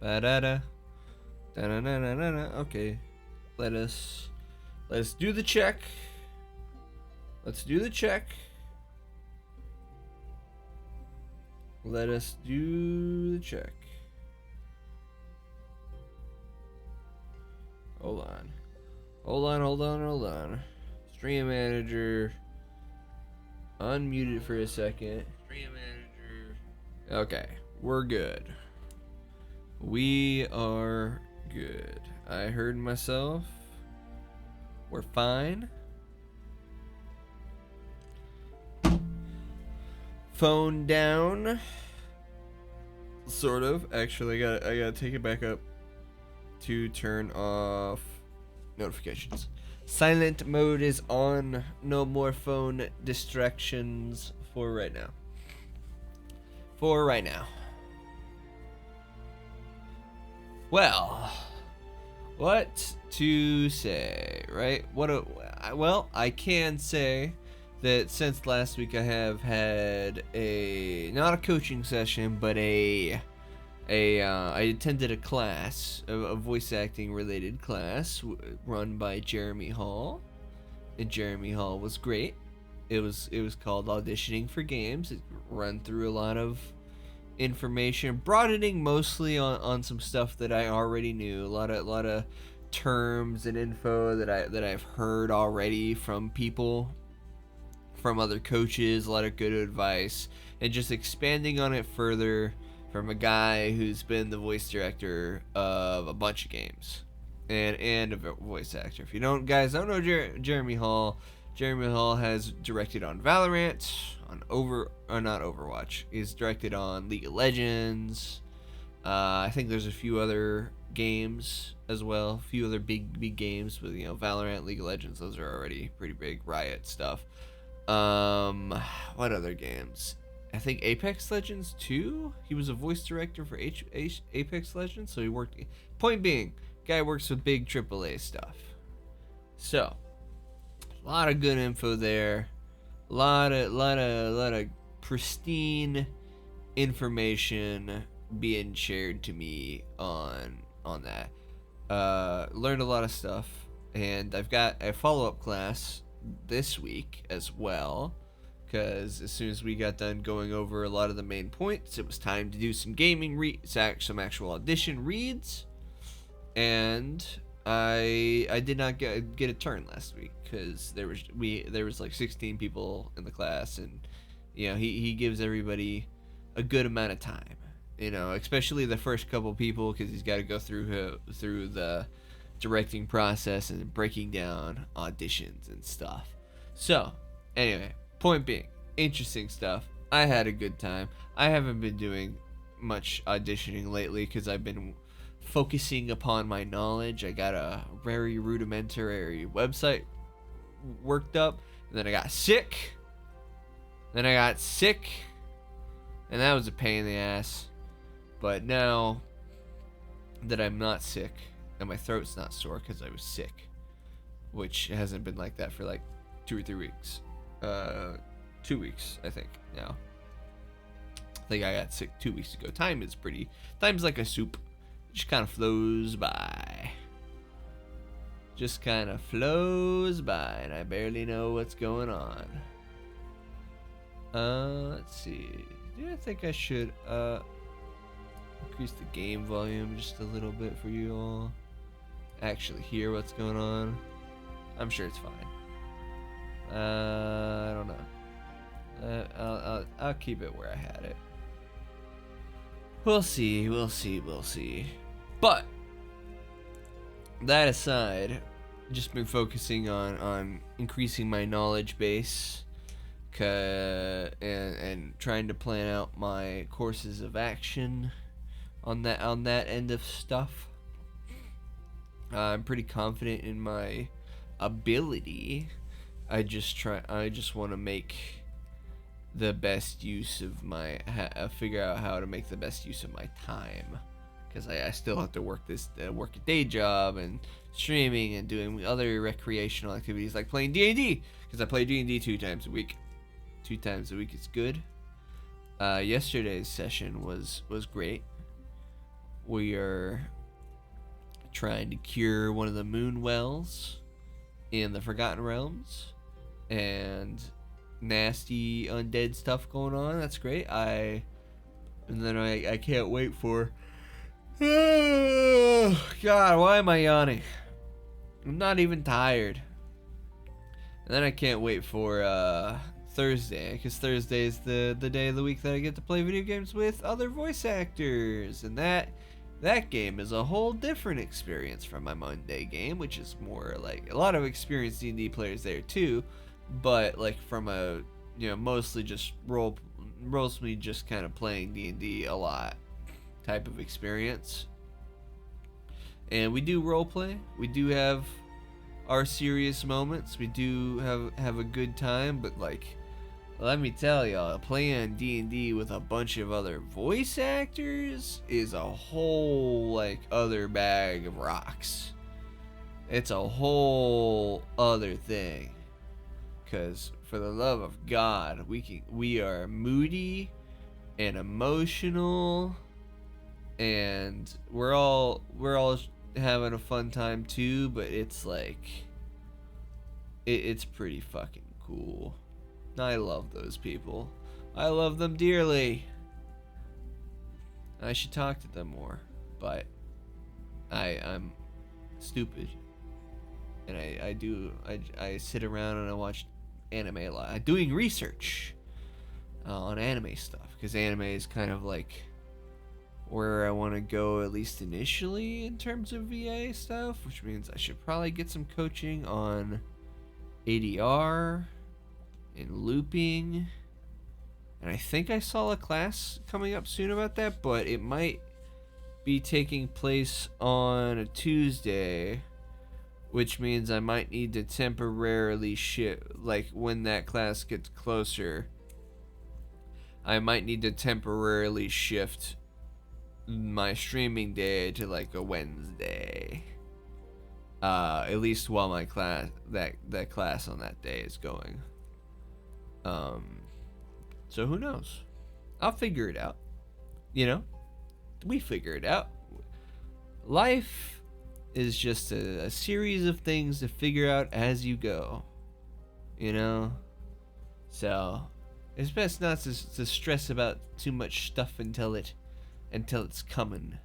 Ba-da-da. Da-da-da-da-da. Okay. Let's do the check. Let's do the check. Let us do the check. Hold on. Hold on. Stream manager. Unmuted for a second. Stream manager. Okay, we're good. We are good. I heard myself. We're fine. Phone down. Sort of. Actually, I gotta take it back up to turn off notifications. Silent mode is on. No more phone distractions for right now. Well, what to say, right? Well, I can say that since last week I have had not a coaching session, but I attended a class, a voice acting related class run by Jeremy Hall, and Jeremy Hall was great. It was called Auditioning for Games. It run through a lot of information, broadening mostly on some stuff that I already knew, a lot of terms and info that I've heard already from people, from other coaches, a lot of good advice, and just expanding on it further from a guy who's been the voice director of a bunch of games and a voice actor. If you guys don't know Jeremy Hall has directed on Valorant, not Overwatch. He's directed on League of Legends. I think there's a few other games as well, a few other big games, but Valorant, League of Legends, those are already pretty big. Riot stuff. What other games? I think Apex Legends 2. He was a voice director for Apex Legends, so he worked. Point being, guy works with big AAA stuff. So, a lot of good info there. A lot of pristine information being shared to me on that. Learned a lot of stuff, and I've got a follow-up class this week as well, because as soon as we got done going over a lot of the main points, it was time to do some gaming some actual audition reads, and I did not get a turn last week because there was like 16 people in the class, and he gives everybody a good amount of time, especially the first couple people, because he's got to go through the directing process and breaking down auditions and stuff. So anyway, point being, interesting stuff. I had a good time. I haven't been doing much auditioning lately because I've been focusing upon my knowledge. I got a very rudimentary website worked up, and then I got sick. And that was a pain in the ass. But now that I'm not sick and my throat's not sore because I was sick, which hasn't been like that for like 2 or 3 weeks. 2 weeks, I think, now. I think I got sick 2 weeks ago. Time's like a soup. Just kind of flows by. And I barely know what's going on. Let's see. Do I think I should increase the game volume just a little bit for you all? Actually hear what's going on. I'm sure it's fine. I don't know. I'll keep it where I had it. We'll see. But that aside, just been focusing on increasing my knowledge base, and trying to plan out my courses of action on that end of stuff. I'm pretty confident in my ability. I just want to make the best use of figure out how to make the best use of my time, because I still have to work a day job and streaming and doing other recreational activities like playing D&D, because I play D&D 2 times a week. 2 times a week is good. Yesterday's session was great. We are trying to cure one of the moon wells in the Forgotten Realms, and nasty undead stuff going on. That's great. I can't wait for. Oh, God, why am I yawning? I'm not even tired. And then I can't wait for Thursday, because Thursday is the day of the week that I get to play video games with other voice actors, and that game is a whole different experience from my Monday game, which is more like a lot of experienced D&D players there too, but like from a mostly just mostly just kind of playing D&D a lot type of experience. And we do roleplay. We do have our serious moments. We do have a good time, but like, let me tell y'all, playing D&D with a bunch of other voice actors is a whole like other bag of rocks. It's a whole other thing. 'Cause for the love of God, we are moody and emotional, and we're all having a fun time too, but it's like it's pretty fucking cool. I love those people. I love them dearly. I should talk to them more, but I'm stupid, and I sit around and I watch anime a lot. I'm doing research on anime stuff, because anime is kind of like where I want to go, at least initially, in terms of VA stuff, which means I should probably get some coaching on ADR and looping, and I think I saw a class coming up soon about that, but it might be taking place on a Tuesday, which means I might need to temporarily shift, like when that class gets closer, I might need to temporarily shift my streaming day to like a Wednesday, at least while my class that class on that day is going. So who knows? I'll figure it out. We figure it out. Life is just a series of things to figure out as you go. So it's best not to stress about too much stuff until it's coming.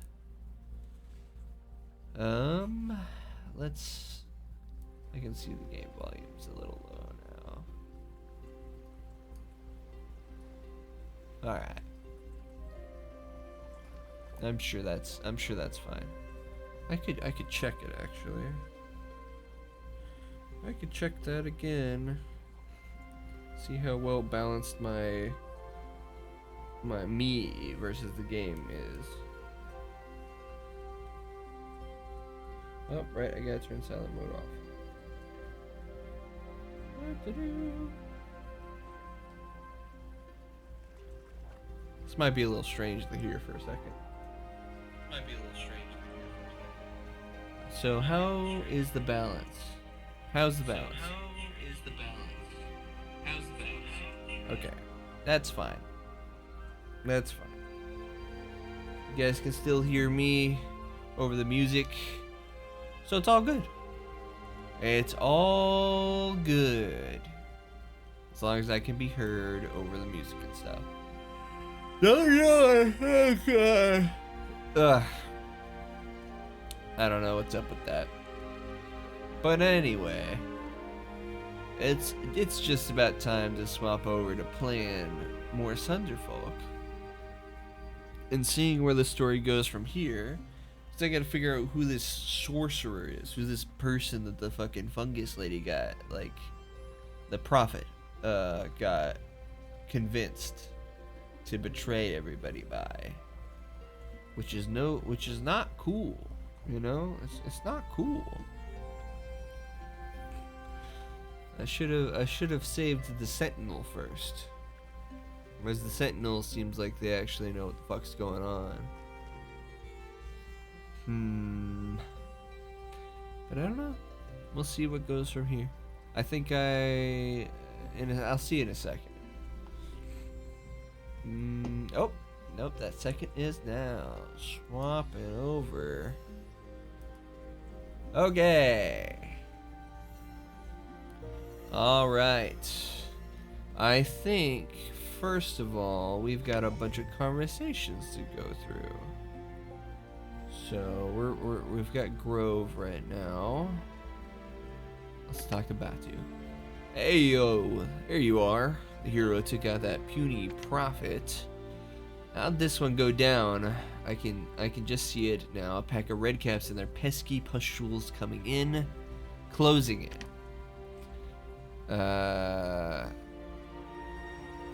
I can see the game volume's a little low now. All right. I'm sure that's fine. I could check it actually. I could check that again. See how well balanced my me versus the game is. Oh, right, I gotta turn silent mode off. What to do? This might be a little strange to hear for a second. So how is the balance? How's the balance? Okay, that's fine. That's fine. You guys can still hear me over the music, so it's all good. It's all good. As long as I can be heard over the music and stuff. Ugh. I don't know what's up with that. But anyway, it's just about time to swap over to playing more Sunderfolk and seeing where the story goes from here. So I gotta figure out who this sorcerer is, who this person that the fucking fungus lady got, like, the prophet, got convinced to betray everybody by. Which is not cool, It's not cool. I should have saved the Sentinel first. Whereas the Sentinel seems like they actually know what the fuck's going on. But I don't know. We'll see what goes from here. I think I'll see you in a second. Oh, Nope, that second is now. Swapping over. Okay. Alright. I think, first of all, we've got a bunch of conversations to go through. So, we've got Grove right now. Let's talk to Batu. Hey, yo. There you are. The hero took out that puny prophet. How'd this one go down? I can just see it now. A pack of redcaps and their pesky pustules coming in, closing it.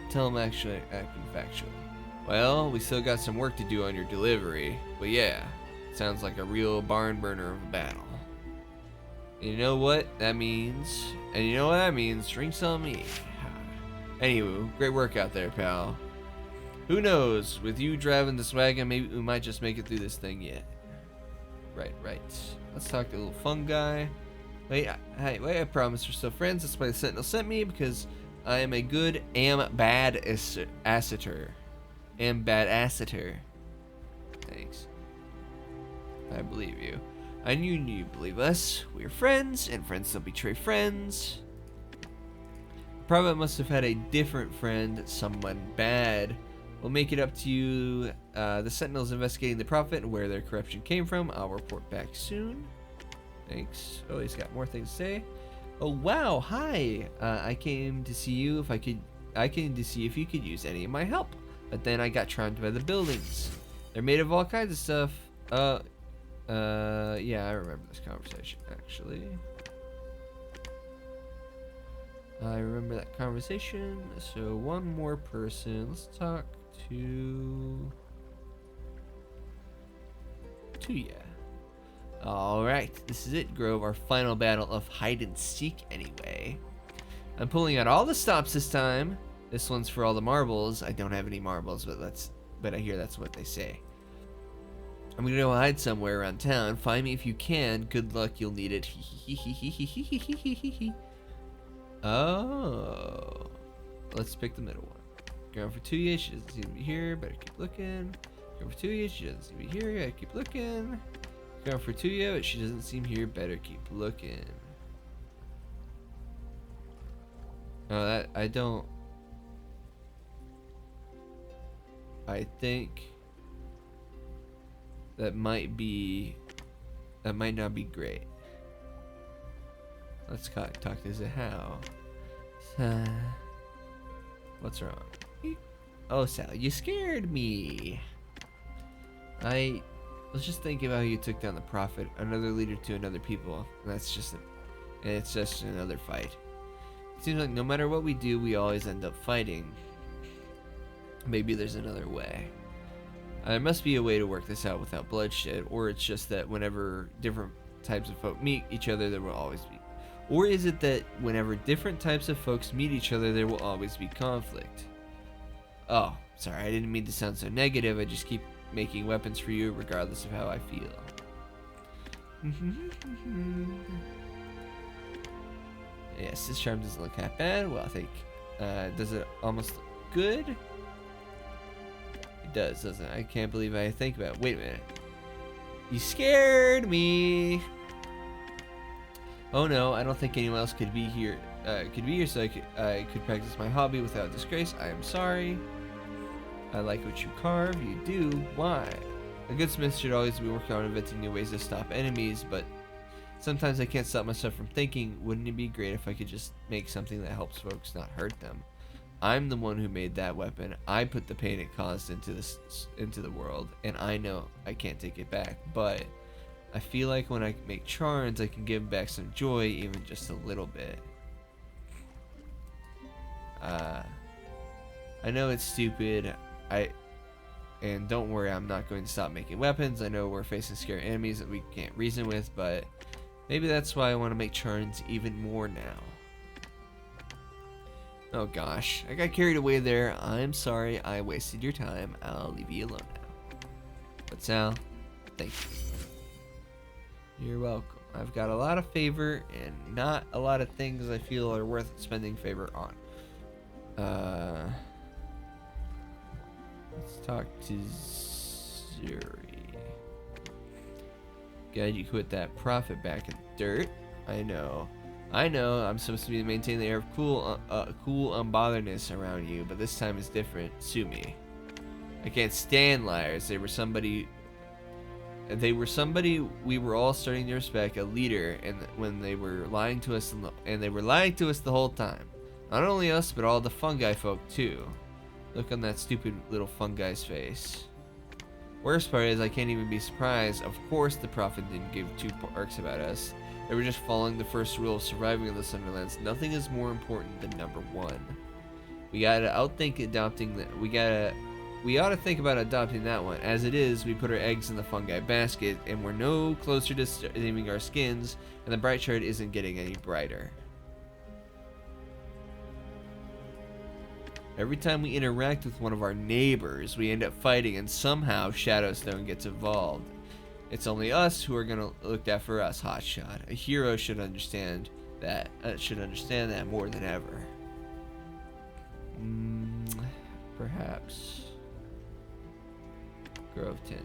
Tell them actually acting factual. Well, we still got some work to do on your delivery, but yeah, sounds like a real barn burner of a battle. And you know what that means? And you know what that means? Drinks on me. Anywho, great work out there, pal. Who knows? With you driving this wagon, maybe we might just make it through this thing yet. Right. Let's talk to the little fun guy. Wait, I promise we're still friends. That's why the Sentinel sent me, because I am a good bad asseter. Thanks. I believe you. I knew you'd believe us. We're friends, and friends don't betray friends. Prophet must have had a different friend, someone bad. We'll make it up to you. The Sentinel's investigating the Prophet and where their corruption came from. I'll report back soon. Thanks. Oh, he's got more things to say. Oh wow, hi. I came to see you if you could use any of my help. But then I got charmed by the buildings. They're made of all kinds of stuff. Yeah, I remember this conversation actually. I remember that conversation. So one more person. Let's talk to ya. Alright, this is it, Grove. Our final battle of hide and seek anyway. I'm pulling out all the stops this time. This one's for all the marbles. I don't have any marbles, but I hear that's what they say. I'm gonna go hide somewhere around town. Find me if you can. Good luck, you'll need it. Oh. Let's pick the middle one. Going for Tuya, she doesn't seem to be here. Better keep looking. Going for Tuya, she doesn't seem to be here. Gotta keep looking. Going for Tuya, but she doesn't seem here. Better keep looking. Oh, I think that might not be great. Let's talk to Zahao. What's wrong? Oh, Sal, you scared me. I was just thinking about how you took down the Prophet, another leader to another people, and it's just another fight. It seems like no matter what we do, we always end up fighting. Maybe there's another way. There must be a way to work this out without bloodshed, or it's just that whenever different types of folk meet each other, there will always be. Or is it that whenever different types of folks meet each other, there will always be conflict? Oh, sorry, I didn't mean to sound so negative. I just keep making weapons for you regardless of how I feel. Yes, this charm doesn't look that bad. Well, I think, does it almost look good? It does, doesn't it? I can't believe I think about it. Wait a minute. You scared me. Oh no, I don't think anyone else could be here. So I could practice my hobby without disgrace. I am sorry. I like what you carve. You do. Why? A good smith should always be working on inventing new ways to stop enemies, but sometimes I can't stop myself from thinking, wouldn't it be great if I could just make something that helps folks, not hurt them? I'm the one who made that weapon. I put the pain it caused into the world, and I know I can't take it back, but I feel like when I make charms, I can give back some joy, even just a little bit. I know it's stupid. And don't worry, I'm not going to stop making weapons. I know we're facing scary enemies that we can't reason with, but maybe that's why I want to make charms even more now. Oh gosh, I got carried away there. I'm sorry, I wasted your time. I'll leave you alone now. But Sal, thank you. You're welcome. I've got a lot of favor and not a lot of things I feel are worth spending favor on. Let's Talk to Zuri. God, you put that prophet back in the dirt. I know. I'm supposed to be maintaining the air of cool unbotheredness around you, but this time is different. Sue me. I can't stand liars. They were somebody we were all starting to respect, a leader, and when they were lying to us, and they were lying to us the whole time. Not only us, but all the fungi folk too. Look on that stupid little fungi's face. Worst part is I can't even be surprised. Of course the prophet didn't give two barks about us. They were just following the first rule of surviving in the Sunderlands. Nothing is more important than number one. We gotta outthink adopting that. We ought to think about adopting that one. As it is, we put our eggs in the fungi basket, and we're no closer to saving our skins, and the bright shard isn't getting any brighter. Every time we interact with one of our neighbors, we end up fighting, and somehow Shadowstone gets involved. It's only us who are gonna look out for us, Hotshot. A hero should understand that. More than ever. Perhaps. Grove Tender.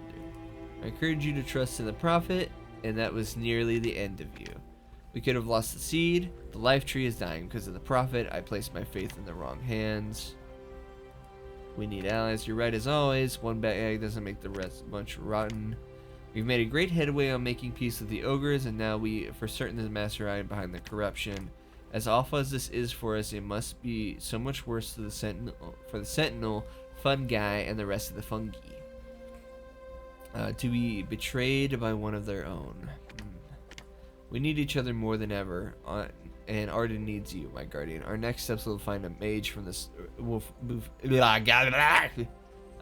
I encourage you to trust in the prophet, and that was nearly the end of you. We could have lost the seed. The life tree is dying because of the prophet. I placed my faith in the wrong hands. We need allies. You're right as always. One bad egg doesn't make the rest bunch rotten. We've made a great headway on making peace with the ogres, and now we for certain is the mastermind behind the corruption. As awful as this is for us, it must be so much worse for the sentinel, fungi, and the rest of the fungi. To be betrayed by one of their own. We need each other more than ever, and Arden needs you, my guardian. Our next steps will find a mage from this wolf. I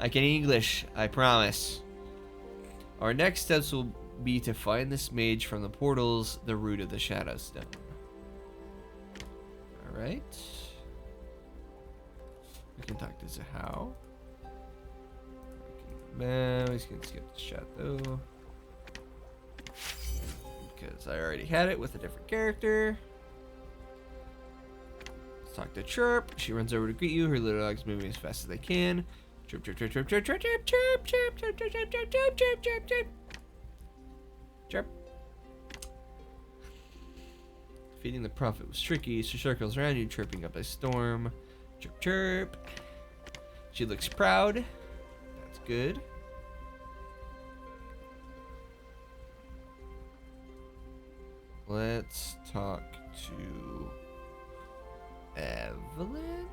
can English, I promise. Our next steps will be to find this mage from the portals, the root of the Shadowstone. Alright. We can talk to Zahao. Man, we can skip the shot though. Because I already had it with a different character. Let's talk to Chirp. She runs over to greet you. Her little dog's moving as fast as they can. Chirp, chirp, chirp, chirp, chirp, chirp, chirp, chirp, chirp, chirp, chirp, chirp, chirp, chirp, chirp, chirp, chirp. Chirp. Feeding the prophet was tricky. She circles around you, chirping up a storm. Chirp, chirp. She looks proud. That's good. Let's talk to Evelyn.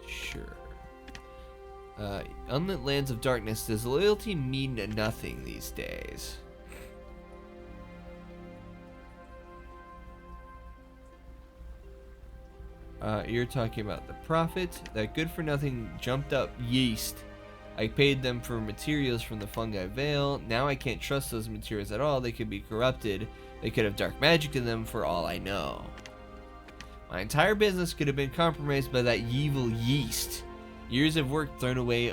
Sure. Unlit lands of darkness. Does loyalty mean nothing these days? You're talking about the prophet. That good-for-nothing jumped-up yeast. I paid them for materials from the fungi veil. Now I can't trust those materials at all. They could be corrupted. They could have dark magic in them for all I know. My entire business could have been compromised by that evil yeast. Years of work thrown away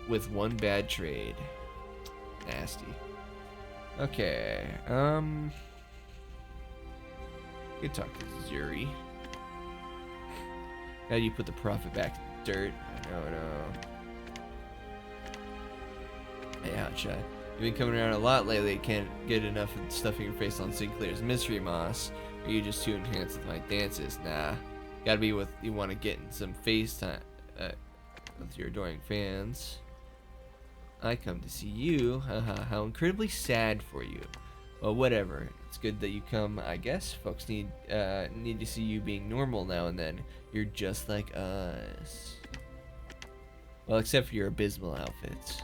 with one bad trade. Nasty. Okay. Good talk to Zuri. How do you put the prophet back in the dirt? I know. Hey, Hotshot. You've been coming around a lot lately. Can't get enough of stuffing your face on Sinclair's mystery moss. Or are you just too enhanced with my dances? Nah. Gotta be with you want to get in some face time with your adoring fans. I come to see you. Haha, how incredibly sad for you. Well, whatever. It's good that you come, I guess. Folks need to see you being normal now and then. You're just like us. Well, except for your abysmal outfits.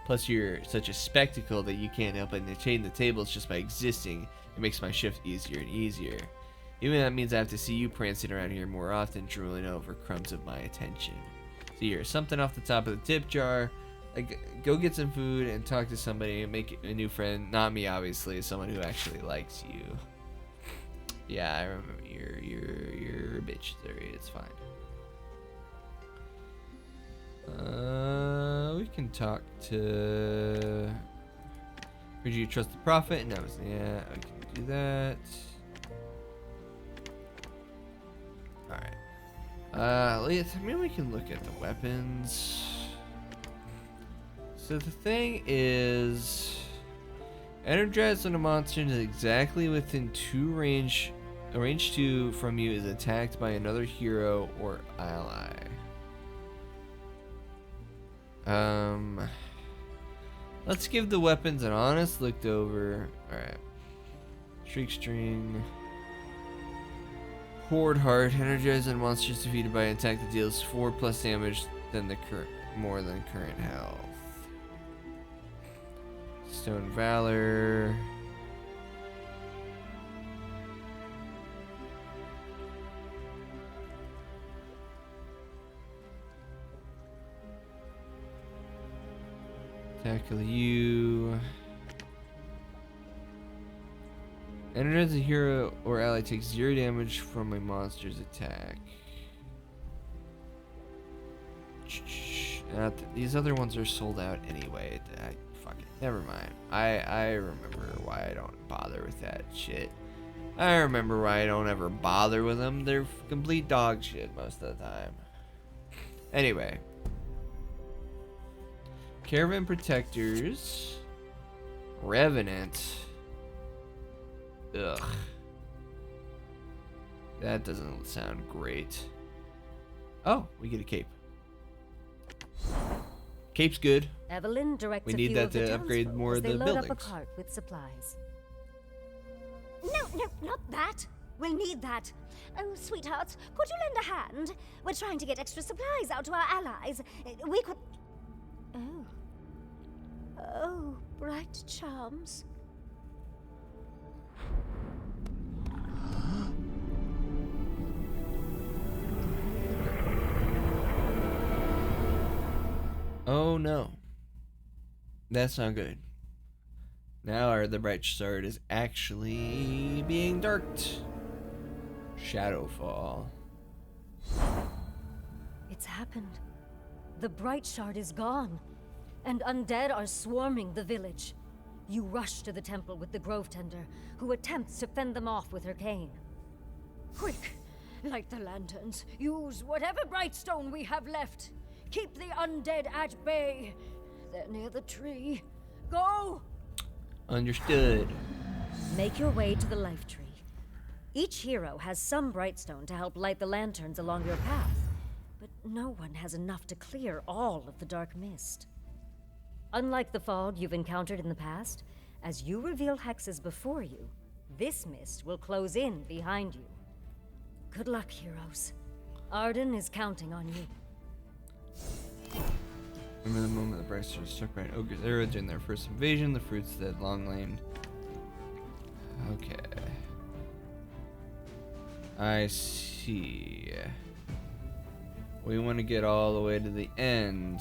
Plus, you're such a spectacle that you can't help but entertain the tables just by existing. It makes my shift easier and easier. Even that means I have to see you prancing around here more often, drooling over crumbs of my attention. So here's something off the top of the tip jar. Like, go get some food and talk to somebody and make a new friend. Not me, obviously. Someone who actually likes you. Yeah, I remember. You're a bitch, Zuri. It's fine. We can talk to. Would you trust the prophet? No, yeah, I can do that. All right. I mean, we can look at the weapons. So the thing is, energize when a monster is exactly within range 2 from you is attacked by another hero or ally. Let's give the weapons an honest looked over. Alright. Shriek String. Horde Heart. Energize when monsters defeated by an attack that deals 4+ damage than the more than current health. Stone Valor. Tackle you. Energize a hero or ally takes 0 damage from a monster's attack. These other ones are sold out anyway. Fuck it. Never mind. I remember why I don't bother with that shit. I remember why I don't ever bother with them. They're complete dog shit most of the time. Anyway. Caravan Protectors. Revenant. Ugh. That doesn't sound great. Oh, we get a cape. Cape's good. Evelyn directs We need that to upgrade more of the buildings. buildings. Load up a cart with supplies. No, not that. We'll need that. Oh, sweethearts, could you lend a hand? We're trying to get extra supplies out to our allies. We could... Oh. Oh, bright charms. Oh no. That's not good. Now the bright shard is actually being darked. Shadowfall. It's happened. The bright shard is gone, and undead are swarming the village. You rush to the temple with the Grove Tender, who attempts to fend them off with her cane. Quick! Light the lanterns. Use whatever bright stone we have left. Keep the undead at bay. They're near the tree. Go! Understood. Make your way to the life tree. Each hero has some bright stone to help light the lanterns along your path, but no one has enough to clear all of the dark mist. Unlike the fog you've encountered in the past, as you reveal hexes before you, this mist will close in behind you. Good luck, heroes. Arden is counting on you. Remember the moment the bright shard struck by an ogre's arrow during their first invasion, the fruits that had long lain. Okay. I see. We want to get all the way to the end.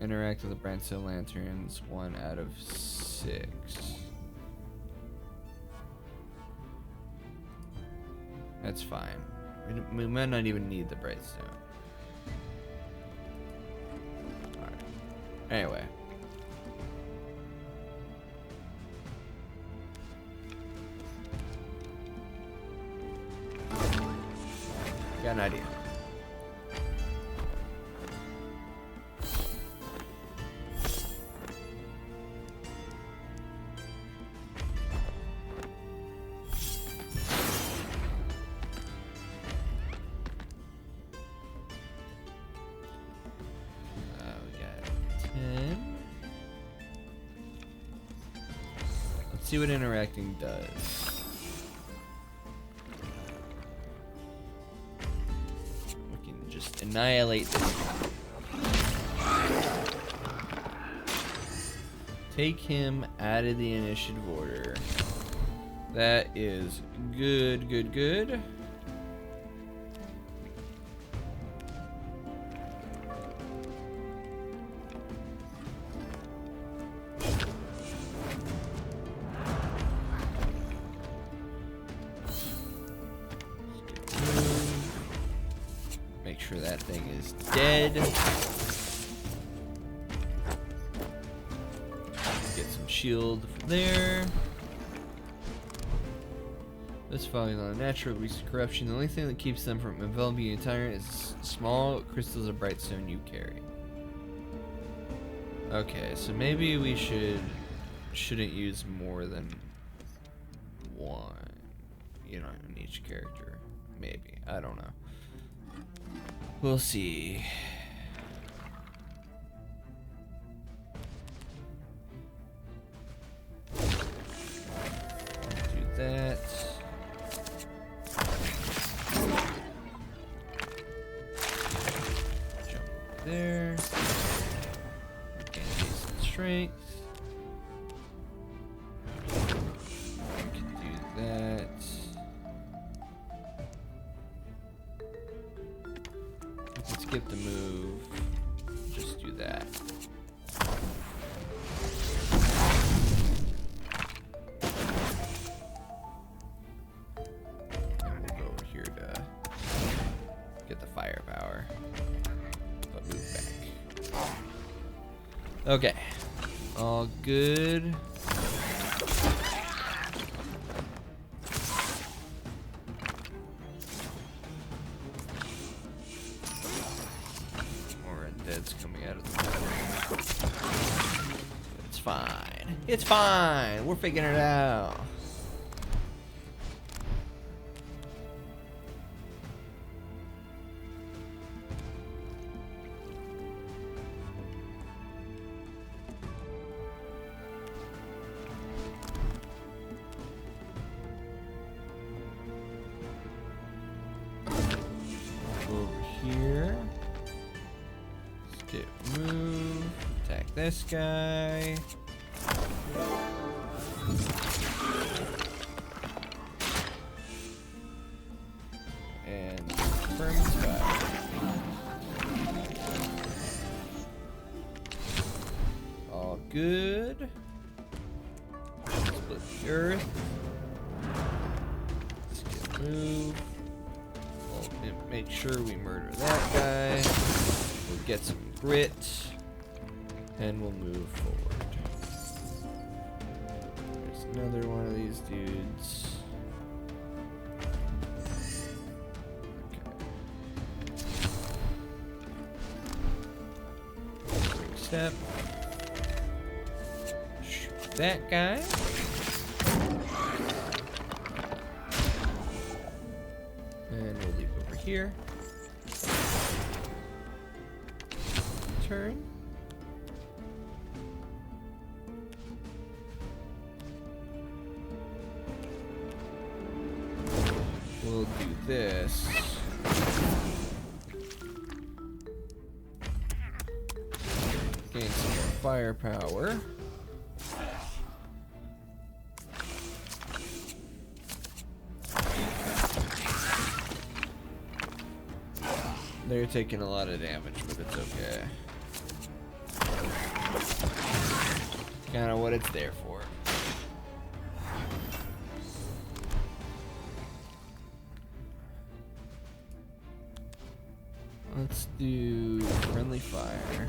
Interact with the Brandstone Lanterns, 1 out of 6. That's fine. We might not even need the Brightstone. Alright. Anyway. Got an idea. We got 10. Let's see what interacting does. Just annihilate this guy. Take him out of the initiative order. That is good, good, good. Make sure that thing is dead. Get some shield from there. This fog is unnatural, weakness and corruption. The only thing that keeps them from enveloping you tyrant is small crystals of bright stone you carry. Okay, so maybe we shouldn't use more than one, you know, in each character. Maybe. I don't know. We'll see. Do that. Jump there. Gain decent strength. We can do that. We can skip the move. Just do that. And we'll go over here to get the firepower. But move back. Okay. All good. More undeads coming out of the water. It's fine. It's fine. We're figuring it out. Over here. Skip move. Attack this guy. And confirm fire. All good. Split the earth. Skip move. Make sure we murder that guy. We'll get some grit. And we'll move forward. There's another one of these dudes. Okay. Quick step. Shoot that guy. And we'll leave over here. Turn. We'll do this. Gain some more firepower. They're taking a lot of damage, but it's okay. Kind of what it's there for. Let's do friendly fire.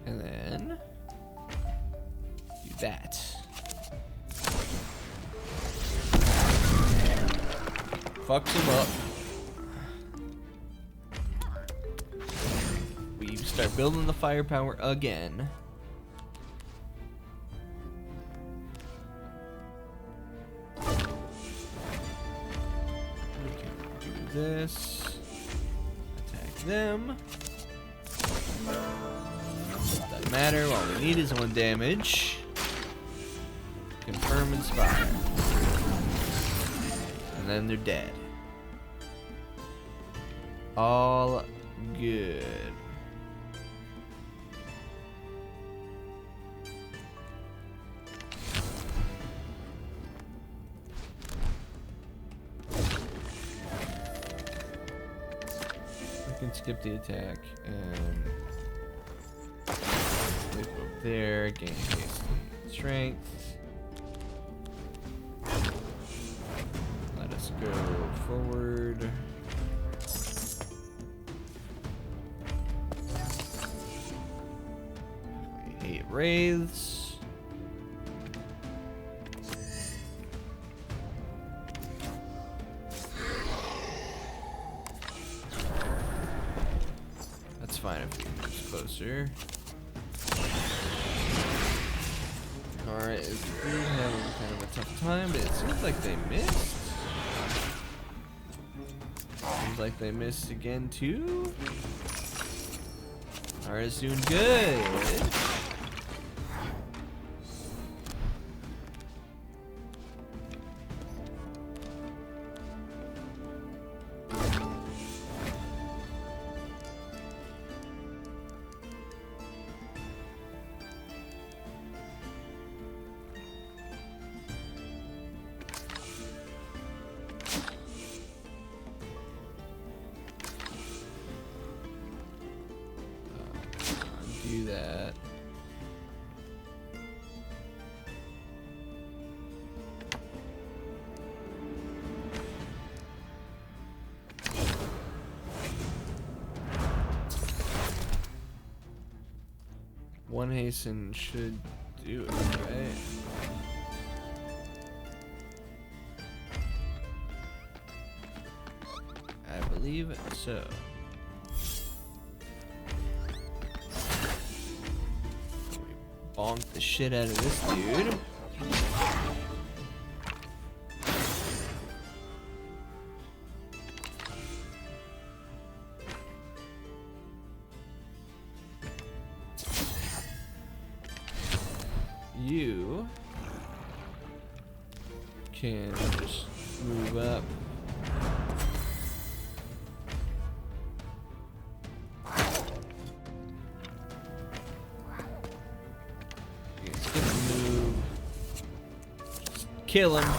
And then do that. Fucks him up. We start building the firepower again. We can do this. Attack them. Doesn't matter. All we need is 1 damage. Confirm inspire. And then they're dead. All good. We can skip the attack and leave up there, gain haste and strength. Let us go forward. We hate wraiths. fine if we move closer. Alright, is having kind of a tough time, but it seems like they missed. Seems like they missed again too. Alright, doing good. Do that. One hasten should do it, right? I believe so. Bonk the shit out of this dude. You can just move up. Kill him.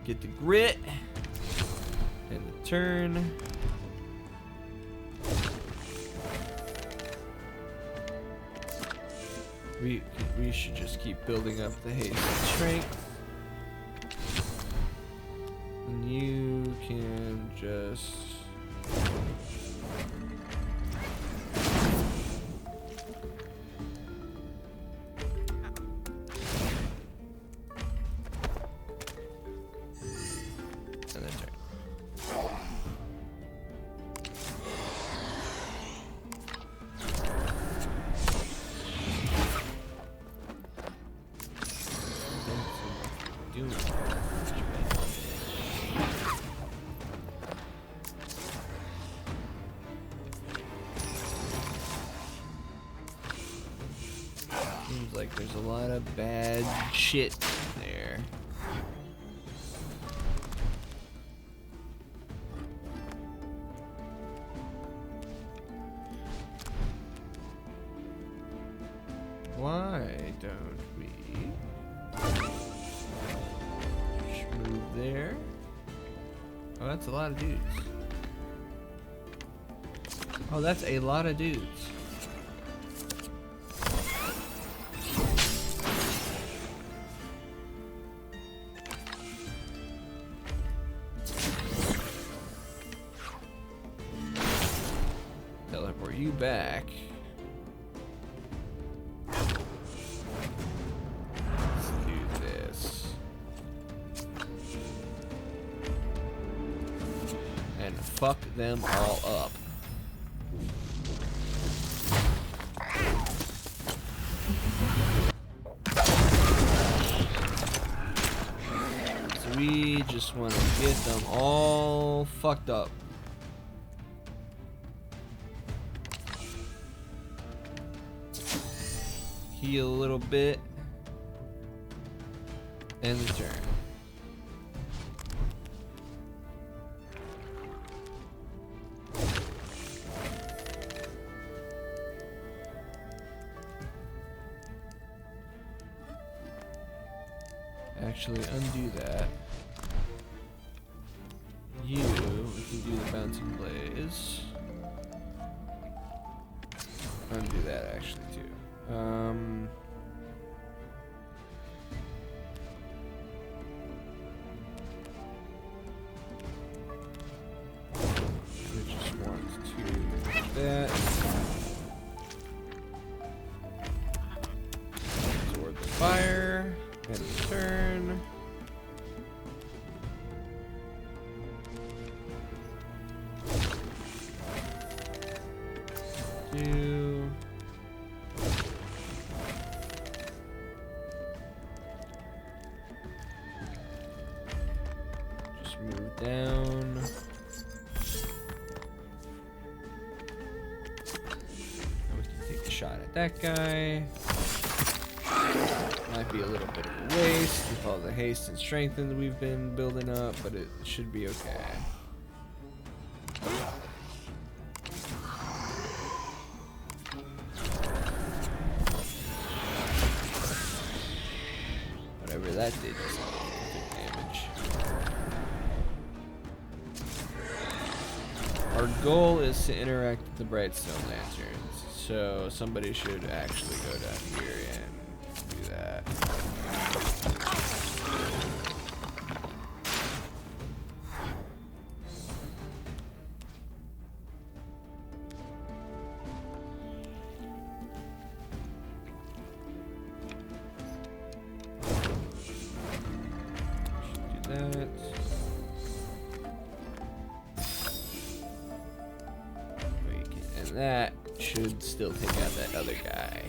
Get the grit and the turn. We should just keep building up the haste and strength. And you can just seems like there's a lot of bad shit there. Why don't we just move there? Oh, that's a lot of dudes. Oh, that's a lot of dudes. Teleport you back. Let's do this. And fuck them all up. So we just want to get them all fucked up. Heal a little bit. End the turn. Actually, undo that. You, we can do the bouncing blaze. Undo that actually too. We just want to do that. Absorb the fire. End the turn. 2. Just move down. Now we can take a shot at that guy. Might be a little bit of a waste with all the haste and strength that we've been building up, but it should be okay. Whatever that did just took damage. Our goal is to interact with the Brightstone Lanterns, so somebody should actually go down here and do that. And that should still take out that other guy.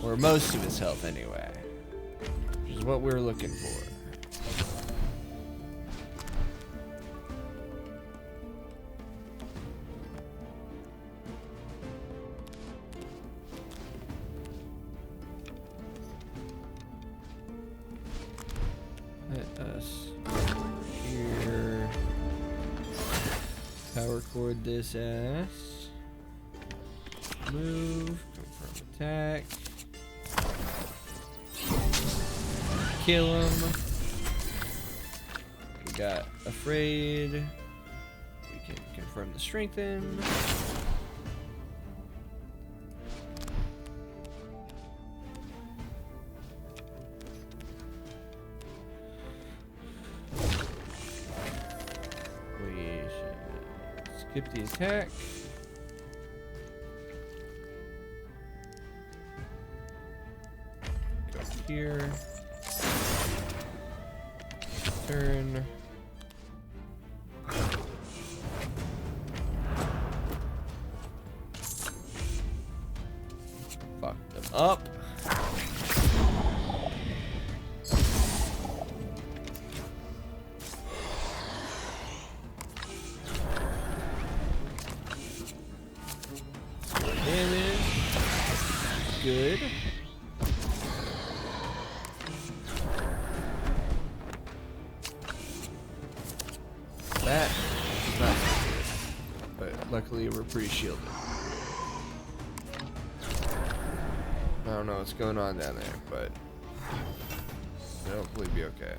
Or most of his health anyway. Which is what we're looking for. Let us here power cord this ass. Move, confirm attack. Kill him. We got afraid. We can confirm the strengthen. We should skip the attack. Go here. Turn. Fuck them up. Damage. Good. That is not so good, but luckily we're pretty shielded. I don't know what's going on down there, but it'll hopefully be okay.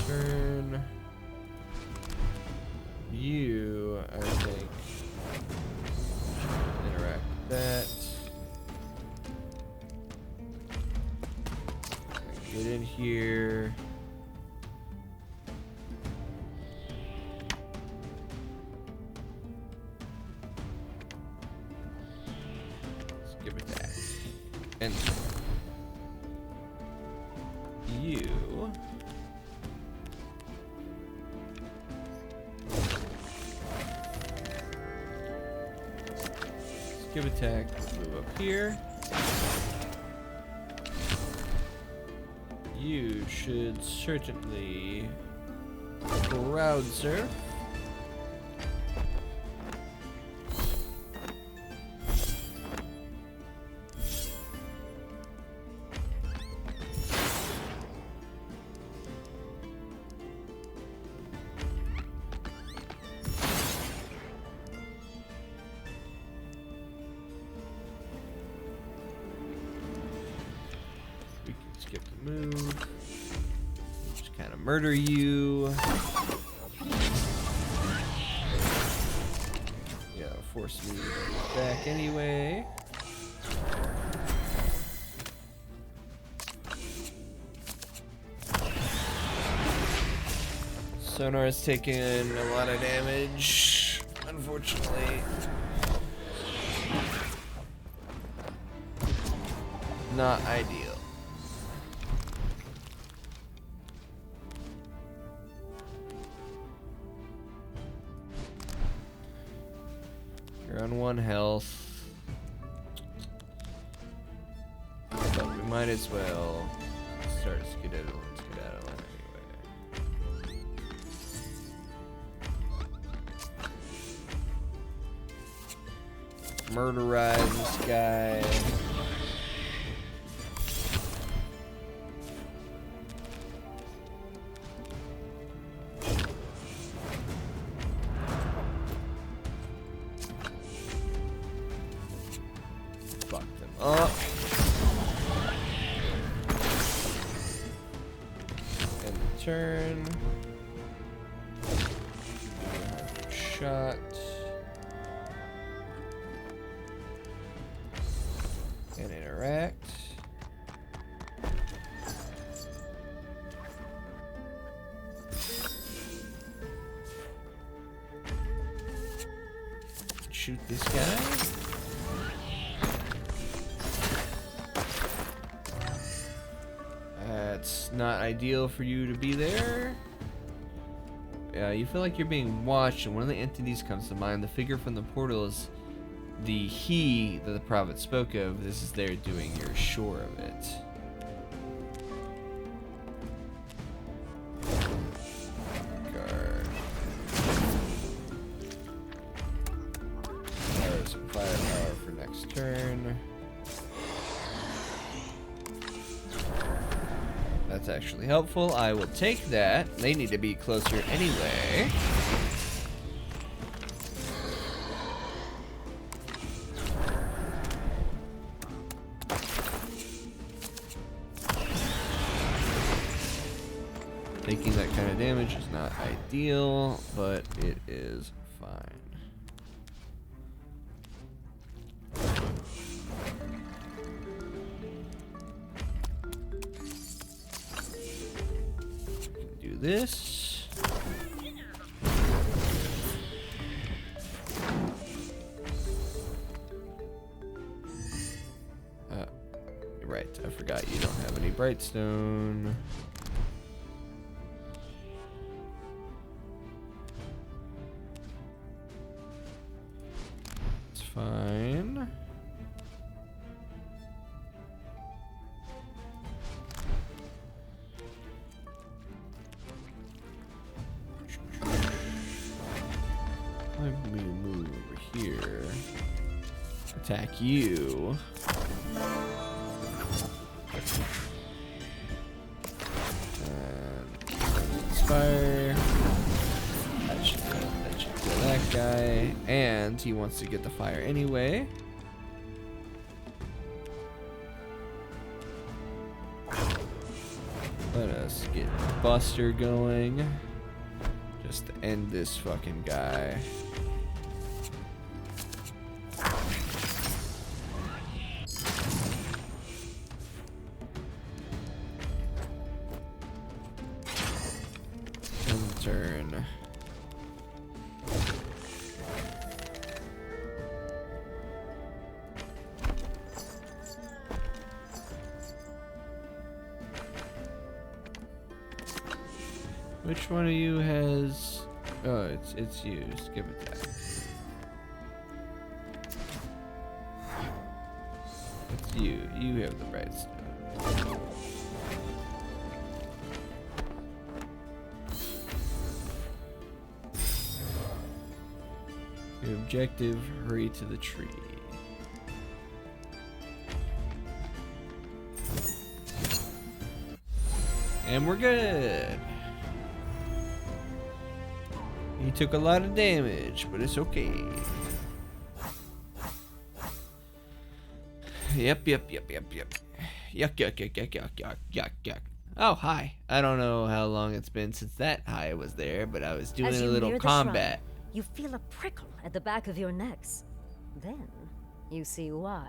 Turn. You, I think, interact with that. Get in here. Skip attack. And you. Skip attack, move up here. You should certainly crowd surf. We can skip the move. Just kind of murder you. Yeah, force me back anyway. Sonar's taking a lot of damage, unfortunately. Not ideal. You're on 1 health. But we might as well start skedaddling anyway. Murderize this guy. Fuck them up. End the turn. Shot. And interact. Shoot this guy. That's not ideal for you to be there. You feel like you're being watched, and one of the entities comes to mind. The figure from the portal is the he that the prophet spoke of. This is there doing, you're sure of it. Guard. There's some firepower for next turn. That's actually helpful. I will take that. They need to be closer anyway. Taking that kind of damage is not ideal, but it is fine. Do this. You're right, I forgot you don't have any Brightstone. It's fine. Let me move over here. Attack you. And fire. That should kill that guy. And he wants to get the fire anyway. Let us get Buster going. Just to end this fucking guy. End turn. Which one of you has... Oh, it's you. Skip attack. It's you. You have the right stuff. Your objective, hurry to the tree. And we're good. He took a lot of damage, but it's okay. Yep. Yuck. Oh, hi. I don't know how long it's been since that high was there, but I was doing As a you little near the combat. shrine, you feel a prickle at the back of your necks. Then you see why.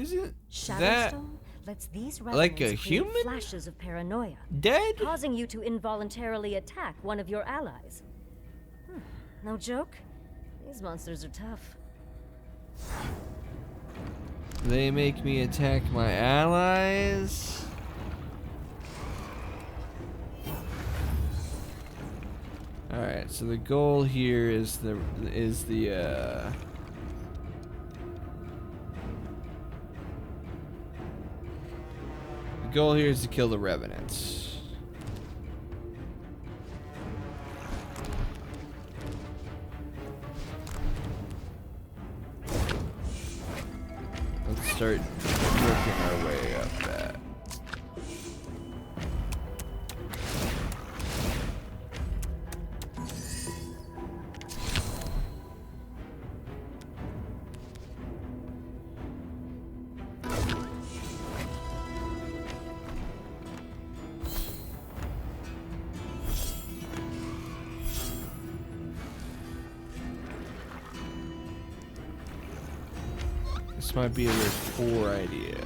Isn't that Shadowstone lets these like a revenants create human? flashes of paranoia, Dead? causing you to involuntarily attack one of your allies. No joke? These monsters are tough. They make me attack my allies. All right, so the goal here is the goal here is to kill the revenants. Let's start working our way up that. This might be a really poor idea.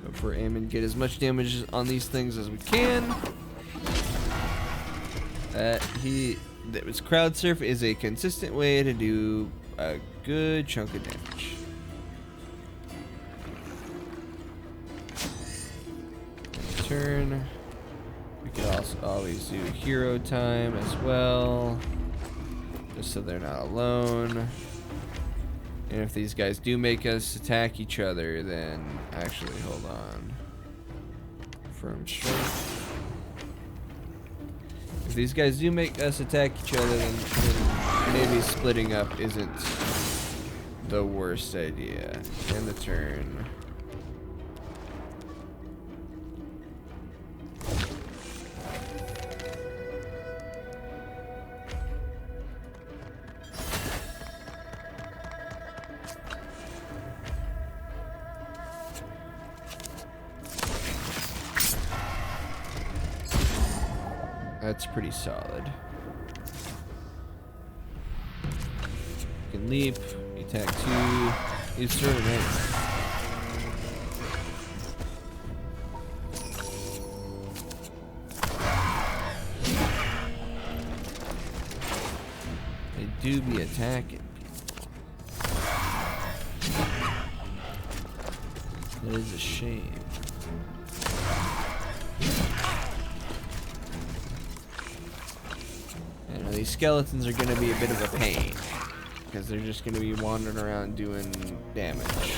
Go for aim and get as much damage on these things as we can. This crowd surf is a consistent way to do a good chunk of damage. Turn. We could also always do hero time as well, just so they're not alone. And if these guys do make us attack each other, then actually hold on. Firm strength. If these guys do make us attack each other, then maybe splitting up isn't the worst idea. End the turn. That's pretty solid. You can leap, attack 2, use turn, right? They do be attacking people. That is a shame. These skeletons are going to be a bit of a pain because they're just going to be wandering around doing damage.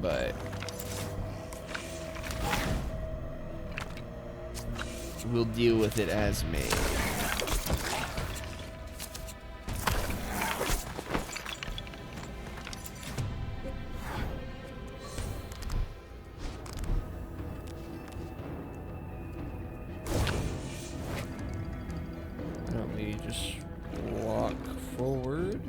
But we'll deal with it as made. Just walk forward.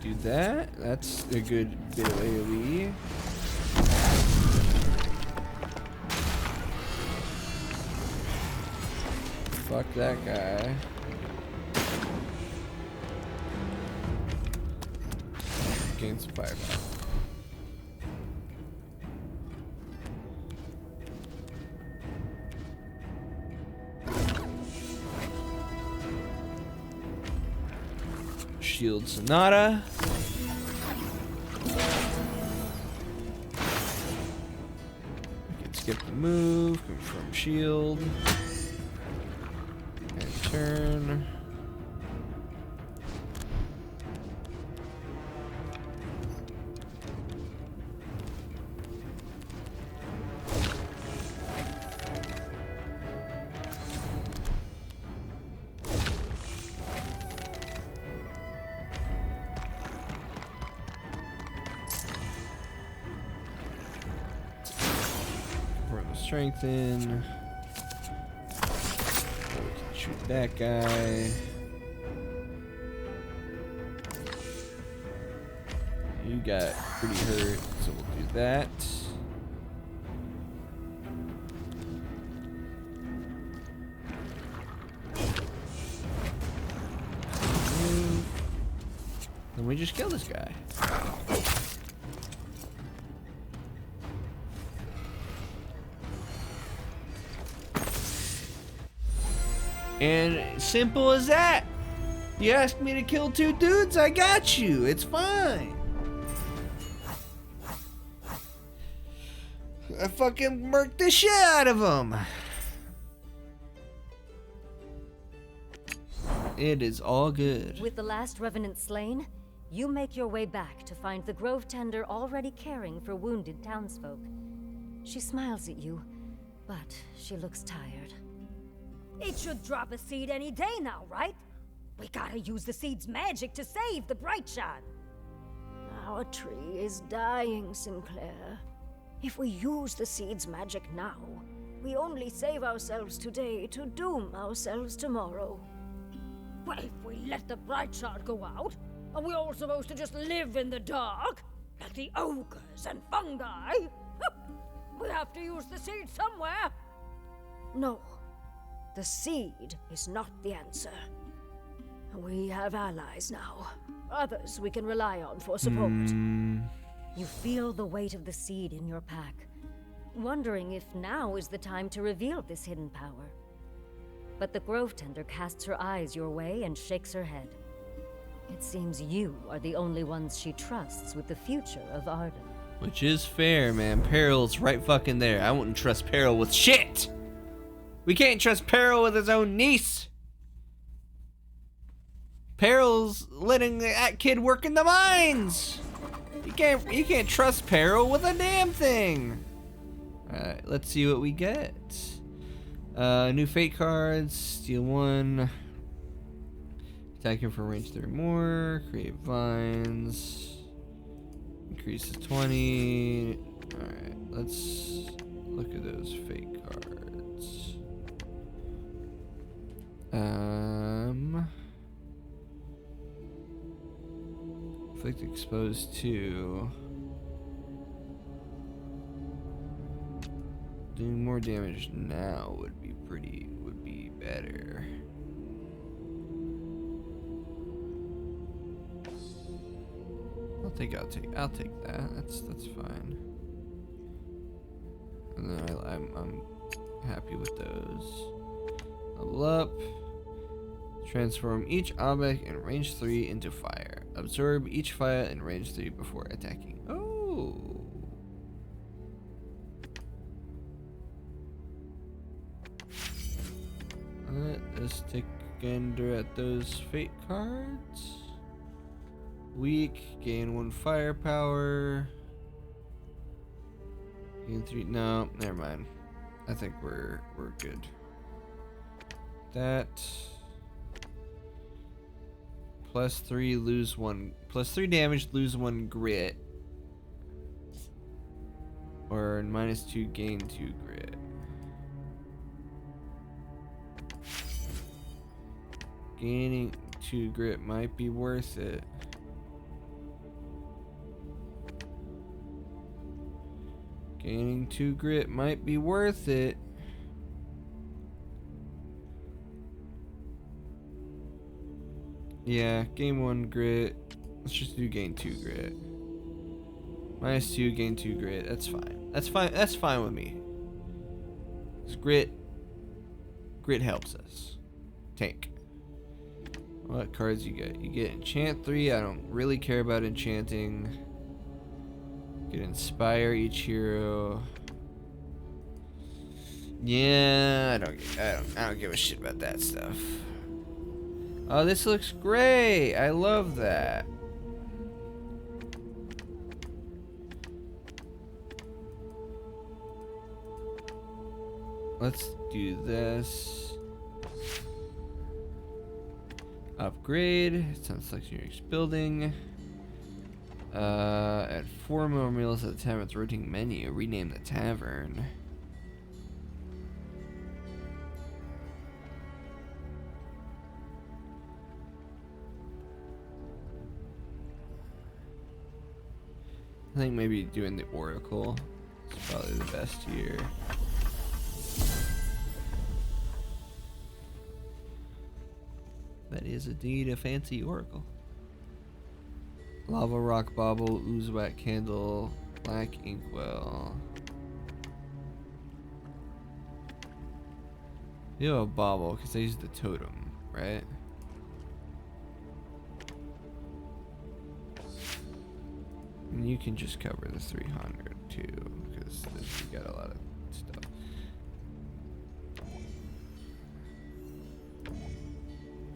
Do that. That's a good bit of AoE. Fuck that guy. Gain some firepower. Shield Sonata. We can skip the move, confirm shield, and turn. Strengthen. Oh, we can shoot that guy. You got pretty hurt, so we'll do that. me just kill this guy. And simple as that. You asked me to kill 2 dudes, I got you. It's fine. I fucking murked the shit out of them. It is all good. With the last revenant slain, you make your way back to find the Grove Tender already caring for wounded townsfolk. She smiles at you, but she looks tired. It should drop a seed any day now, right? We gotta use the seed's magic to save the Brightshot. Our tree is dying, Sinclair. If we use the seed's magic now, we only save ourselves today to doom ourselves tomorrow. Well, if we let the Brightshot go out, are we all supposed to just live in the dark? Like the ogres and fungi? We have to use the seed somewhere. No, the seed is not the answer. We have allies now. Others we can rely on for support. You feel the weight of the seed in your pack, wondering if now is the time to reveal this hidden power. But the Grove Tender casts her eyes your way and shakes her head. It seems you are the only ones she trusts with the future of Arden. Which is fair, man. Peril's right fucking there. I wouldn't trust Peril with shit. We can't trust Peril with his own niece. Peril's letting that kid work in the mines. You can't trust Peril with a damn thing. Alright, let's see what we get. New fate cards, steal 1. Attacking for range 3 or more. Create vines. Increases 20. Alright, let's look at those fate cards. Inflict exposed to. Doing more damage now would be better. I'll take that. That's fine. And then I'm happy with those. Level up. Transform each object in range 3 into fire. Absorb each fire in range 3 before attacking. Oh. Let's take a gander at those fate cards. Weak, gain 1 firepower. Gain 3. No, never mind. I think we're good. That. +3, lose 1. +3 damage, lose 1 grit. Or -2, gain 2 grit. Gaining 2 grit might be worth it. Gaining 2 grit might be worth it. Yeah, gain 1 grit. Let's just do gain 2 grit. -2, gain 2 grit. That's fine. That's fine with me. 'Cause grit helps us. Tank. What cards you get? You get enchant 3. I don't really care about enchanting. Get inspire each hero. Yeah, I don't give a shit about that stuff. Oh, this looks great. I love that. Let's do this. Upgrade. It's on selection your next building. Add 4 more meals at the tavern's rotating menu. Rename the tavern. I think maybe doing the Oracle is probably the best here. That is indeed a fancy Oracle. Lava rock bauble, ooze wet candle, black inkwell. You have a bauble because I used the totem, right? And you can just cover the 300 too, because you got a lot of stuff.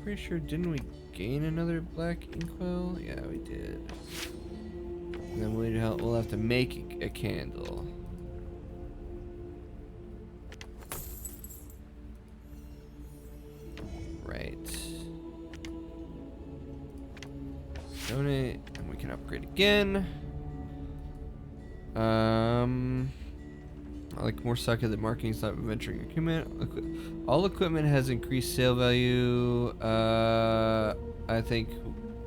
Pretty sure, didn't we gain another black inkwell? Yeah, we did. And then we'll have to make a candle. Right. Donate, and we can upgrade again. I like more socket than marking stop venturing equipment. All equipment has increased sale value. I think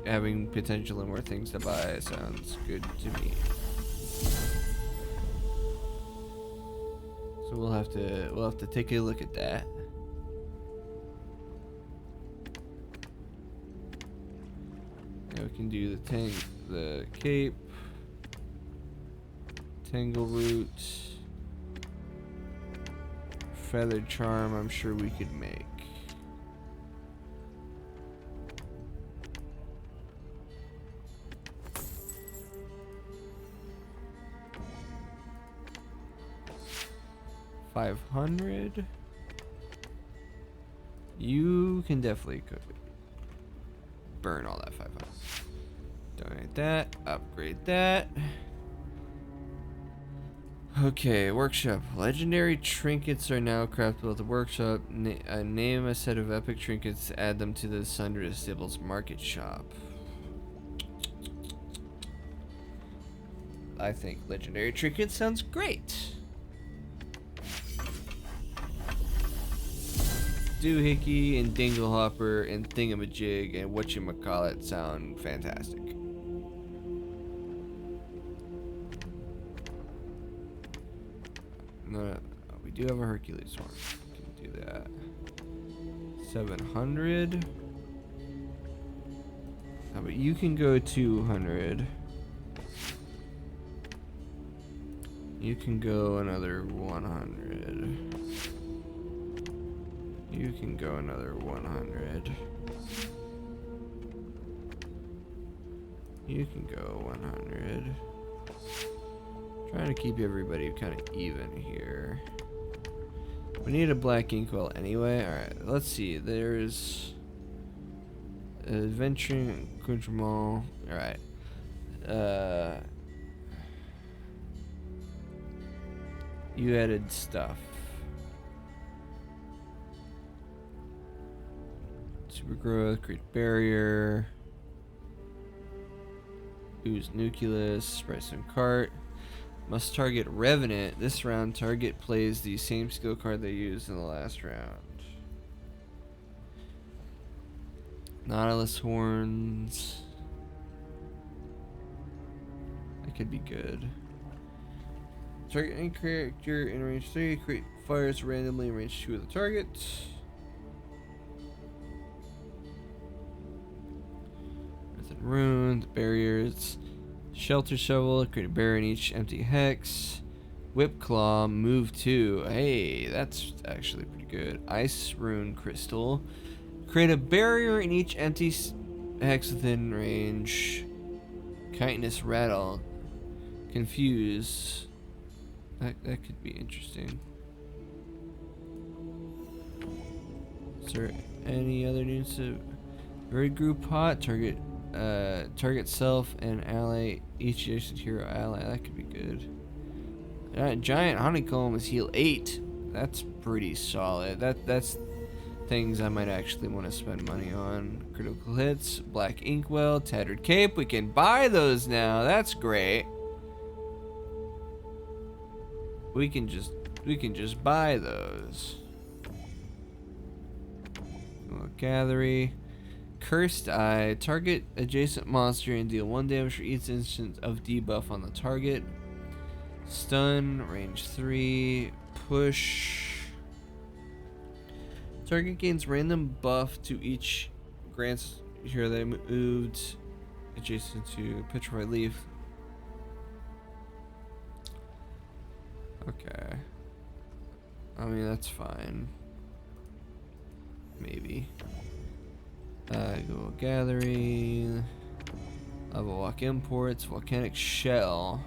having potential and more things to buy sounds good to me. So we'll have to take a look at that. Now we can do the cape, tangle root, feathered charm. I'm sure we could make. $500. You can definitely cook it. Burn all that 500. Donate that. Upgrade that. Okay, workshop. Legendary trinkets are now craftable at the workshop. Name a set of epic trinkets. Add them to the Sunderfolk's market shop. I think legendary trinkets sounds great. Doohickey and Dinglehopper and Thingamajig and whatchamacallit sound fantastic. No, we do have a Hercules one. We can do that. 700. How about you can go 200. You can go another 100. You can go another 100. You can go 100. Trying to keep everybody kind of even here. We need a black inkwell anyway. Alright, let's see. There's adventuring accoutrement. Alright. You added stuff. Super growth, create barrier. Ooze nucleus, price and cart. Must target Revenant. This round, target plays the same skill card they used in the last round. Nautilus horns. That could be good. Target any character in range 3. Create fires randomly in range 2 of the target. Runes, barriers, shelter shovel, create a barrier in each empty hex, whip claw, move 2. Hey, that's actually pretty good. Ice rune crystal, create a barrier in each empty hex within range. Kindness rattle, confuse. That could be interesting. Is there any other news to raid group hot target? Target self and ally, each adjacent hero ally. That could be good. Giant honeycomb is heal 8. That's pretty solid. That's things I might actually want to spend money on. Critical hits, black inkwell, tattered cape. We can buy those now. That's great. We can just buy those. Gathery. Cursed Eye. Target adjacent monster and deal 1 damage for each instance of debuff on the target. Stun. Range 3. Push. Target gains random buff to each grants hero they moved adjacent to petrified leaf. Okay. I mean, that's fine. Maybe. Go gathering. Lava walk imports. Volcanic shell.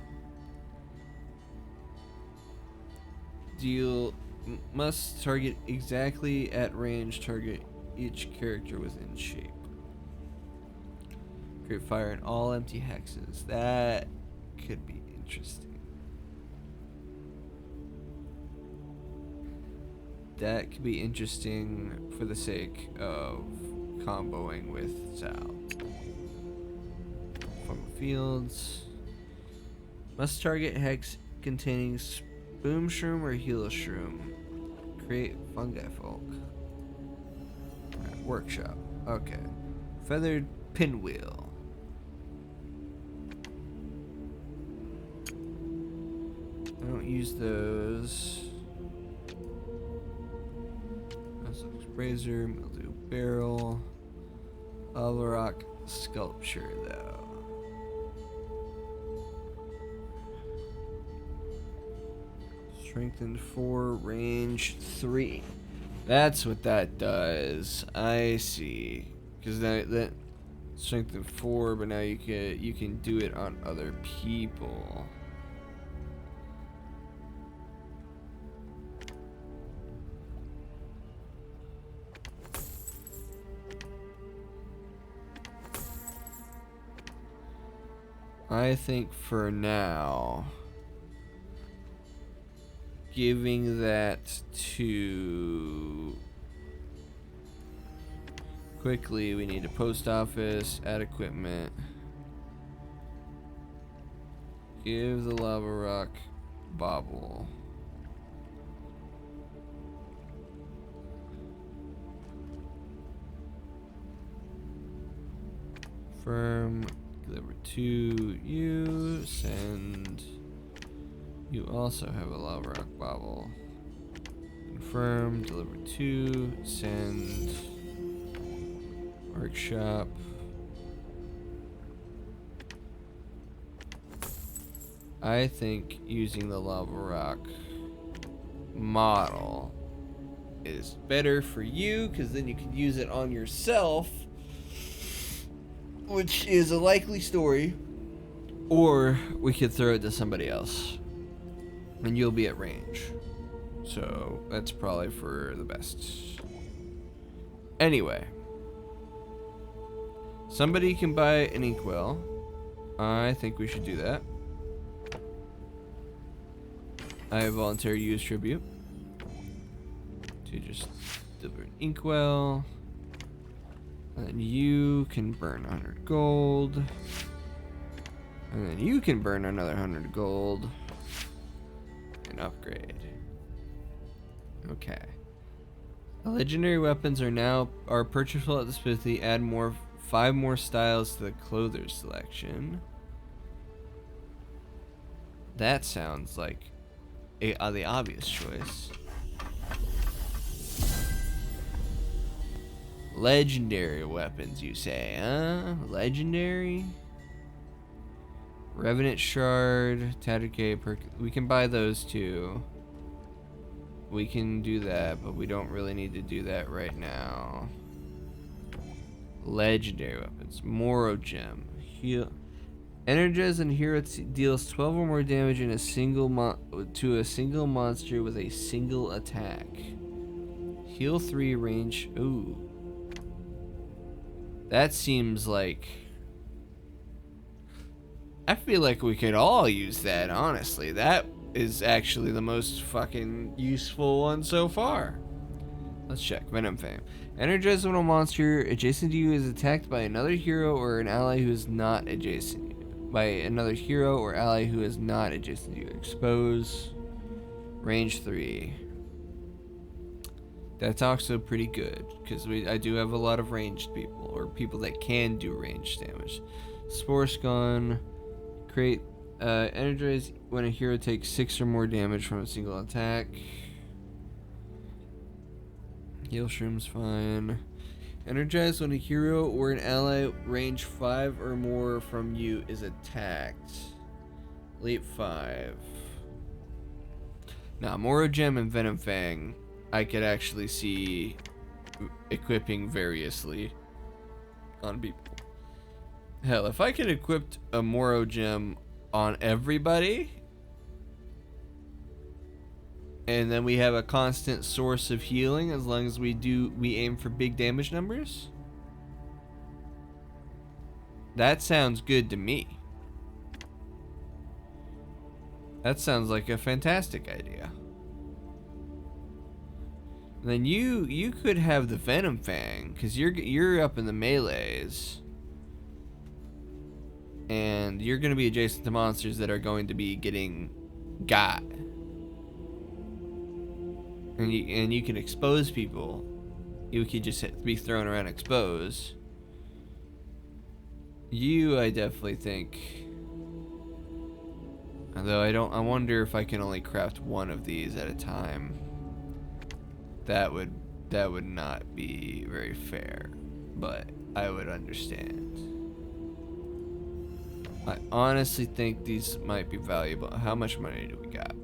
Deal. Must target exactly at range. Target each character within shape. Create fire in all empty hexes. That could be interesting. That could be interesting for the sake of comboing with Sal. From fields. Must target hex containing Boom Shroom or Heal Shroom. Create Fungi Folk. Right, workshop. Okay. Feathered Pinwheel. I don't use those. Razor, Mildew Barrel. Lava Rock Sculpture, though. Strengthened 4, range 3. That's what that does. I see. Because that strengthened 4, but now you can do it on other people. I think for now, giving that to quickly, we need a post office, add equipment, give the lava rock bobble. Firm. Deliver to you, send. You also have a lava rock bobble. Confirm, deliver to, send. Workshop. I think using the lava rock model is better for you, because then you can use it on yourself, which is a likely story, or we could throw it to somebody else and you'll be at range, so that's probably for the best. Anyway, somebody can buy an inkwell. I think we should do that. I voluntarily use tribute to just deliver an inkwell. And then you can burn 100 gold. And then you can burn another 100 gold. And upgrade. Okay. The legendary weapons are purchasable at the smithy. Add 5 more styles to the clother's selection. That sounds like the obvious choice. Legendary weapons, you say, huh? Legendary? Revenant Shard, Tattered Cape, we can buy those too. We can do that, but we don't really need to do that right now. Legendary weapons, Moro Gem, heal. Energize and hero deals 12 or more damage in a single to a single monster with a single attack. Heal 3 range. Ooh. That seems like... I feel like we could all use that, honestly. That is actually the most fucking useful one so far. Let's check. Venom Fame. Energize when a monster adjacent to you is attacked by another hero or an ally who is not adjacent to you. By another hero or ally who is not adjacent to you. Expose. Range 3. That's also pretty good, because I do have a lot of ranged people, or people that can do ranged damage. Spore Gun. Create, energize when a hero takes 6 or more damage from a single attack. Heal Shroom's fine. Energize when a hero or an ally range 5 or more from you is attacked. Leap 5. Now, Moro Gem and Venom Fang, I could actually see equipping variously on people. Hell, if I could equip a Moro Gem on everybody, and then we have a constant source of healing as long as we aim for big damage numbers, that sounds good to me. That sounds like a fantastic idea. And then you could have the Venom Fang, because you're up in the melees, and you're going to be adjacent to monsters that are going to be getting got. And you can expose people. You could just be thrown around expose. I definitely think. Although I wonder if I can only craft one of these at a time. That would not be very fair, but I would understand. I honestly think these might be valuable. How much money do we got?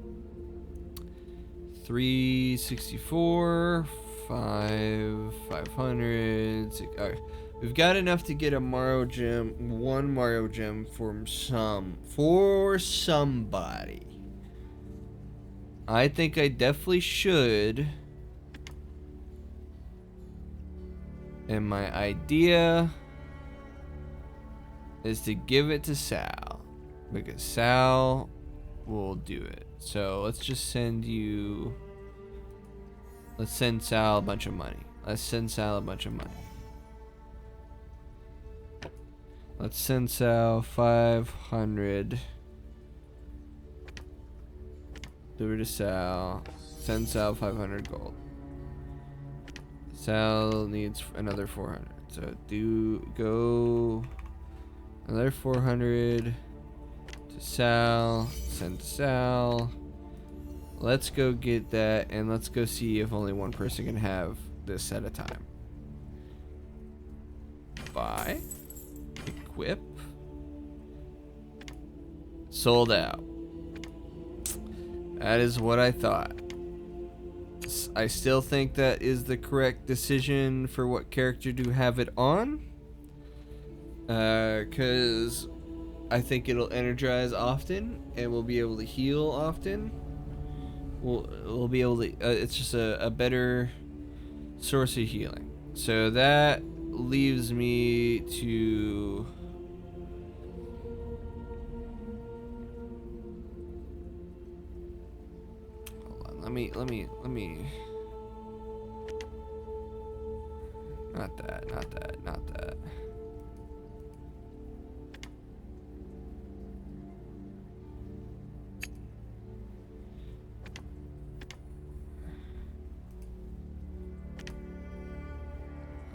364, 500. Alright. We've got enough to get a Mario Gem, one Mario Gem for somebody. I think I definitely should. And my idea is to give it to Sal, because Sal will do it. So let's just send you. Let's send Sal a bunch of money. Let's send Sal 500. Deliver to Sal. Send Sal 500 gold. Sal needs another 400. So go another 400 to Sal. Send to Sal. Let's go get that, and let's go see if only one person can have this at a time. Buy. Equip. Sold out. That is what I thought. I still think that is the correct decision for what character to have it on. Because I think it'll energize often, and we'll be able to heal often. We'll be able to. It's just a better source of healing. So that leaves me to. Hold on. Let me. Not that.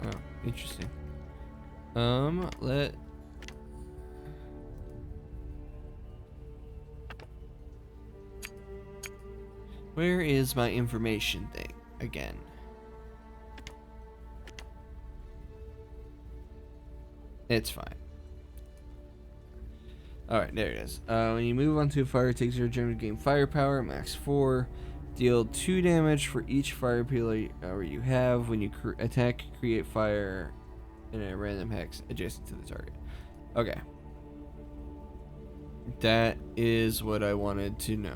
Oh, interesting. Where is my information thing again? It's fine. Alright, there it is. When you move onto a fire, it takes your gem to gain firepower, max 4. Deal 2 damage for each fire pillar you have. When you attack, create fire in a random hex adjacent to the target. Okay. That is what I wanted to know.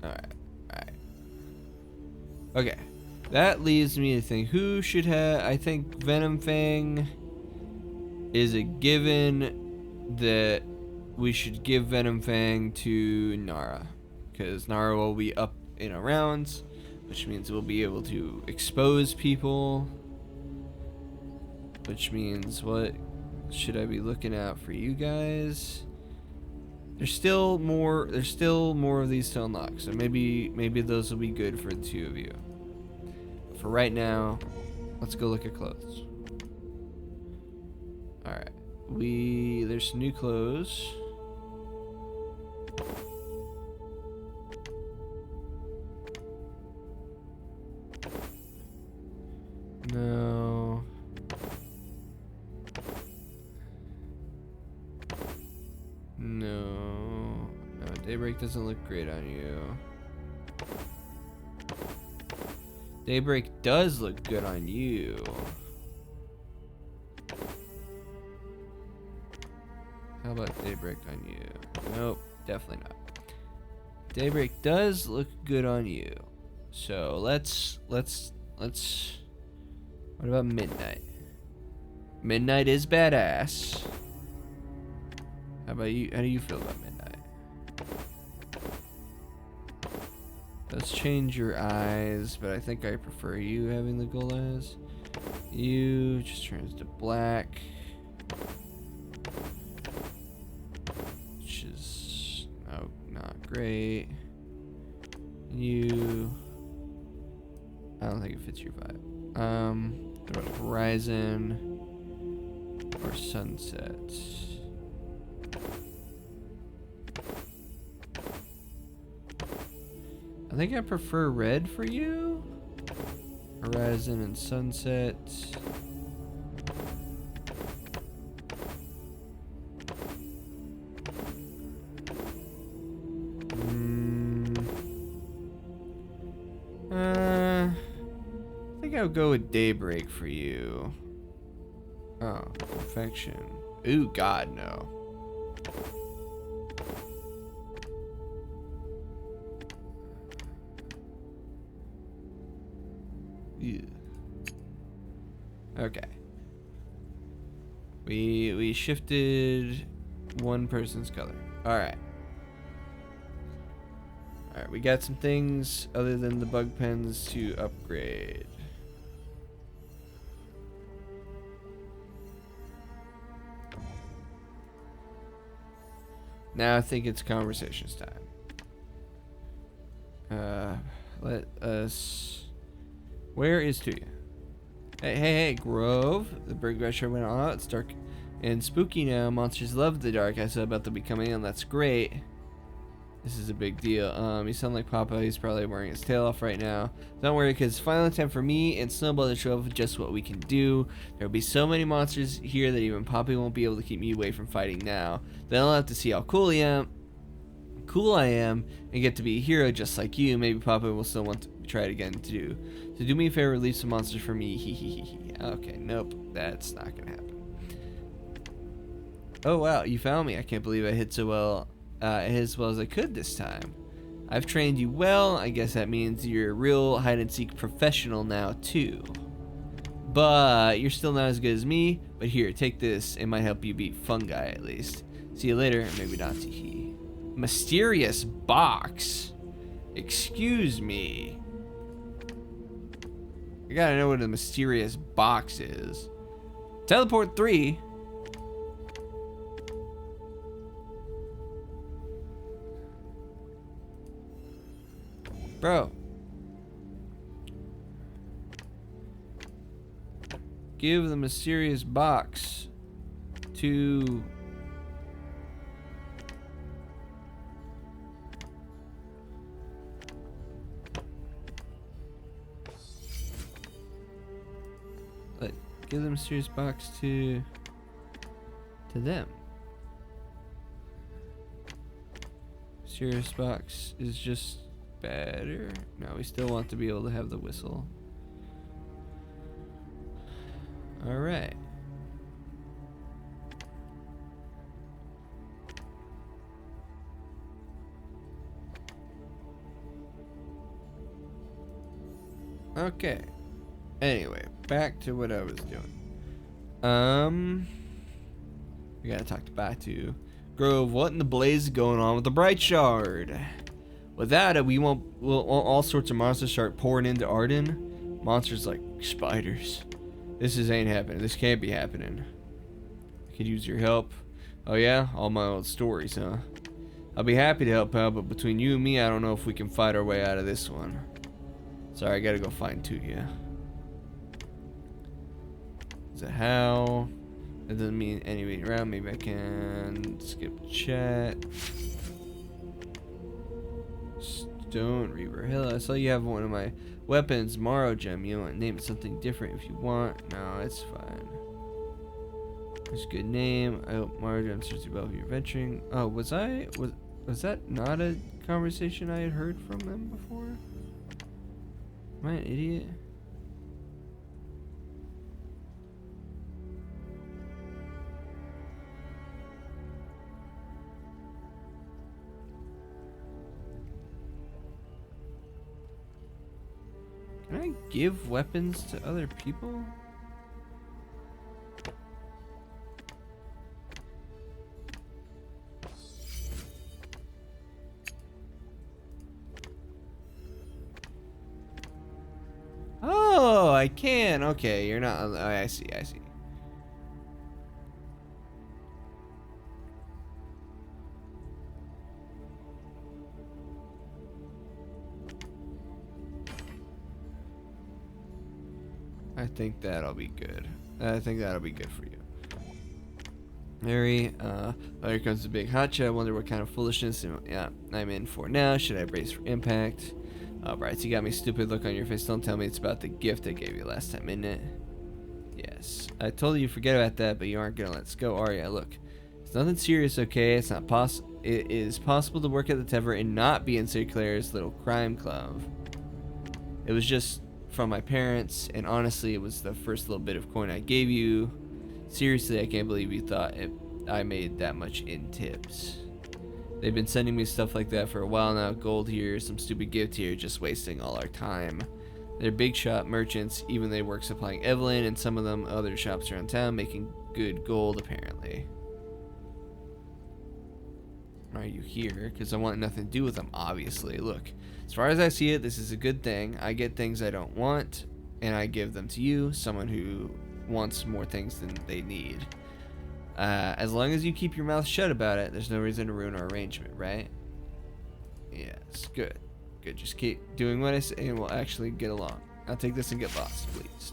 Alright. Okay. That leaves me to think who should have. I think Venom Fang is a given that we should give Venom Fang to Nara, because Nara will be up in a rounds, which means we'll be able to expose people, which means what should I be looking out for you guys? There's still more of these to unlock, so maybe those will be good for the two of you. For right now, let's go look at clothes. Alright. There's some new clothes. Daybreak doesn't look great on you. Daybreak does look good on you. How about Daybreak on you? Nope, definitely not. Daybreak does look good on you. So let's what about Midnight? Midnight is badass. How about you? How do you feel about Midnight? Let's change your eyes, but I think I prefer you having the gold eyes. You just turns to black. Which is not great. You, I don't think it fits your vibe. What about Horizon or Sunset? I think I prefer red for you. Horizon and Sunset. I think I'll go with Daybreak for you. Oh, Infection. Ooh, God, no. Yeah. Okay. We shifted one person's color. Alright. Alright, we got some things other than the bug pens to upgrade. Now I think it's conversations time. Let us... Where is Tuya? Hey, Grove. The bird rusher went on out. It's dark and spooky now. Monsters love the dark. I said about them becoming in. That's great. This is a big deal. You sound like Papa. He's probably wearing his tail off right now. Don't worry, because it's finally time for me and Snowball to show off just what we can do. There'll be so many monsters here that even Poppy won't be able to keep me away from fighting now. Then I'll have to see how cool I am, and get to be a hero just like you. Maybe Papa will still want to try it again to do. So do me a favor, leave some monsters for me. Hee. Okay, nope, that's not gonna happen. Oh wow, you found me. I can't believe I hit as well as I could this time. I've trained you well. I guess that means you're a real hide and seek professional now too. But you're still not as good as me. But here, take this. It might help you beat Fungi at least. See you later. Maybe not. Hee. Mysterious box. Excuse me. I gotta know what a mysterious box is. Teleport 3. Bro. Give the mysterious box to... Give the mysterious box to them. Mysterious box is just better. No, we still want to be able to have the whistle. Alright. Okay. Anyway, back to what I was doing. We gotta talk to Batu. Grove, what in the blaze is going on with the Bright Shard? Without it, we'll all sorts of monsters start pouring into Arden. Monsters like spiders. This ain't happening. This can't be happening. I could use your help. Oh yeah? All my old stories, huh? I'll be happy to help out, but between you and me, I don't know if we can fight our way out of this one. Sorry, I gotta go find Tuya. Is it how? That doesn't mean anybody around. Maybe I can skip chat. Stone Reaver Hill. I saw you have one of my weapons, Morrow Gem. You want to name it something different if you want. No, it's fine. It's a good name. I hope Morrow Gem serves you well if you're venturing. Oh, was Was that not a conversation I had heard from them before? Am I an idiot? Can I give weapons to other people? Oh, I can. Okay, you're not. Oh, I see. I see. I think that'll be good. I think that'll be good for you. Mary, oh, here comes the big hotshot. I wonder what kind of foolishness I'm in for now. Should I brace for impact? Alright, so you got me stupid look on your face. Don't tell me it's about the gift I gave you last time, isn't it? Yes. I told you forget about that, but you aren't gonna let us go, are ya? Look, it's nothing serious, okay? It's not it is possible to work at the tavern and not be in St. Clair's little crime club. It was just from my parents, and honestly, it was the first little bit of coin I gave you. Seriously, I can't believe you thought I made that much in tips. They've been sending me stuff like that for a while now. Gold here, some stupid gift here, just wasting all our time. They're big shop merchants, even they work supplying Evelyn and some of them other shops around town, making good gold apparently. Why are you here? Because I want nothing to do with them, obviously. Look, as far as I see it, this is a good thing. I get things I don't want, and I give them to you, someone who wants more things than they need. As long as you keep your mouth shut about it, there's no reason to ruin our arrangement, right? Yes, good. Good, just keep doing what I say and we'll actually get along. I'll take this and get lost, please.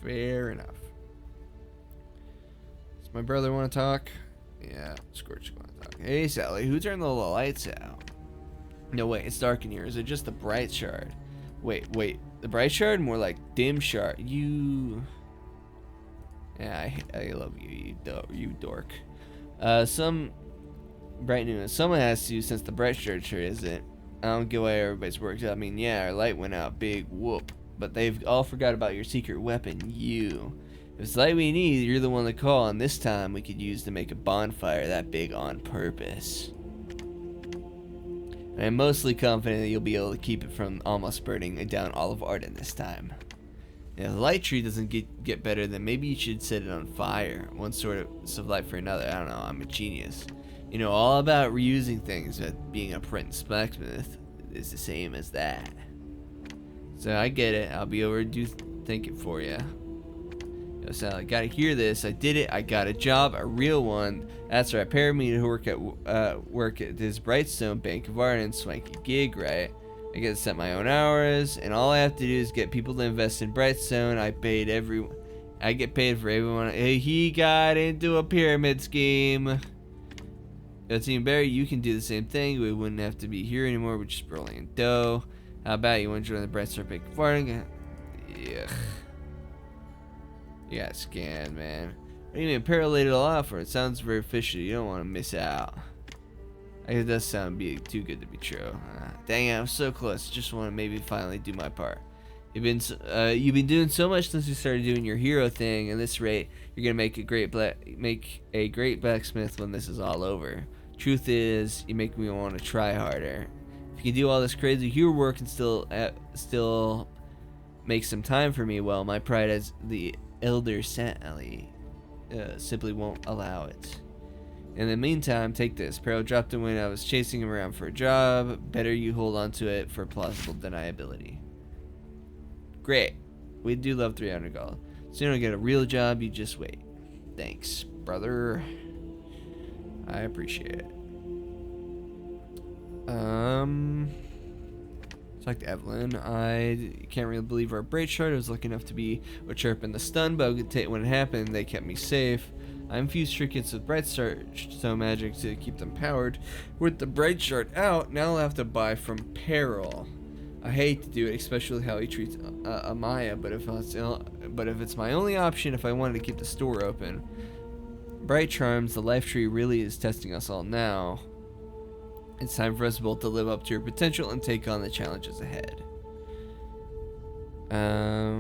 Fair enough. Does my brother want to talk? Yeah, Scorch want to talk. Hey, Sally, who turned the lights out? No, wait, it's dark in here. Is it just the bright shard? Wait, the bright shard? More like dim shard. Yeah, I love you, you dork. Some bright news. Someone has to, since the bright shard sure isn't. I don't get why everybody's worked up. I mean, yeah, our light went out, big whoop. But they've all forgot about your secret weapon, you. If it's the light we need, you're the one to call, and this time we could use to make a bonfire that big on purpose. And I'm mostly confident that you'll be able to keep it from almost burning down all of Arden this time. If the light tree doesn't get better, then maybe you should set it on fire. One sort of light for another. I don't know, I'm a genius. You know all about reusing things, but being a apprentice blacksmith is the same as that. So I get it. I'll be over to think it for you. Yo, Sally, I gotta hear this. I did it. I got a job, a real one. That's right. Paired me to work at this Brightstone Bank of Arden swanky gig, right? I get to set my own hours, and all I have to do is get people to invest in Brightstone. I get paid for everyone. Hey, he got into a pyramid scheme. It's even better. You can do the same thing. We wouldn't have to be here anymore. We're just rolling in dough. How about you want to join the Brightstone Bank of Arden? Ugh. You got scanned, man. What do you mean, parallel it all offer? It sounds very fishy. You don't want to miss out. It does sound too good to be true. Dang it, I'm so close. Just want to maybe finally do my part. You've been doing so much since you started doing your hero thing. At this rate, you're gonna make a great blacksmith when this is all over. Truth is, you make me want to try harder. If you can do all this crazy hero work and still make some time for me, well, my pride as the Elder Sally simply won't allow it. In the meantime, take this. Peril dropped it when I was chasing him around for a job. Better you hold on to it for plausible deniability. Great. We do love 300 gold. So you don't get a real job, you just wait. Thanks, brother. I appreciate it. Talk to Evelyn. I can't really believe our braid shard. I was lucky enough to be a chirp in the stun, but when it happened, they kept me safe. I infused trinkets with bright stone magic to keep them powered. With the bright shard out, now I'll have to buy from Peril. I hate to do it, especially how he treats Amaya, but if it's my only option, if I wanted to keep the store open, bright charms, the life tree really is testing us all now. It's time for us both to live up to your potential and take on the challenges ahead.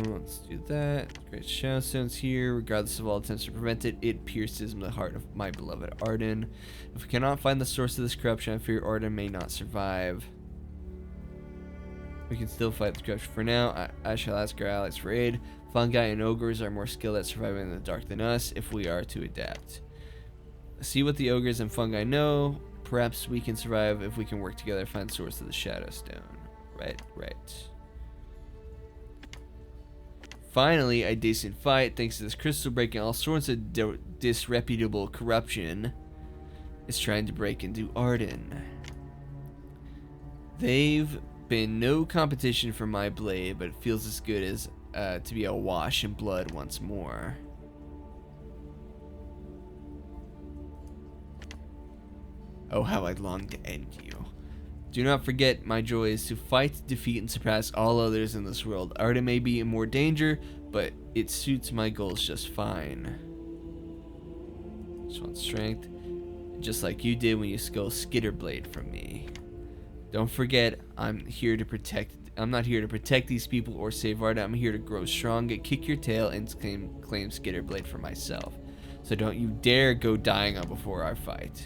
Let's do that. Great shadowstones here. Regardless of all attempts to prevent it, it pierces the heart of my beloved Arden. If we cannot find the source of this corruption, I fear Arden may not survive. We can still fight the corruption for now. I shall ask our allies for aid. Fungi and ogres are more skilled at surviving in the dark than us if we are to adapt. See what the ogres and fungi know. Perhaps we can survive if we can work together to find the source of the shadowstone. Right. Finally, a decent fight, thanks to this crystal breaking all sorts of disreputable corruption, is trying to break into Arden. They've been no competition for my blade, but it feels as good as to be awash in blood once more. Oh, how I long to end you. Do not forget, my joy is to fight, defeat, and surpass all others in this world. Arden may be in more danger, but it suits my goals just fine. Just want strength, just like you did when you stole Skitterblade from me. Don't forget, I'm not here to protect these people or save Arden. I'm here to grow strong, kick your tail, and claim Skitterblade for myself. So don't you dare go dying on before our fight.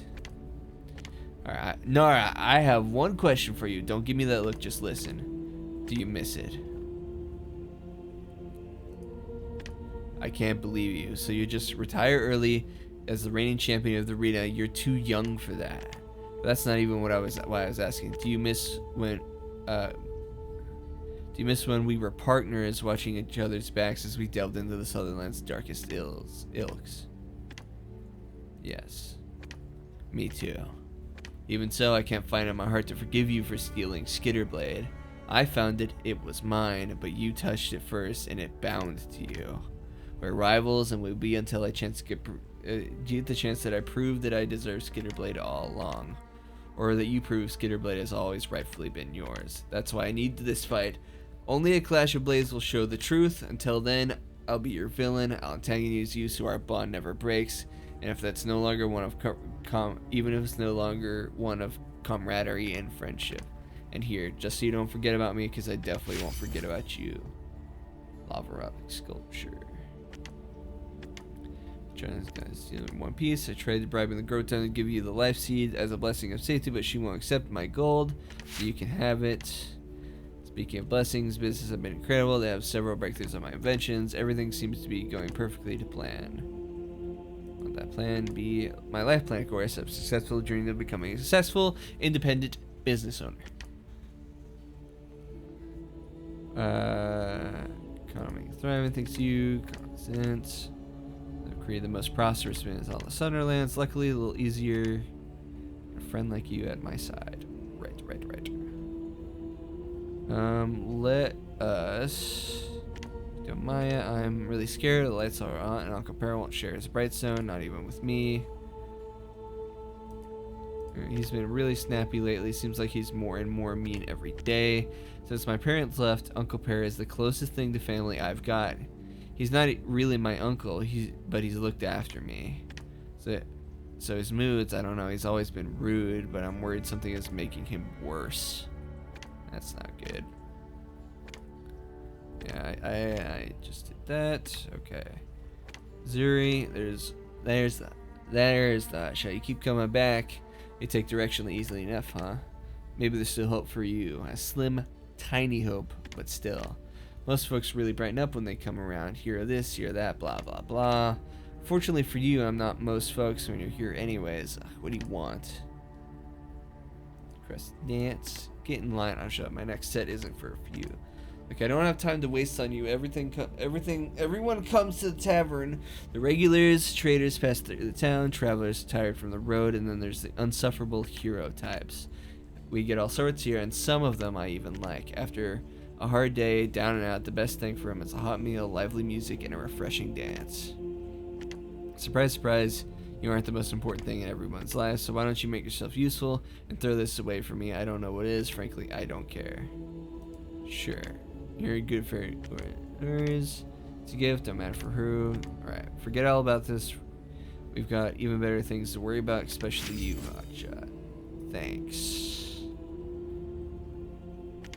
Alright, Nara, I have one question for you. Don't give me that look, just listen. Do you miss it? I can't believe you. So you just retire early as the reigning champion of the arena. You're too young for that. But that's not even why I was asking. Do you miss when we were partners watching each other's backs as we delved into the Sutherland's darkest ilks? Yes. Me too. Even so, I can't find it in my heart to forgive you for stealing Skitterblade. I found it, it was mine, but you touched it first, and it bound to you. We're rivals, and will be until I get the chance that I prove that I deserve Skitterblade all along. Or that you prove Skitterblade has always rightfully been yours. That's why I need this fight. Only a clash of blades will show the truth. Until then, I'll be your villain. I'll antagonize you so our bond never breaks. And if that's no longer one of even if it's no longer one of camaraderie and friendship. And here, just so you don't forget about me, because I definitely won't forget about you. Lava relic sculpture. John's gonna steal in one piece. I tried bribing the Groton to give you the life seed as a blessing of safety, but she won't accept my gold. So you can have it. Speaking of blessings, business have been incredible. They have several breakthroughs on my inventions. Everything seems to be going perfectly to plan. Let that plan be my life plan, of course. I'm successful journey to becoming a successful, independent business owner. Economy thriving thanks to you. Common sense. I've created the most prosperous business on the Sunderlands. Luckily, a little easier. A friend like you at my side. Right. Let us. Maya, I'm really scared. The lights are on, and Uncle Peril won't share his brightstone, not even with me. He's been really snappy lately. Seems like he's more and more mean every day. Since my parents left, Uncle Peril is the closest thing to family I've got. He's not really my uncle, but he's looked after me. So his moods, I don't know. He's always been rude, but I'm worried something is making him worse. That's not good. Yeah, I just did that. Okay. Zuri, there's that. Shall you keep coming back? You take direction easily enough, huh? Maybe there's still hope for you. A slim, tiny hope, but still. Most folks really brighten up when they come around. Hear this, hear that, blah, blah, blah. Fortunately for you, I'm not most folks when you're here anyways. What do you want? Crest dance. Get in line. I'll shut up. My next set isn't for a few. Okay, I don't have time to waste on you. Everyone comes to the tavern. The regulars, traders pass through the town, travelers tired from the road, and then there's the unsufferable hero types. We get all sorts here, and some of them I even like. After a hard day, down and out, the best thing for them is a hot meal, lively music, and a refreshing dance. Surprise, surprise, you aren't the most important thing in everyone's life, so why don't you make yourself useful and throw this away from me? I don't know what it is. Frankly, I don't care. Sure. You're a good fairy. It's a gift, no matter for who. Alright, forget all about this. We've got even better things to worry about, especially you, Hotshot. Thanks.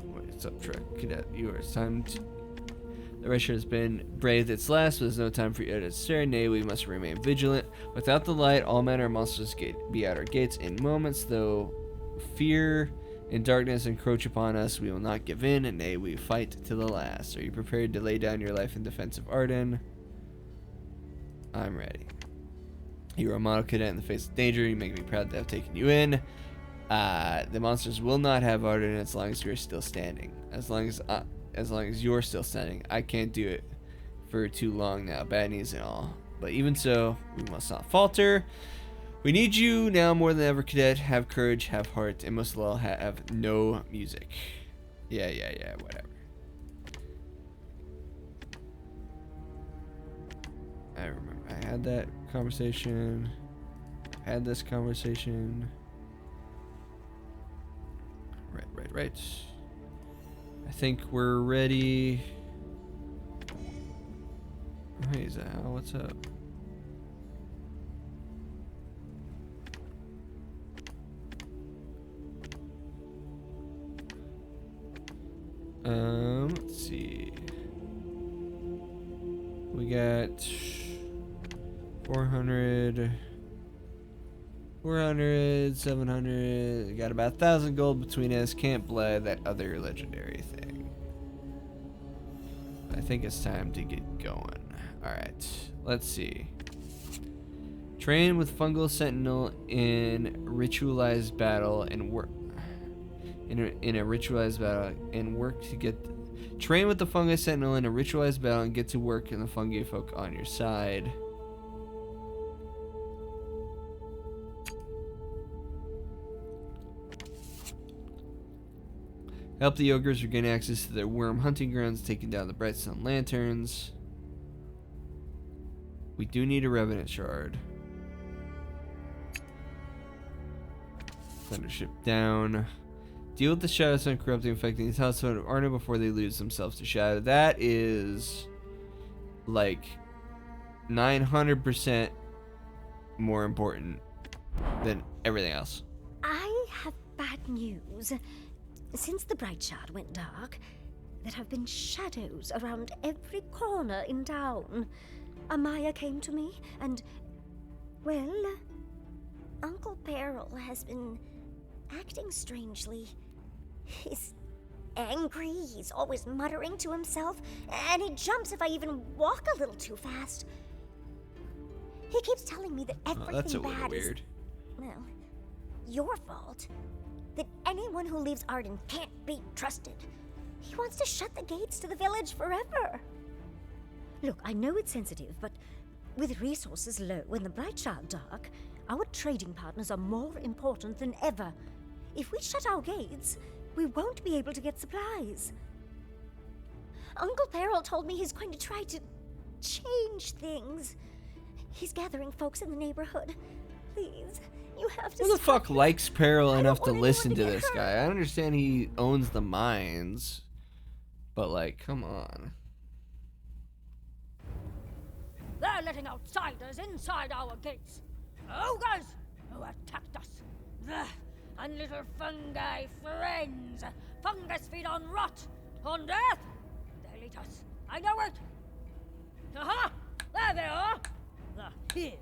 What's up, Truck Cadet? It's time to... The Russia has been breathed its last, but there's no time for you to serenade. We must remain vigilant. Without the light, all manner of monsters be at our gates in moments, though fear and darkness encroach upon us. We will not give in, and nay, we fight to the last. Are you prepared to lay down your life in defense of Arden? I'm ready. You're a model cadet in the face of danger. You make me proud to have taken you in. The monsters will not have Arden as long as you're still standing. As long as you're still standing. I can't do it for too long now, bad knees and all. But even so, we must not falter. We need you now more than ever, cadet. Have courage, have heart, and most of all, have no music. Yeah, whatever. I remember I had that conversation. Had this conversation. Right. I think we're ready. Hey, Zal, what's up? Let's see. We got 400, 700. We got about 1,000 gold between us. Can't play that other legendary thing. I think it's time to get going. Alright, let's see. Train with Fungal Sentinel in ritualized battle and work. In a ritualized battle and work to get. Train with the Fungus Sentinel in a ritualized battle and get to work in the fungi folk on your side. Help the ogres regain access to their worm hunting grounds, taking down the Brightstone lanterns. We do need a Revenant shard. Thundership down. Deal with the Shadow Sun corrupting, infecting the talisman of Arna before they lose themselves to Shadow. That is like 900% more important than everything else. I have bad news. Since the Bright Shard went dark, there have been shadows around every corner in town. Amaya came to me and, well, Uncle Peril has been acting strangely. He's angry, he's always muttering to himself, and he jumps if I even walk a little too fast. He keeps telling me that everything that's a bad little weird. is, well, your fault. That anyone who leaves Arden can't be trusted. He wants to shut the gates to the village forever. Look, I know it's sensitive, but with resources low and the Bright Shard dark, our trading partners are more important than ever. If we shut our gates, we won't be able to get supplies. Uncle Peril told me he's going to try to change things. He's gathering folks in the neighborhood. Please, you have to Who the stop fuck him. likes Peril I don't enough to want listen to anyone this get guy? hurt. I understand he owns the mines, but like, come on. They're letting outsiders inside our gates. Ogres who attacked us. Ugh. And little fungi friends. Fungus feed on rot, on death. They'll eat us. I know it. Aha! There they are. The heroes.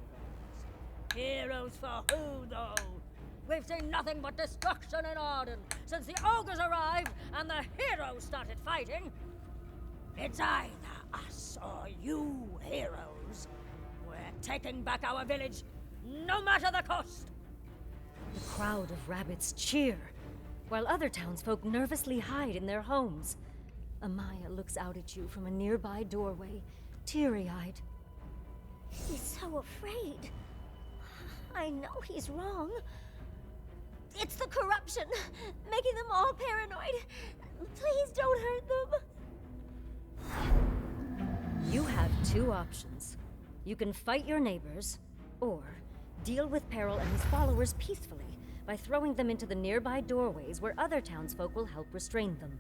Heroes for who, though? We've seen nothing but destruction in Arden since the ogres arrived and the heroes started fighting. It's either us or you, heroes. We're taking back our village, no matter the cost. The crowd of rabbits cheer, while other townsfolk nervously hide in their homes. Amaya looks out at you from a nearby doorway, teary-eyed. He's so afraid. I know he's wrong. It's the corruption, making them all paranoid. Please don't hurt them. You have two options. You can fight your neighbors, or deal with Peril and his followers peacefully by throwing them into the nearby doorways where other townsfolk will help restrain them.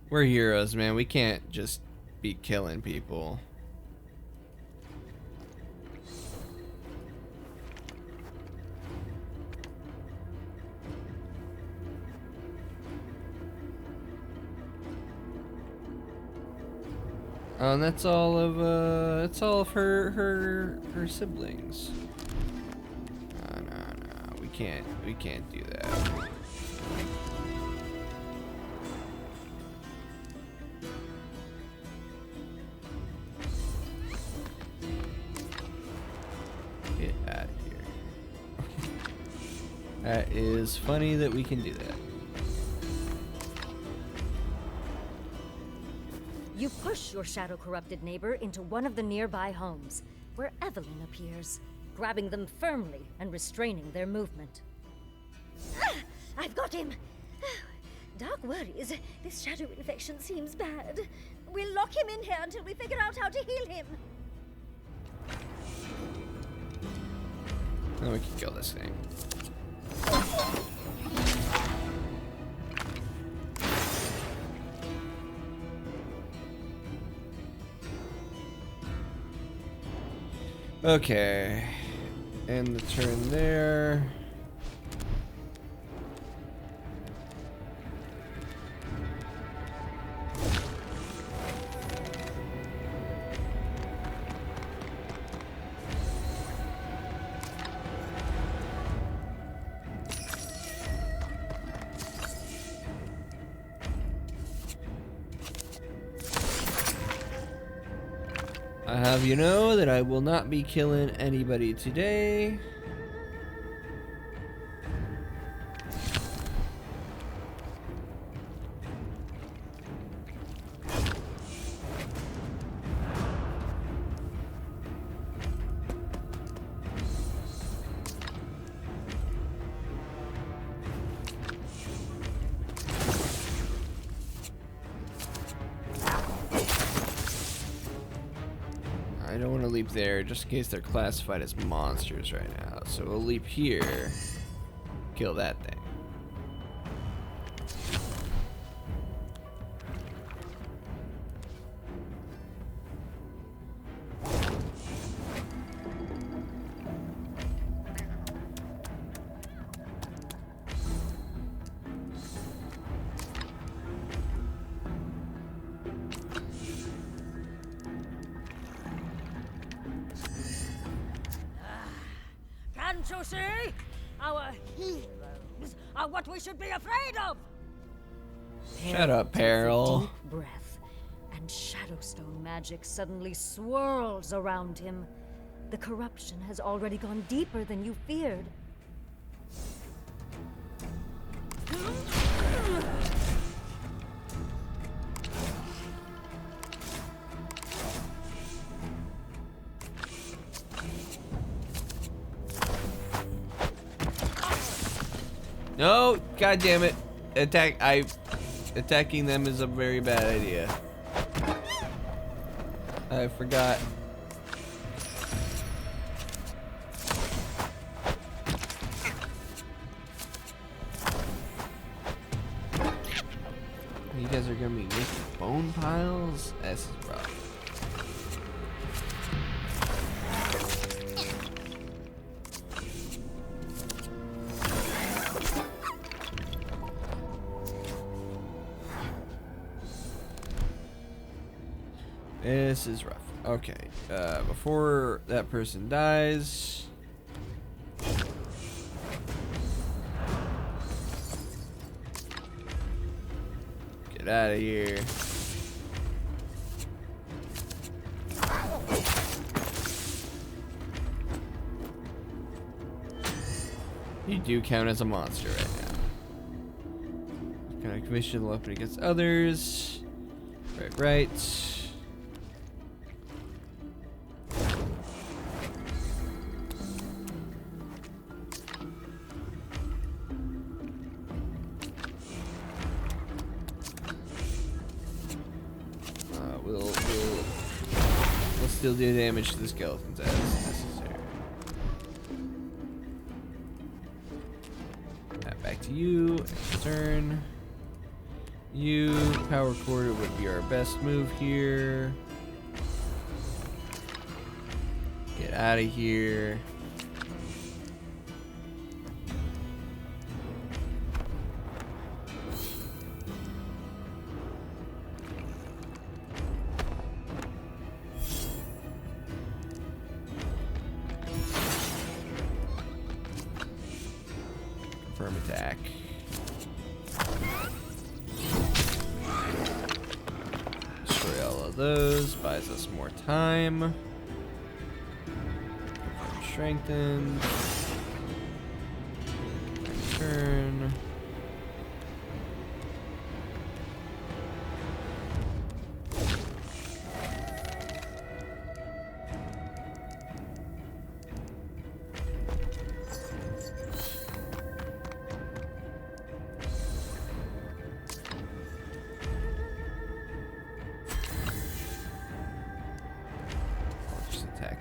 We're heroes, man. We can't just be killing people. And that's all of her siblings. No, we can't do that. Get out of here. That is funny that we can do that. You push your shadow-corrupted neighbor into one of the nearby homes, where Evelyn appears, grabbing them firmly and restraining their movement. I've got him. Doc worries. This shadow infection seems bad. We'll lock him in here until we figure out how to heal him. Then we can kill this thing. Okay. End the turn there. I have you know that I will not be killing anybody today. I don't want to leap there just in case they're classified as monsters right now. So we'll leap here, kill that thing. Can't you see? Our heroes are what we should be afraid of! Shut up, Peril. Takes a deep breath, and Shadowstone magic suddenly swirls around him. The corruption has already gone deeper than you feared. No, god damn it. Attacking them is a very bad idea. I forgot. You guys are gonna be making bone piles? This is rough. This is rough. Okay, before that person dies... Get out of here. You do count as a monster right now. Kind of commission the weapon against others. Right. We'll still do damage to the skeletons as necessary. Back to you. Turn. You, power quarter would be our best move here. Get out of here. Confirm attack. Destroy all of those. Buys us more time. Confirm strengthened. Turn.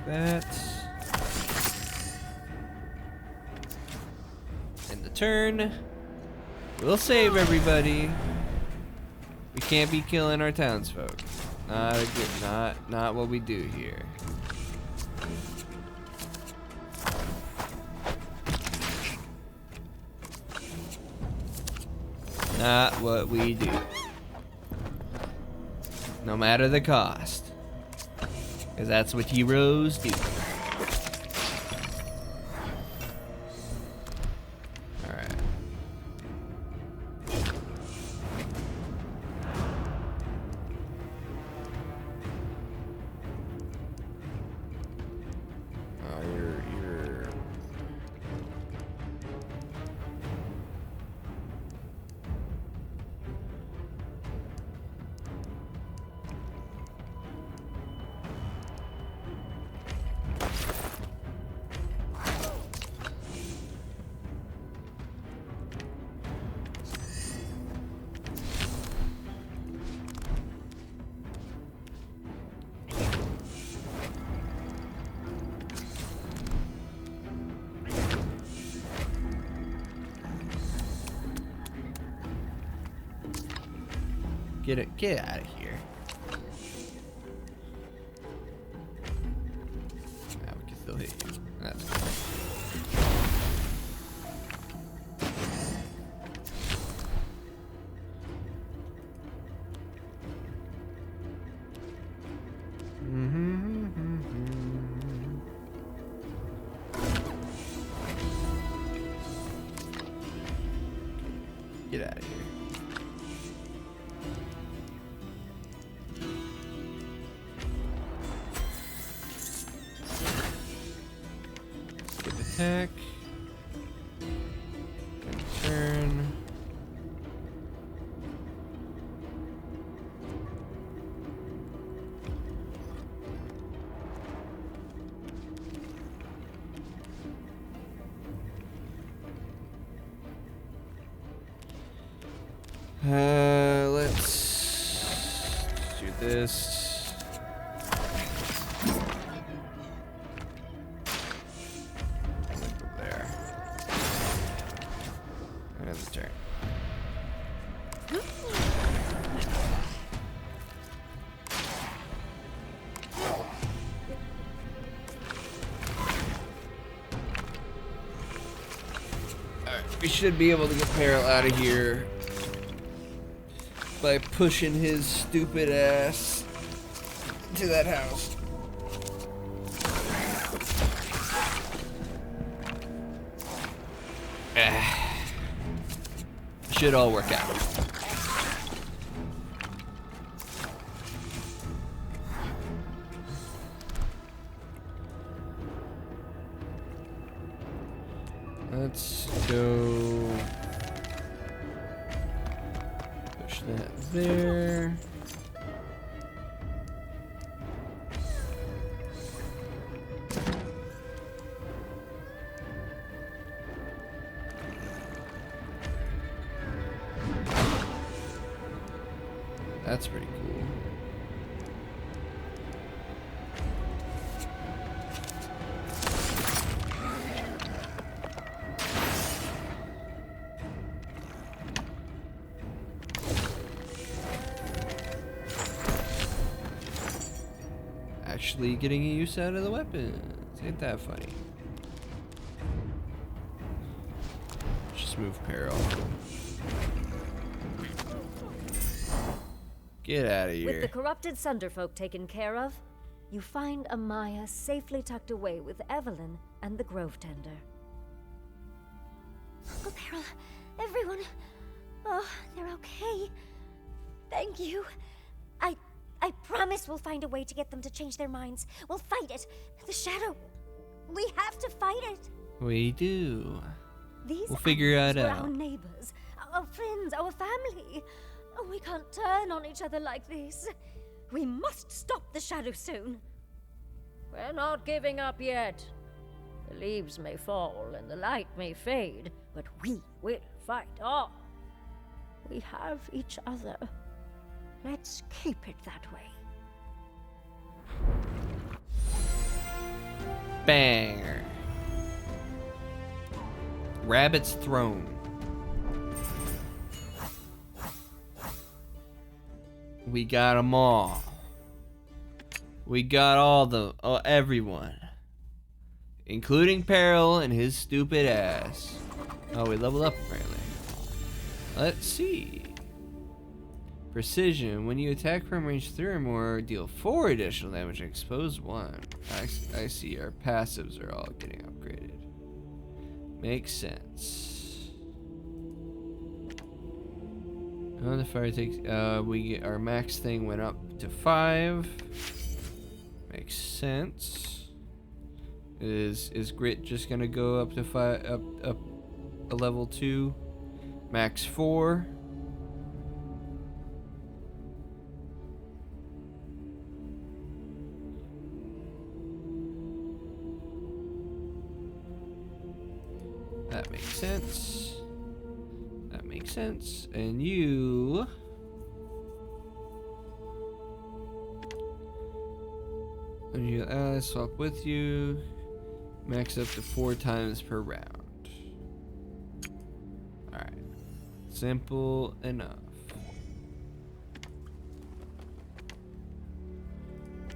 That. In the turn, we'll save everybody. We can't be killing our townsfolk. Not a good, not what we do here. Not what we do. No matter the cost. Because that's what heroes do. Alright. Oh, you're... Get out of here. Now we can still hit you. That's cool. Get out of here. Attack. And turn. Let's do this. There. And the turn. Alright, we should be able to get Peril out of here by pushing his stupid ass to that house. Should all work out. Let's go push that there. That's pretty cool. actually getting a use out of the weapons. Ain't that funny? Just move Peril. Get out of here. With the corrupted Sunderfolk taken care of, you find Amaya safely tucked away with Evelyn and the Grove Tender. Uncle Peril, everyone. Oh, they're okay. Thank you. I promise we'll find a way to get them to change their minds. We'll fight it. The shadow. We have to fight it. We do. These We'll figure it animals were out. our neighbors, our friends, our family. Oh, we can't turn on each other like this. We must stop the shadow soon. We're not giving up yet. The leaves may fall and the light may fade, but we will fight on. We have each other. Let's keep it that way. Banger. Rabbit's Throne. We got them all. We got everyone. Including Peril and his stupid ass. Oh, we leveled up apparently. Let's see. Precision. When you attack from range 3 or more, deal 4 additional damage and expose 1. I see. Our passives are all getting upgraded. Makes sense. Oh, the fire takes. Our max thing went up to 5. Makes sense. Is grit just gonna go up to 5? Up a level 2. Max 4. That makes sense. That makes sense. And you... And you swap with you. Max up to 4 times per round. Alright. Simple enough.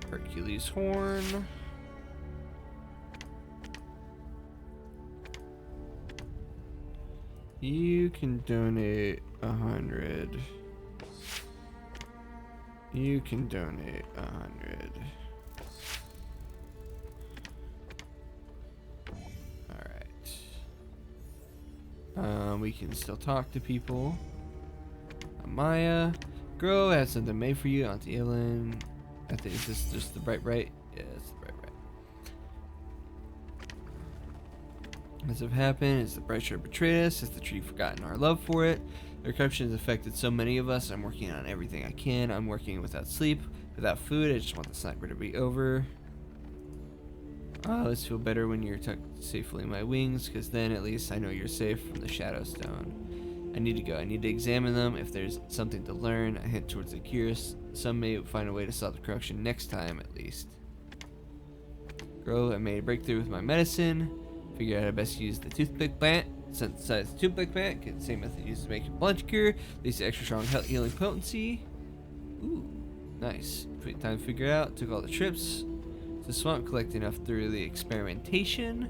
Hercules Horn. You can donate 100. You can donate 100. Alright. We can still talk to people. Amaya. Grow has something made for you. Auntie Evelyn. I think, is this just the bright right? Yeah, it's the bright right. As have happened, is the bright shirt betrayed us? Has the tree forgotten our love for it? The corruption has affected so many of us. I'm working on everything I can. I'm working without sleep, without food. I just want the sniper to be over. I always feel better when you're tucked safely in my wings, because then at least I know you're safe from the Shadow Stone. I need to go. I need to examine them. If there's something to learn, I hint towards the curious. Some may find a way to stop the corruption next time, at least. Grow, I made a breakthrough with my medicine. Figure out how to best use the toothpick plant. Synthesize the toothpick plant. Get the same method used to make a blunt cure. Leads to extra strong healing potency. Ooh, nice. Time to figure it out. Took all the trips. The swamp, collect enough through the experimentation.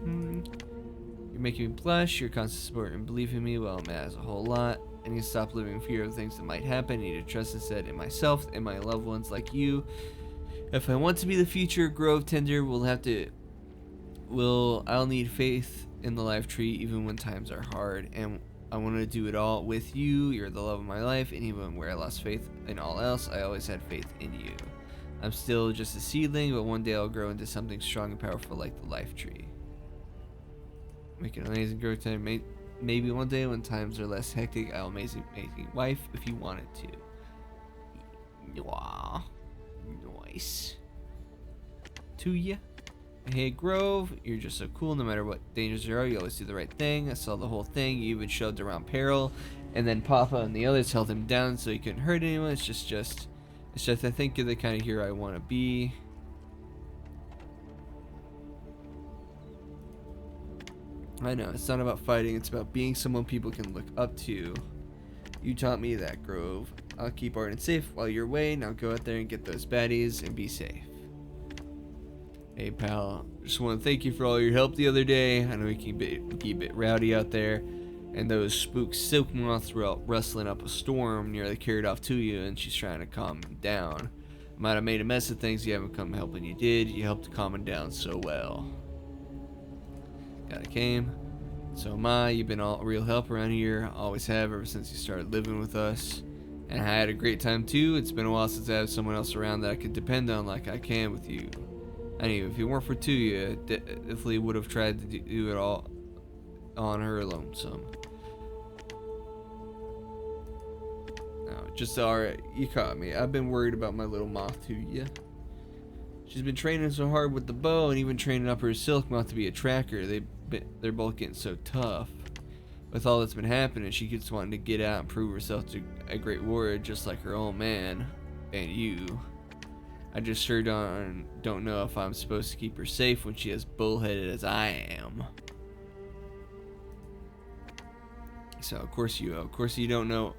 You're making me blush. Your constant support and belief in me, well, it matters a whole lot. I need to stop living in fear of things that might happen. I need to trust instead in myself and my loved ones like you. If I want to be the future Grove Tender, I'll need faith in the life tree even when times are hard, and I want to do it all with you. You're the love of my life, and even where I lost faith in all else, I always had faith in you. I'm still just a seedling, but one day I'll grow into something strong and powerful like the life tree. Make an amazing growth time. Maybe one day when times are less hectic, I'll amazing wife if you wanted to. Wow. Nice. To ya. Hey Grove, you're just so cool. No matter what dangers there are, you always do the right thing. I saw the whole thing. You even shoved around Peril, and then Papa and the others held him down so he couldn't hurt anyone. It's just I think you're the kind of hero I want to be. I know, it's not about fighting, it's about being someone people can look up to. You taught me that, Grove. I'll keep Arden safe while you're away. Now go out there and get those baddies and be safe. Hey pal, just want to thank you for all your help the other day. I know we keep a bit rowdy out there, and those spook silk moths were out rustling up a storm nearly carried off to you, and she's trying to calm him down. Might have made a mess of things. You haven't come helping. You did. You helped to calm him down so well. Glad I came. So am I. You've been a real help around here. Always have ever since you started living with us. And I had a great time too. It's been a while since I had someone else around that I could depend on like I can with you. Anyway, if it weren't for Tuya, I definitely would have tried to do it all on her lonesome. No, just alright. You caught me. I've been worried about my little moth Tuya. She's been training so hard with the bow and even training up her silk moth to be a tracker. They're both getting so tough. With all that's been happening, she keeps wanting to get out and prove herself to a great warrior just like her old man and you. I just sure don't know if I'm supposed to keep her safe when she as bullheaded as I am. So of course you don't know.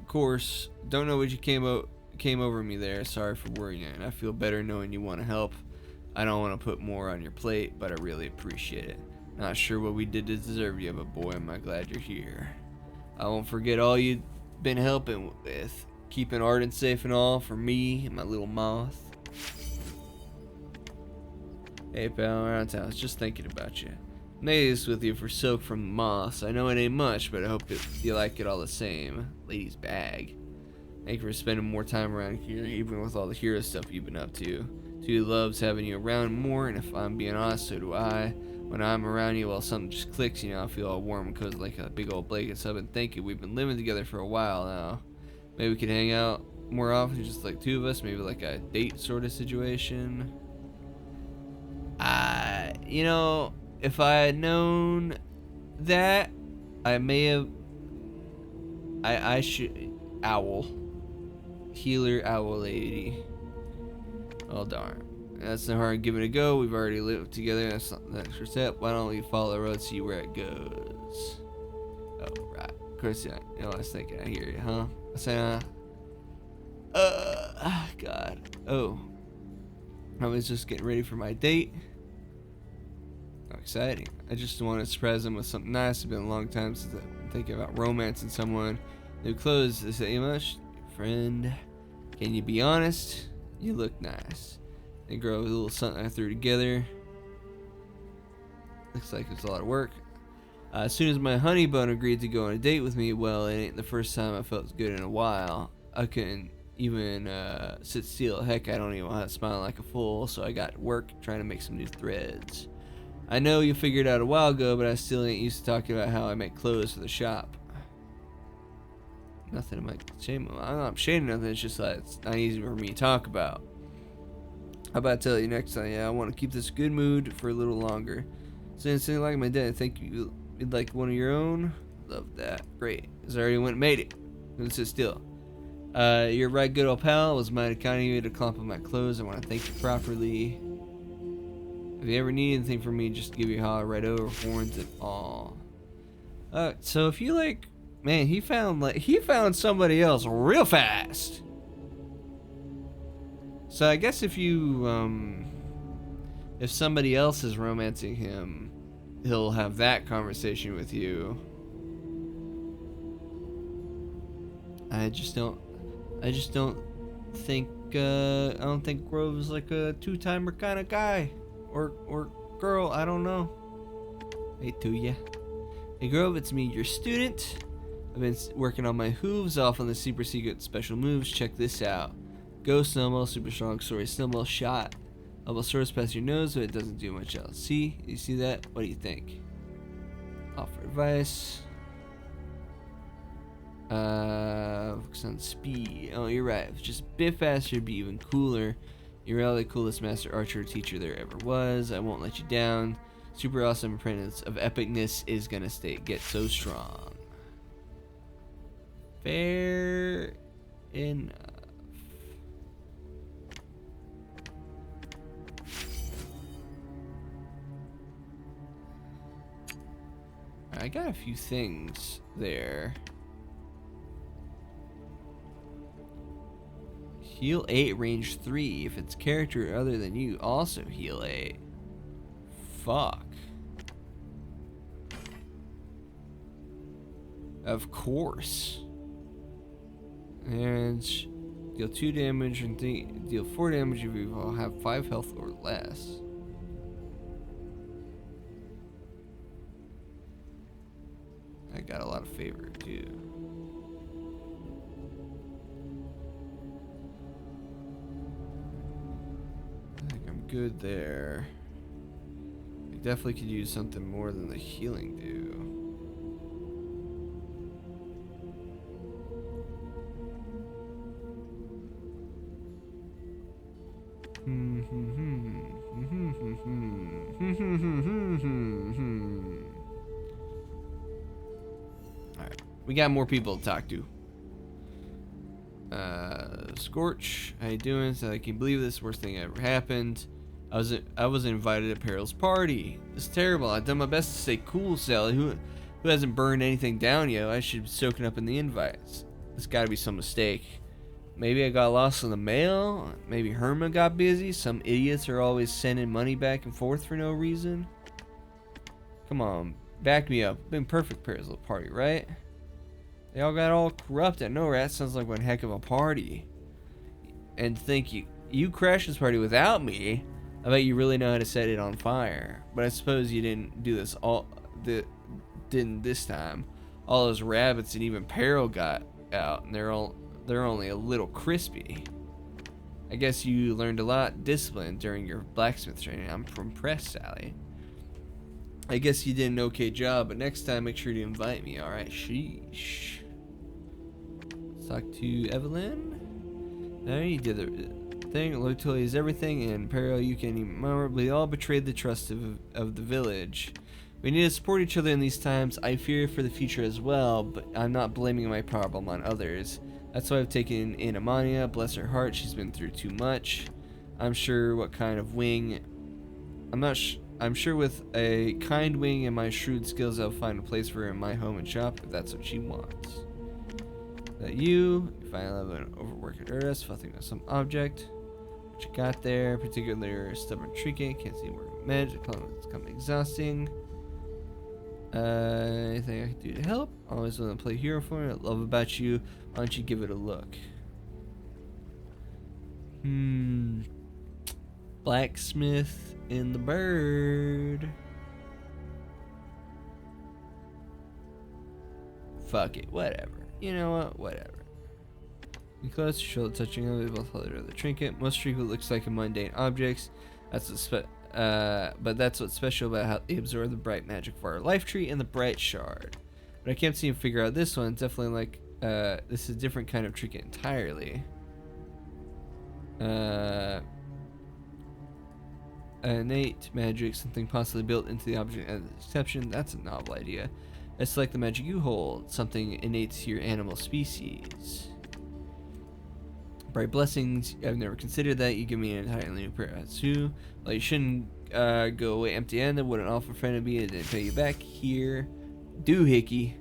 Of course, don't know what you came over me there. Sorry for worrying you, and I feel better knowing you want to help. I don't want to put more on your plate, but I really appreciate it. Not sure what we did to deserve you, but boy, am I glad you're here. I won't forget all you've been helping with. Keeping Arden safe and all for me and my little moth. Hey pal, around town. I was just thinking about you. Made this with you for soak from the moths. I know it ain't much, but I hope you like it all the same. Lady's bag. Thank you for spending more time around here, even with all the hero stuff you've been up to. Two loves having you around more, and if I'm being honest, so do I. When I'm around you, well, something just clicks, I feel all warm and cozy like a big old blanket. So I've been thinking we've been living together for a while now. Maybe we could hang out more often, just like two of us, maybe like a date sort of situation. If I had known that, I may have. I should. Owl. Healer owl lady. Oh darn. That's no harm giving it a go. We've already lived together. That's not the extra step. Why don't we follow the road, see where it goes? Oh, right. Of course, yeah. I was thinking. I hear you, huh? I say, God. Oh. I was just getting ready for my date. How exciting. I just want to surprise him with something nice. It's been a long time since I've been thinking about romancing someone. New clothes, is that you much? Friend, can you be honest? You look nice. They grow a little something I threw together. Looks like it's a lot of work. As soon as my honey bun agreed to go on a date with me, well, it ain't the first time I felt good in a while. I couldn't even sit still. Heck, I don't even want to smile like a fool, so I got to work trying to make some new threads. I know you figured out a while ago, but I still ain't used to talking about how I make clothes for the shop. Nothing to make shame of. I'm not ashamed of nothing, it's just that it's not easy for me to talk about. How about I tell you next time? Yeah, I want to keep this good mood for a little longer. Since you like my dad, I think you'd like one of your own. Love that. Great. Cause I already went and made it. Don't sit still. You're right, good old pal. It was mighty kind of you to compliment my clothes. I want to thank you properly. If you ever need anything from me, just give you a holler right over, horns and all. So if you like, man, he found somebody else real fast. So I guess if somebody else is romancing him, he'll have that conversation with you. I don't think Grove's like a two-timer kind of guy or girl. I don't know. Hey to ya. Hey Grove, it's me, your student. I've been working on my hooves off on the super secret special moves. Check this out. Go snowball, super strong story, snowball shot. Almost soars past your nose, but it doesn't do much else. See? You see that? What do you think? Offer advice. Focus on speed. Oh, you're right. If it's just a bit faster, it'd be even cooler. You're really the coolest master archer teacher there ever was. I won't let you down. Super awesome apprentice of epicness is gonna get so strong. Fair enough. I got a few things there. Heal 8, range 3. If it's character other than you, also heal 8. Fuck. Of course. And deal 2 damage and deal 4 damage if you all have 5 health or less. I got a lot of favor too. I think I'm good there. I definitely could use something more than the healing do. Alright, we got more people to talk to. Scorch, how you doing? So I can believe this worst thing ever happened. I was invited to Peril's party. It's terrible. I've done my best to stay cool, Sally. Who hasn't burned anything down yet? I should be soaking up in the invites. There's got to be some mistake. Maybe I got lost in the mail. Maybe Herma got busy. Some idiots are always sending money back and forth for no reason. Come on, back me up. Been perfect Peril's little party, right? They all got all corrupt. I know that sounds like one heck of a party. And think you crashed this party without me. I bet you really know how to set it on fire. But I suppose you didn't do this didn't this time. All those rabbits and even Peril got out, and they're only a little crispy. I guess you learned a lot of discipline during your blacksmith training. I'm impressed, Sally. I guess you did an okay job, but next time make sure to invite me, alright? Sheesh. Let's talk to Evelyn. Now you did the thing. Loyalty is everything, and Peril, you can remember we all betrayed the trust of the village. We need to support each other in these times. I fear for the future as well, but I'm not blaming my problem on others. That's why I've taken in Amania. Bless her heart, she's been through too much. I'm sure what kind of wing... I'm sure with a kind wing and my shrewd skills, I'll find a place for her in my home and shop if that's what she wants. That you finally have an overworked Urdus, fussing with some object. What you got there? Particularly a stubborn trinket. Can't see where magic. It's becoming exhausting. Anything I can do to help? Always want to play hero for me. I love about you. Why don't you give it a look? Blacksmith in the bird. Fuck it, whatever. You know what? Whatever. You close, show the touching of it, both leather of the trinket. Most trinket looks like a mundane objects. But that's what's special about how they absorb the bright magic for our life tree and the bright shard. But I can't seem to figure out this one. It's definitely like this is a different kind of trinket entirely. Innate magic, something possibly built into the object as an exception. That's a novel idea. It's like the magic you hold, something innate to your animal species. Bright blessings, I've never considered that. You give me an entirely new pair of shoes. Well, you shouldn't go away empty-handed. What an awful friend of me. I didn't pay you back. Here, doohickey.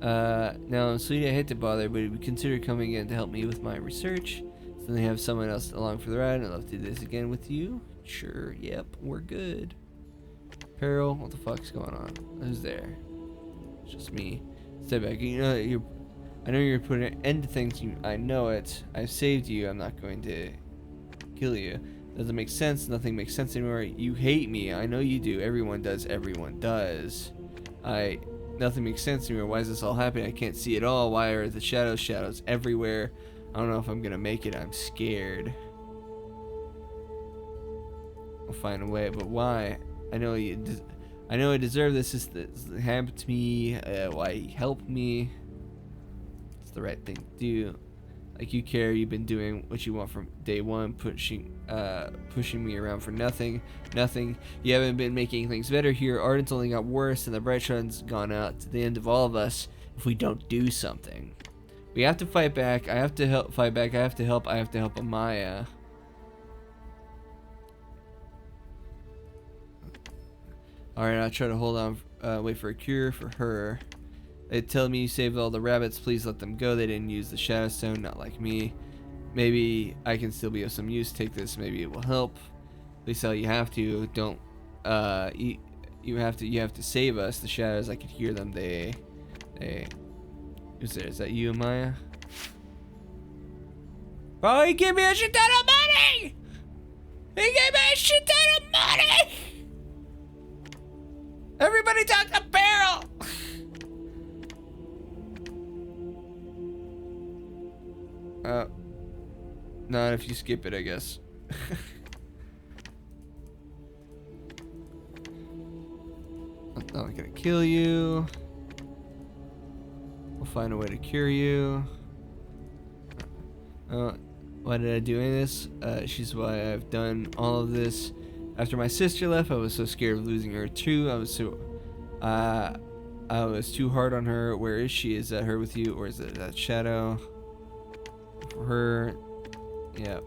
Now, sweetie, I hate to bother, but if you consider coming in to help me with my research, so they have someone else along for the ride. I'd love to do this again with you. Sure, yep, we're good. Peril, what the fuck's going on? Who's there? It's just me. Step back. You know I know you're putting an end to things. I know it. I've saved you. I'm not going to kill you. Doesn't make sense. Nothing makes sense anymore. You hate me. I know you do. Everyone does. Everyone does. Nothing makes sense anymore. Why is this all happening? I can't see it all. Why are the shadows everywhere? I don't know if I'm gonna make it. I'm scared. I'll find a way, but why? I know I deserve this. This happened to me. Why help me? It's the right thing to do. Like you care. You've been doing what you want from day one, pushing me around for nothing. You haven't been making things better here. Arden's only got worse, and the bright sun's gone out to the end of all of us if we don't do something. We have to fight back. I have to help fight back. I have to help Amaya. Alright, I'll try to hold on, wait for a cure for her. They tell me you saved all the rabbits. Please let them go. They didn't use the Shadow Stone, not like me. maybe I can still be of some use. Take this, maybe it will help. Please tell you have to. Don't. You have to save us. The shadows, I could hear them. They. Who's there? Is that you, Maya? Oh, he gave me a shit ton of money! He gave me a shit ton of money! Everybody talk to Barrel! Not if you skip it, I guess. I'm not gonna kill you. We'll find a way to cure you. Why did I do this? She's why I've done all of this. After my sister left, I was so scared of losing her too. I was too hard on her. Where is she? Is that her with you, or is it that shadow? For her, yeah.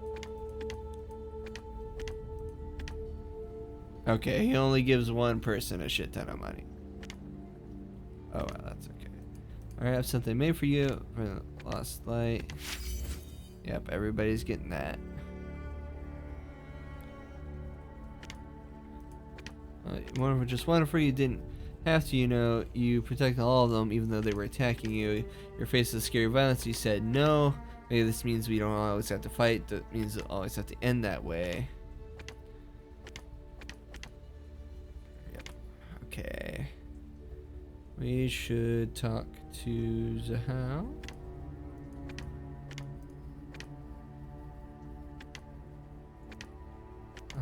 Okay, he only gives one person a shit ton of money. Oh well, that's okay. All right, I have something made for you for the lost light. Yep, everybody's getting that. Just wonderful. You didn't have to, you know. You protected all of them, even though they were attacking you. Your face is scary violence. You said no. Maybe this means we don't always have to fight. That means it always have to end that way. Yep. Okay. We should talk to Zahao.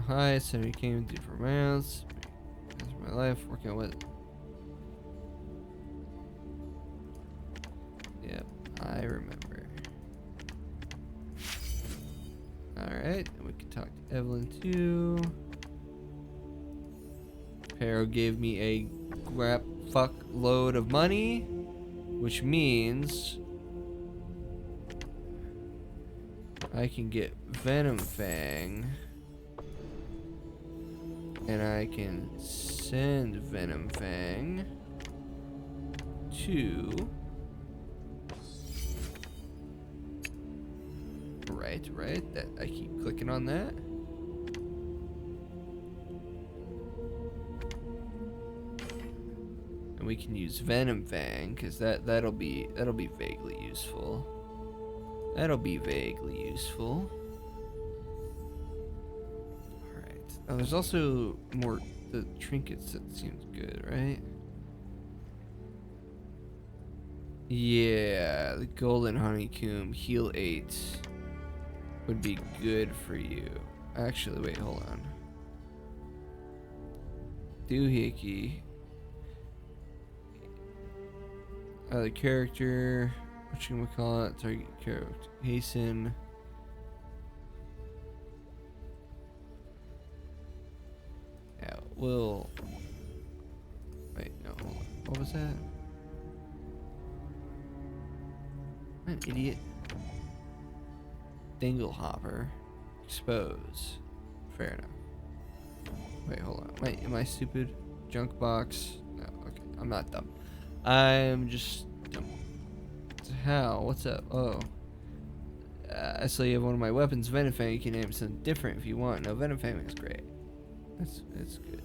Hi, so we came to different rounds. That's my life, working with. Yep, I remember. Alright, we can talk to Evelyn too. Pero gave me a fuck load of money, which means I can get Venom Fang. And I can send Venom Fang to... Right. That I keep clicking on that. And we can use Venom Fang, because that'll be vaguely useful. That'll be vaguely useful. Oh, there's also more the trinkets that seems good, right? Yeah, the golden honeycomb heal 8 would be good for you. Actually, wait, hold on. Doohickey. Other character, what you gonna call it? Target character. Hasten. Yeah, we'll... Wait, no, hold on. What was that? I'm an idiot. Dinglehopper. Expose. Fair enough. Wait, hold on. Wait, am I stupid? Junk box? No, okay. I'm not dumb. I'm just dumb. How? What's up? Oh. I saw you have one of my weapons, Venom Fang. You can name something different if you want. No, Venom Fang is great. That's good.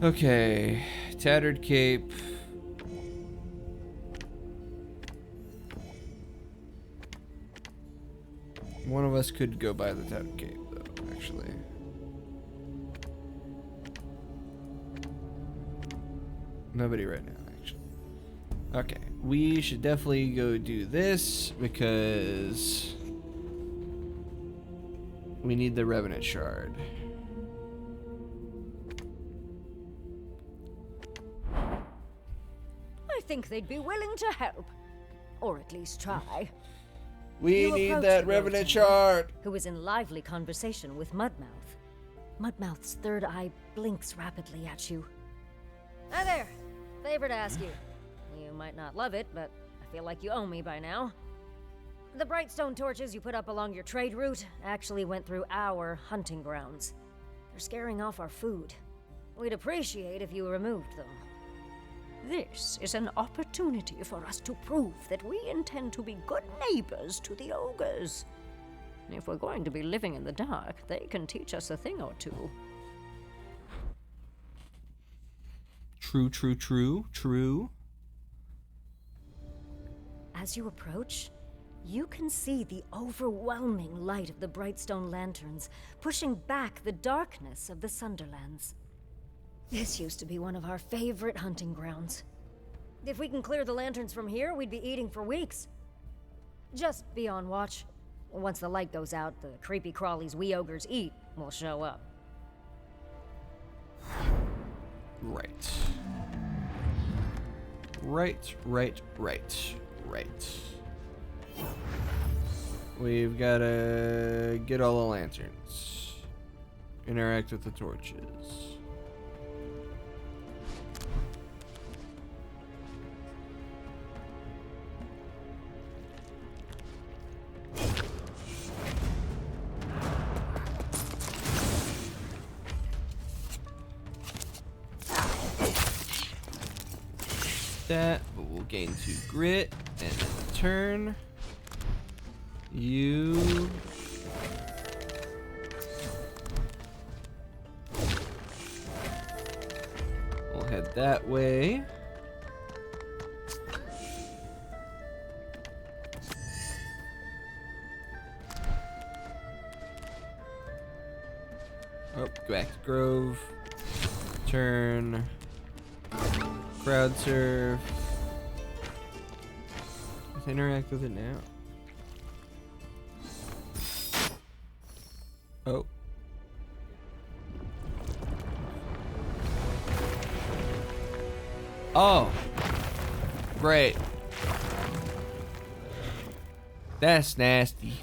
Okay. Tattered cape. One of us could go buy the tattered cape, though, actually. Nobody right now, actually. Okay. We should definitely go do this, because we need the Revenant Shard. I think they'd be willing to help. Or at least try. We You need approach that the Revenant road Shard. who is in lively conversation with Mudmouth. Mudmouth's third eye blinks rapidly at you. Hi there. Favor to ask you. You might not love it, but I feel like you owe me by now. The Brightstone torches you put up along your trade route actually went through our hunting grounds. They're scaring off our food. We'd appreciate if you removed them. This is an opportunity for us to prove that we intend to be good neighbors to the ogres. If we're going to be living in the dark, they can teach us a thing or two. True, true, true, true. As you approach, you can see the overwhelming light of the Brightstone lanterns pushing back the darkness of the Sunderlands. This used to be one of our favorite hunting grounds. If we can clear the lanterns from here, we'd be eating for weeks. Just be on watch. Once the light goes out, the creepy crawlies we ogres eat will show up. Right. Right. We've gotta get all the lanterns. Interact with the torches. That, but we'll gain 2 grit and then turn. You we'll head that way. Oh, go back to Grove. Turn. Crowd surf. Let's interact with it now. Oh. Oh. Great. That's nasty.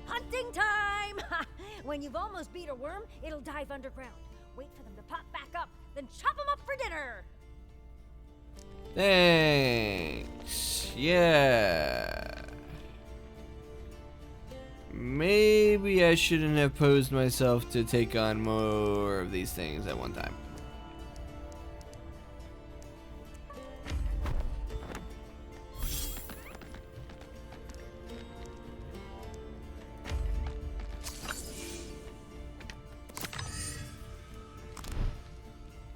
Hunting time! When you've almost beat a worm, it'll dive underground. Wait for them to pop back up, then chop them up for dinner! Thanks. Yeah. Maybe I shouldn't have posed myself to take on more of these things at one time.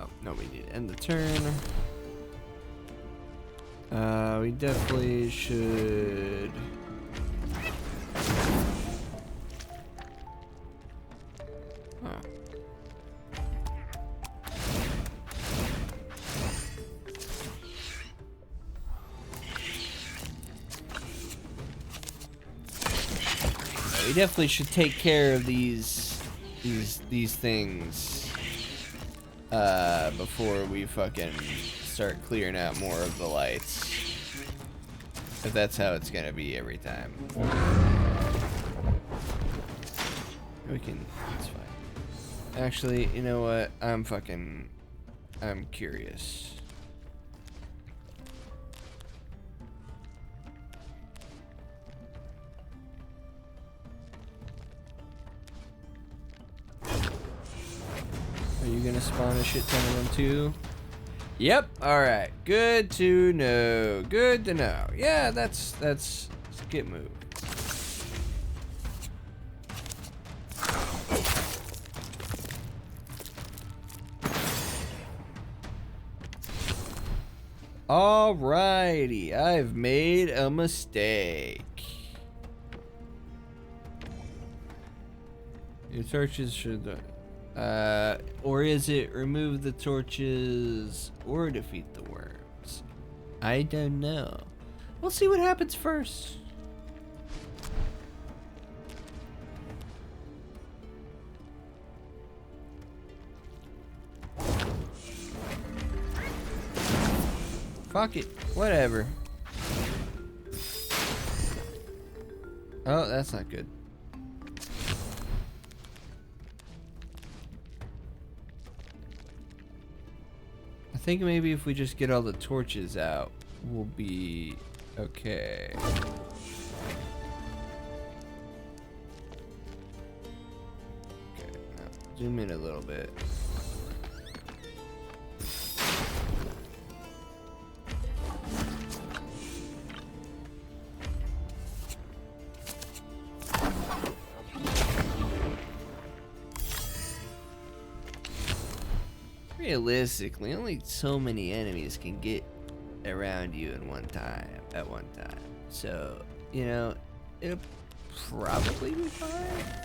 Oh, no, we need to end the turn. We definitely should... Huh. We definitely should take care of these things before we fucking start clearing out more of the lights. If that's how it's gonna be every time. We can, it's fine. Actually, you know what? I'm curious. Are you gonna spawn a shit ton of them too? Yep. All right. Good to know. Good to know. Yeah, that's get moved. Alrighty, I've made a mistake. Your torches should, or is it remove the torches or defeat the worms? I don't know. We'll see what happens first. Fuck it, whatever. Oh, that's not good. I think maybe if we just get all the torches out, we'll be okay. Okay, now zoom in a little bit. realistically, only so many enemies can get around you at one time. So, you know, it'll probably be fine.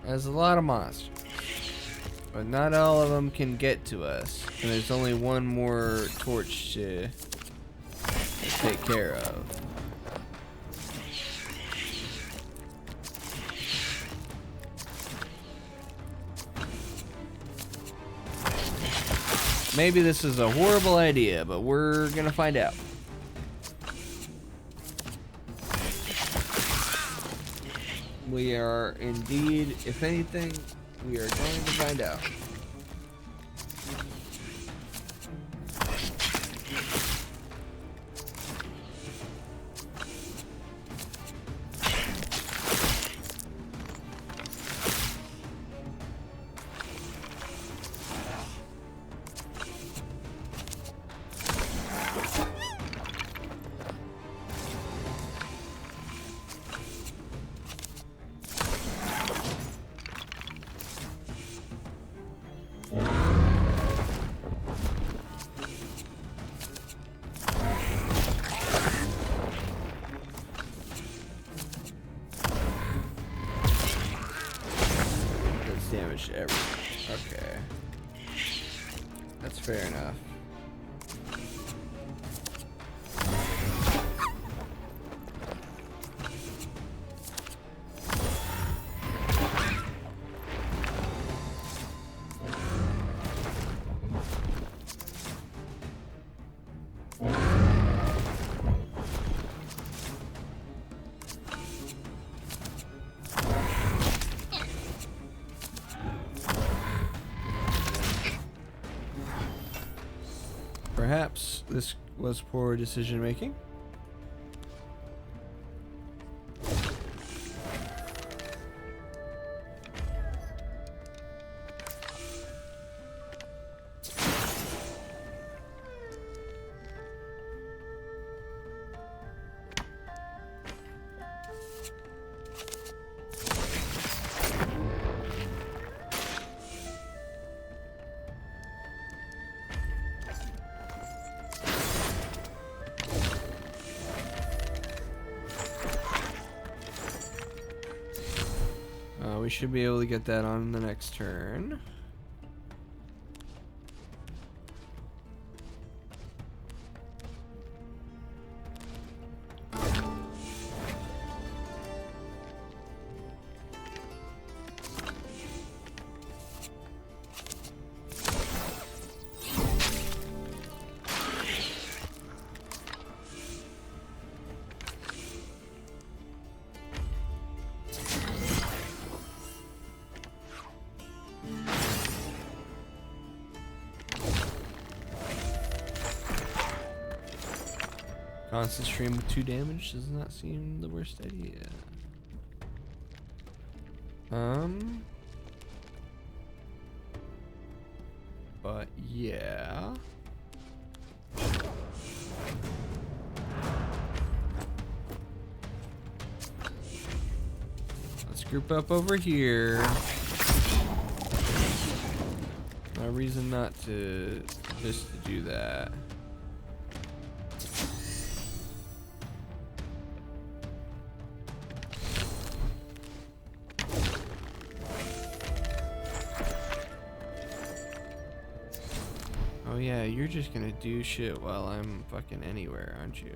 There's a lot of monsters, but not all of them can get to us, and there's only one more torch to take care of. Maybe this is a horrible idea, but we're gonna find out. We are indeed, if anything, we are going to find out. Damage to everything. Okay. That's fair enough. Perhaps this was poor decision making. We should be able to get that on the next turn. Constant stream with 2 damage does not seem the worst idea. But yeah. Let's group up over here. No reason not to just to do that. Oh yeah, you're just gonna do shit while I'm fucking anywhere, aren't you?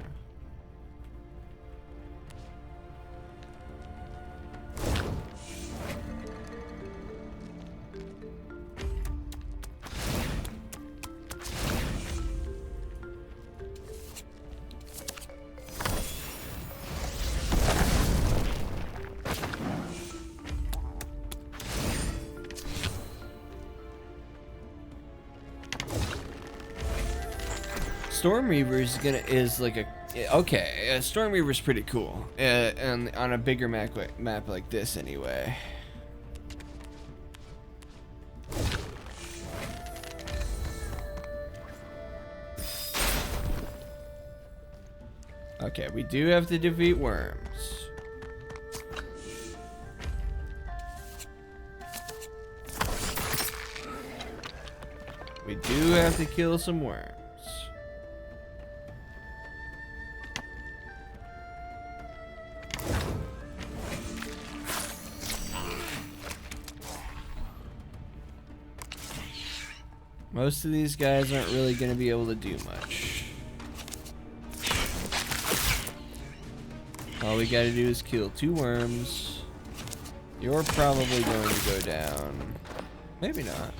Storm Reaver is like a Yeah, okay, Storm Reaver's pretty cool, and on a bigger map like this, anyway. Okay, we do have to defeat worms. We do have to kill some worms. Most of these guys aren't really going to be able to do much. All we gotta do is kill 2 worms. You're probably going to go down. Maybe not.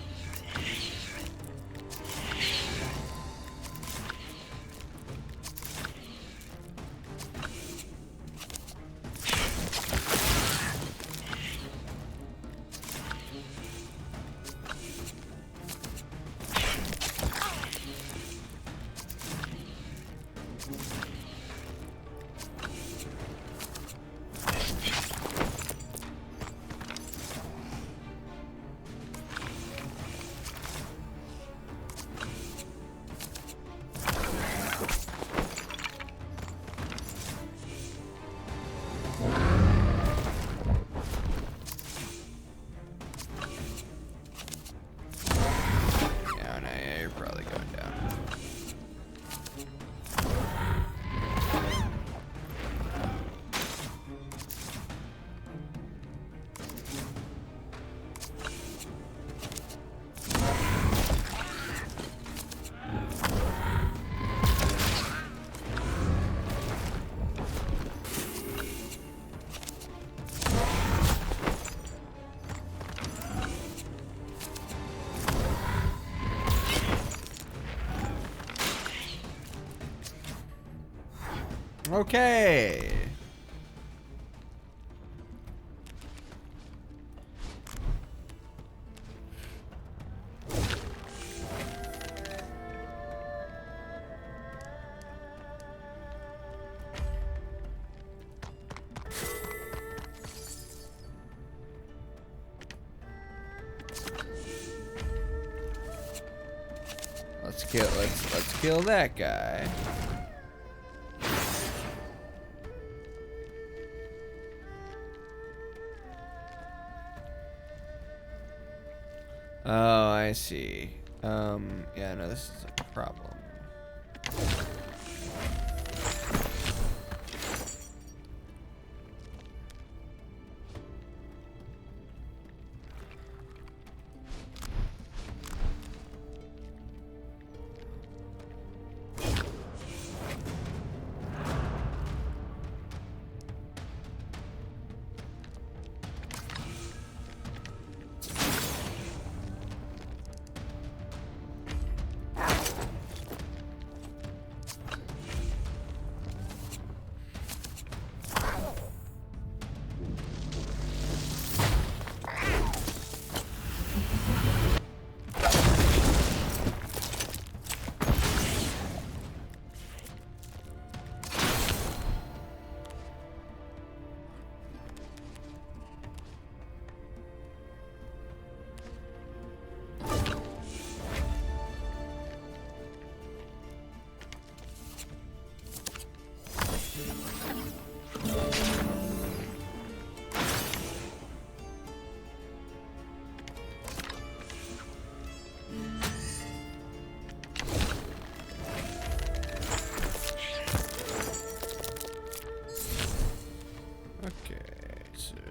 Okay. Let's kill that guy. Oh, I see. Yeah, no, this is a problem.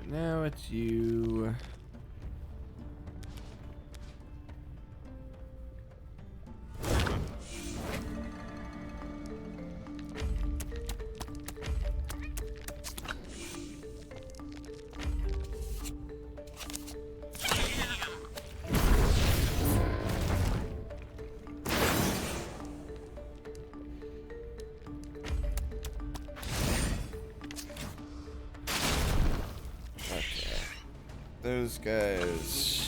Now it's you. Those guys.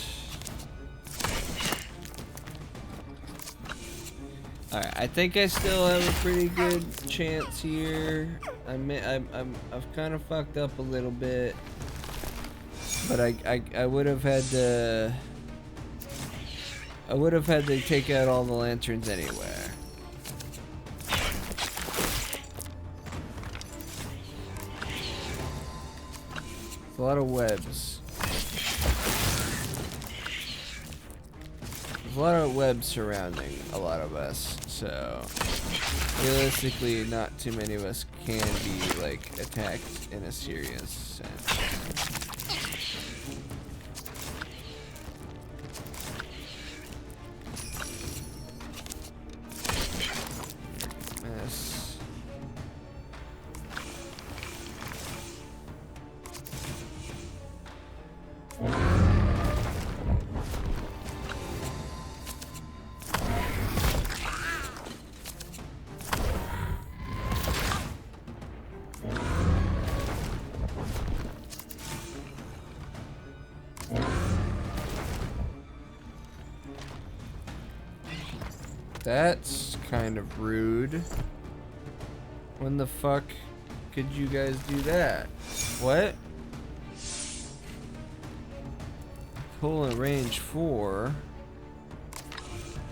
Alright, I think I still have a pretty good chance here. I've kind of fucked up a little bit, but I would have had to. I would have had to take out all the lanterns anyway. There's a lot of webs. There's a lot of webs surrounding a lot of us, so realistically, not too many of us can be like attacked in a serious sense. Mess. That's kind of rude. When the fuck could you guys do that? What? Pull in range 4.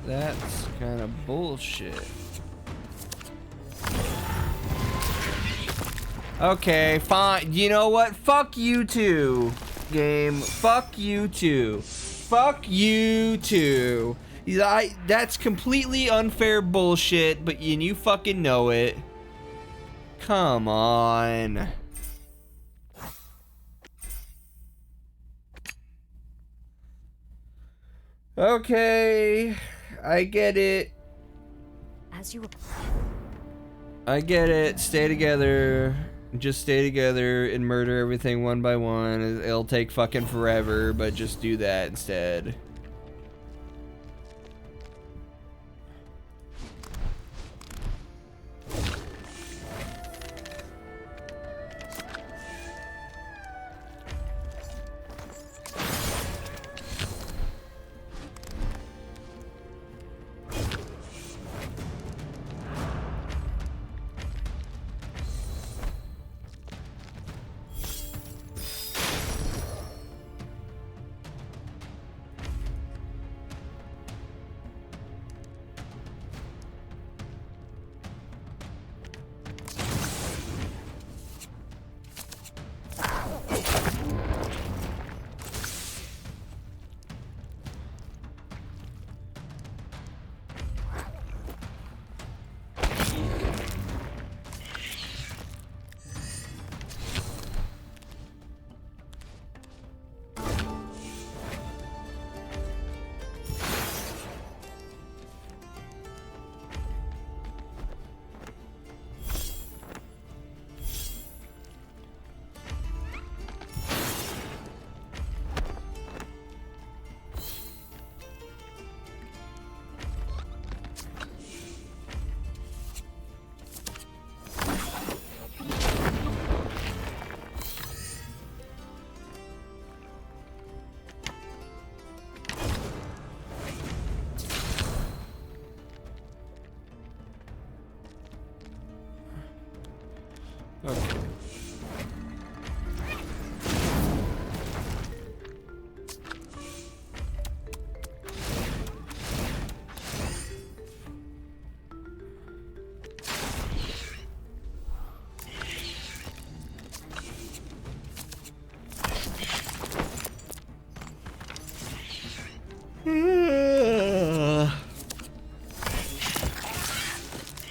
That's kind of bullshit. Okay, fine. You know what? Fuck you too, game. Fuck you too. Fuck you too. That's completely unfair bullshit, but you fucking know it. Come on. Okay, I get it. As you I get it. Stay together. Just stay together and murder everything one by one. It'll take fucking forever, but just do that instead. Okay.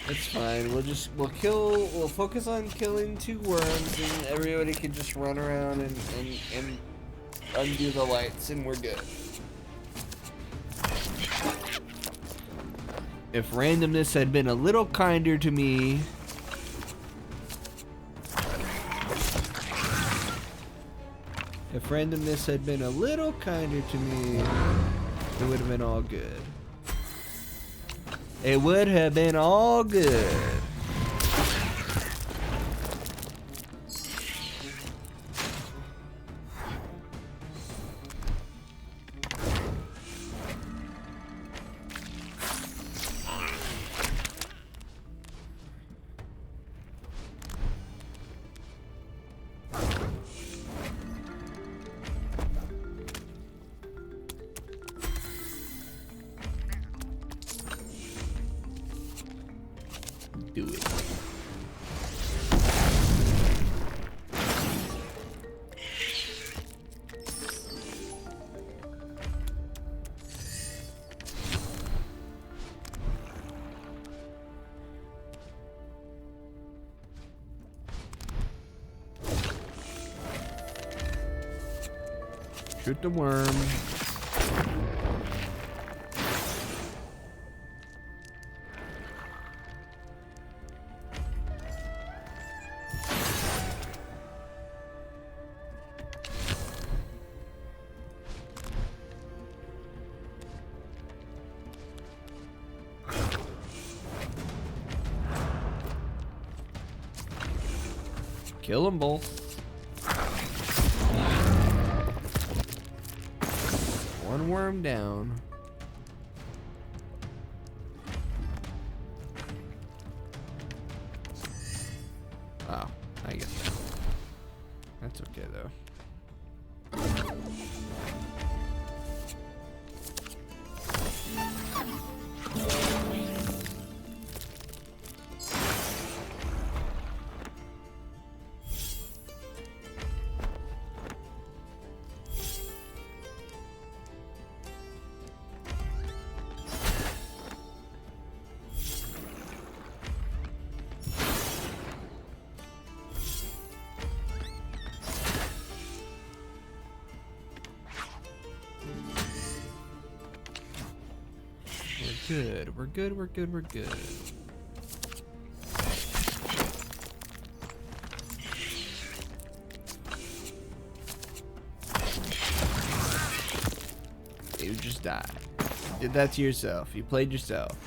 It's fine. We'll focus on killing 2 worms, and everybody can just run around and undo the lights, and we're good. If randomness had been a little kinder to me, it would have been all good. It would have been all good. Shoot the worm. Kill them both. One worm down. Oh, I guess that's okay though. Good. We're good. We're good. We're good. You just died. You did that to yourself. You played yourself.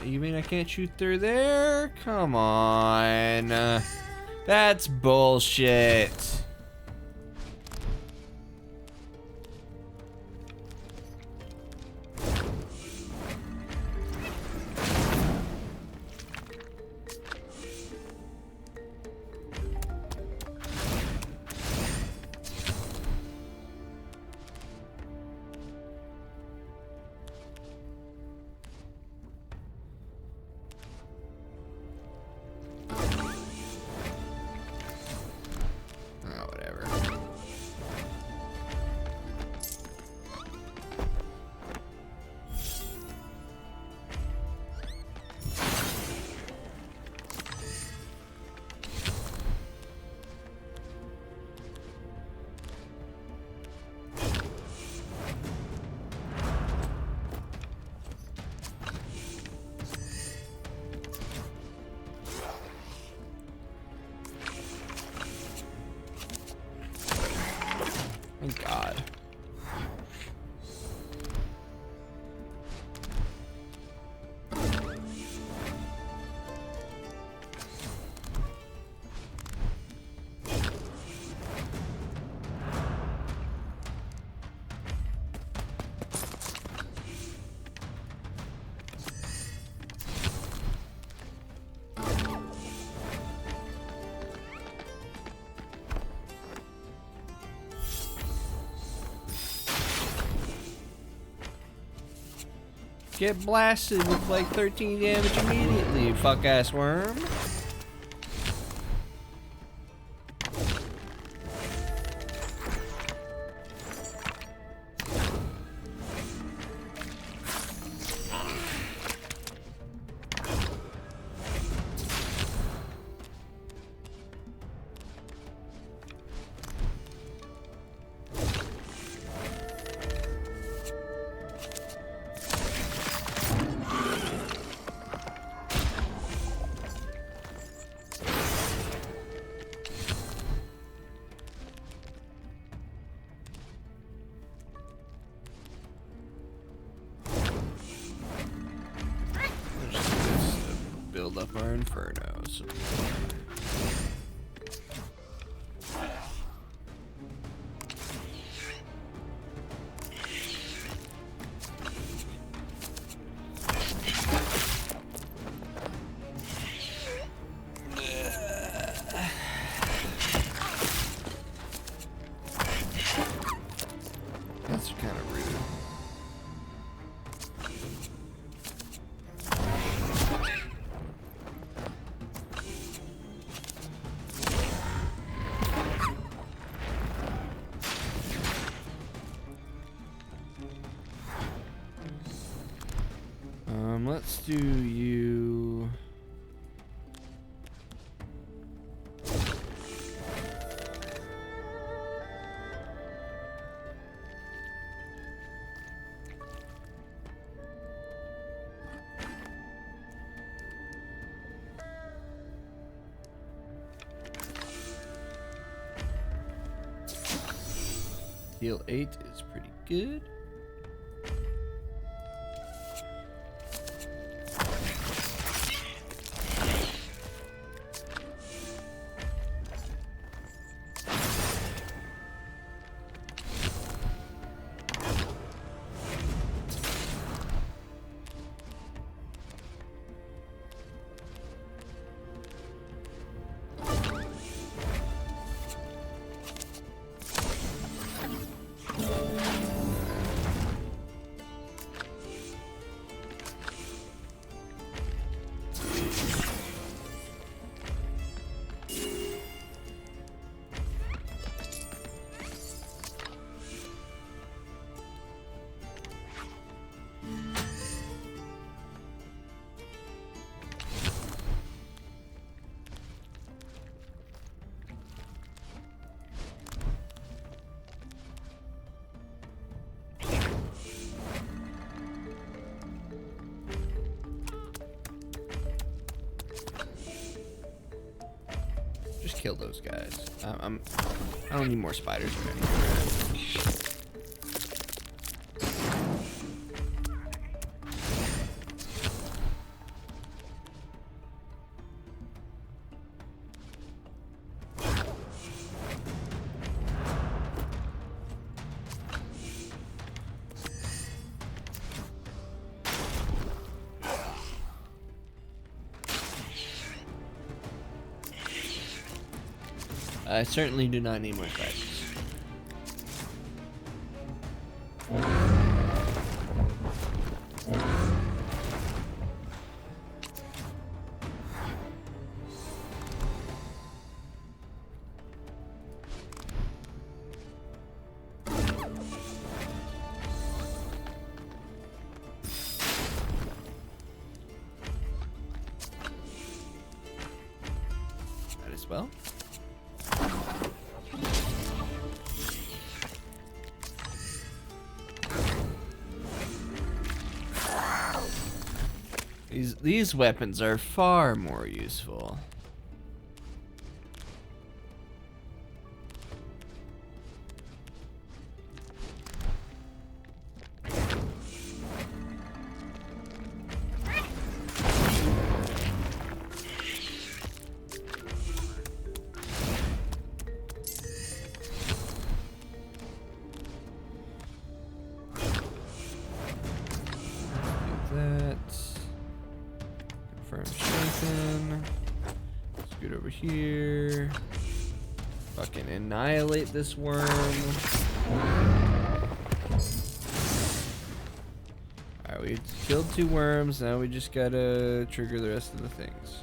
You mean I can't shoot through there? Come on. That's bullshit. Thank God. Get blasted with like 13 damage immediately, you fuck ass worm. Build up our infernos. That's kind of rude. Let's do you. Heal 8 is pretty good. Just kill those guys. I don't need more spiders or anything. I certainly do not need more spiders. Might as well. These weapons are far more useful. Scoot over here. Fucking annihilate this worm. Alright, we killed 2 worms. Now we just gotta trigger the rest of the things.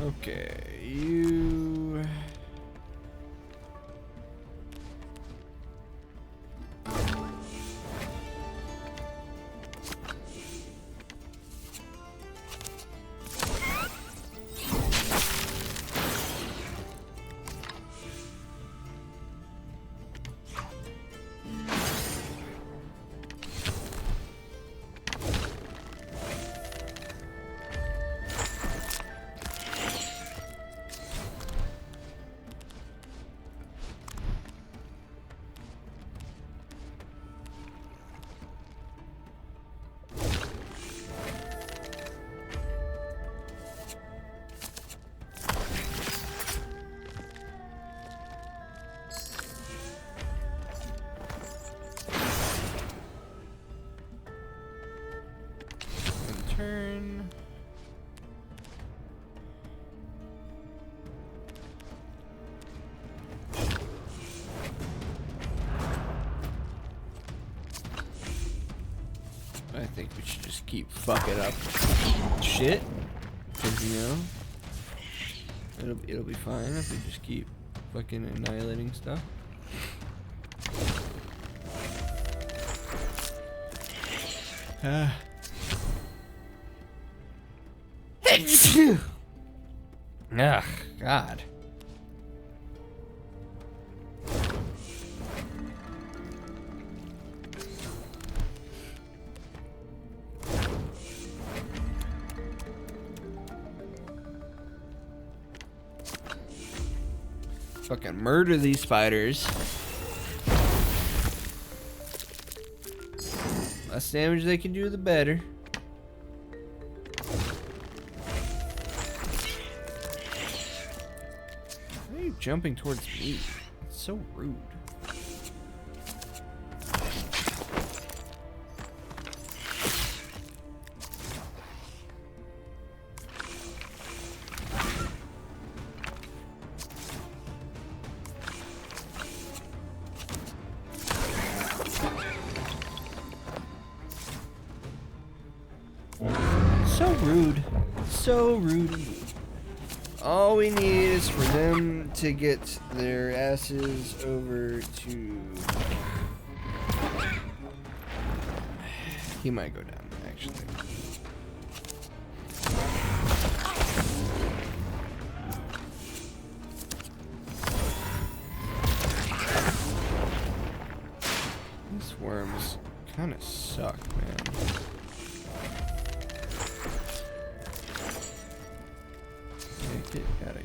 Okay, you. Turn. I think we should just keep fucking up shit, cause you know it'll be fine if we just keep fucking annihilating stuff. Ugh, God. Fucking murder these spiders. Less damage they can do, the better. Why are you jumping towards me? It's so rude. So rude. So rude indeed. All we need is for them to get their asses over to... He might go down, actually. These worms kind of suck, man. Get out of here.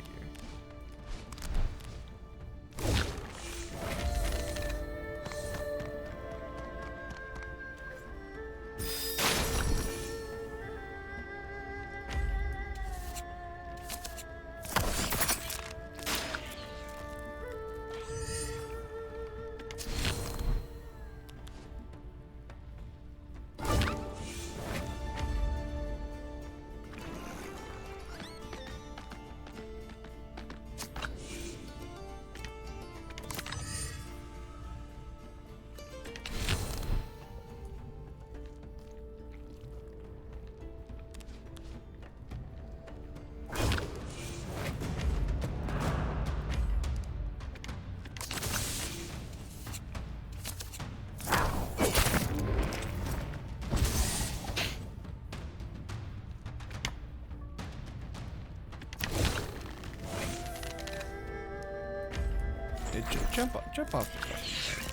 Jump off the fucking thing.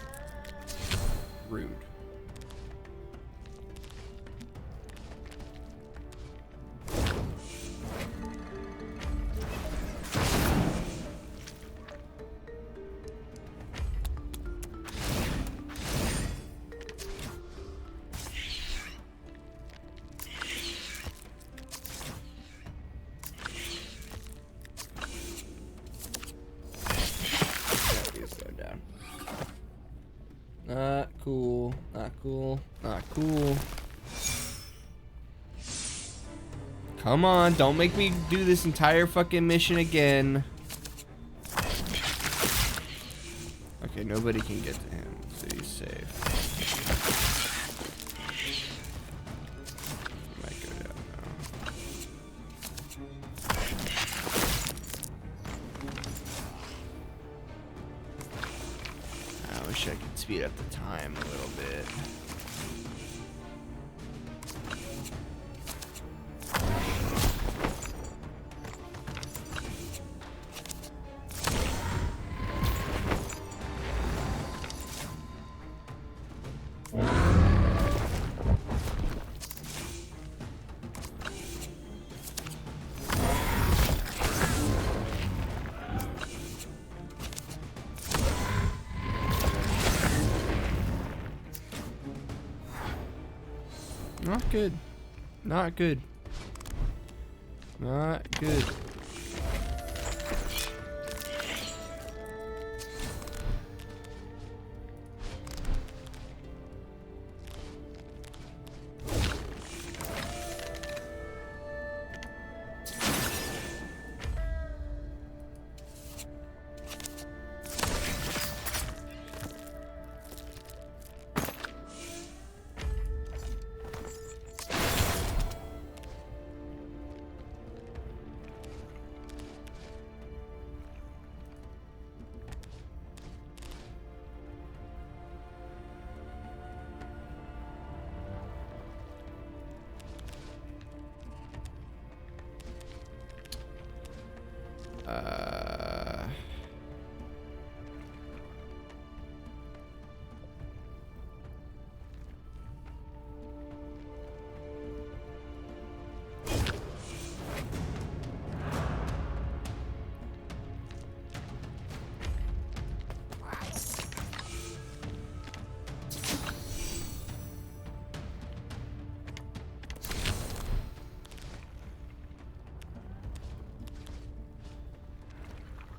Rude. Not cool, not cool, not cool. Come on, don't make me do this entire fucking mission again. Okay, nobody can get to him, so he's safe. He might go down now. speed up the time a little bit. Not good. Not good. Not good.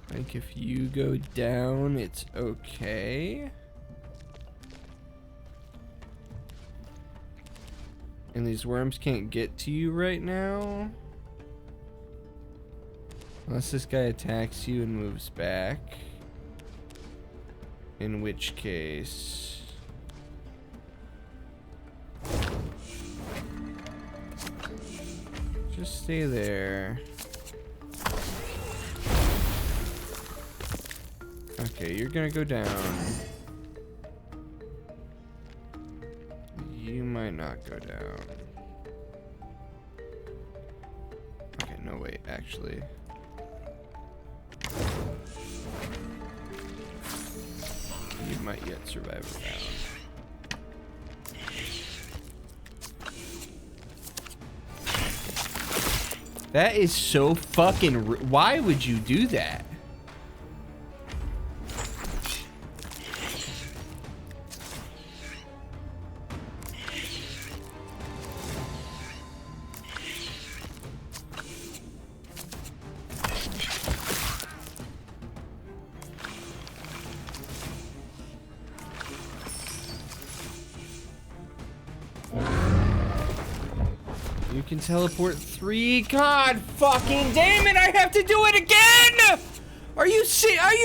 I think if you go down, it's okay. And these worms can't get to you right now. Unless this guy attacks you and moves back. In which case... just stay there. Okay, you're gonna go down. You might not go down. Okay, no wait, actually. You might yet survive a round. That is so fucking why would you do that? You can teleport 3. God fucking damn it! I have to do it again! Are you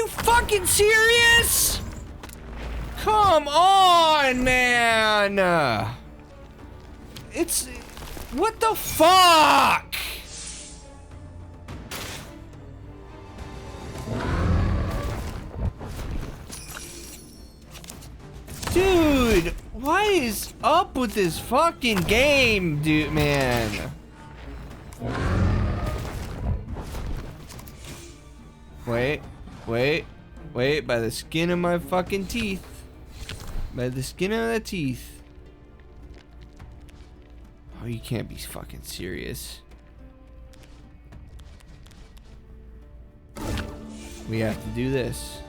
fucking serious? Come on, man! It's what the fuck? Dude, what is up with this fucking game, dude, man? Wait, by the skin of my fucking teeth. By the skin of the teeth. Oh, you can't be fucking serious. We have to do this.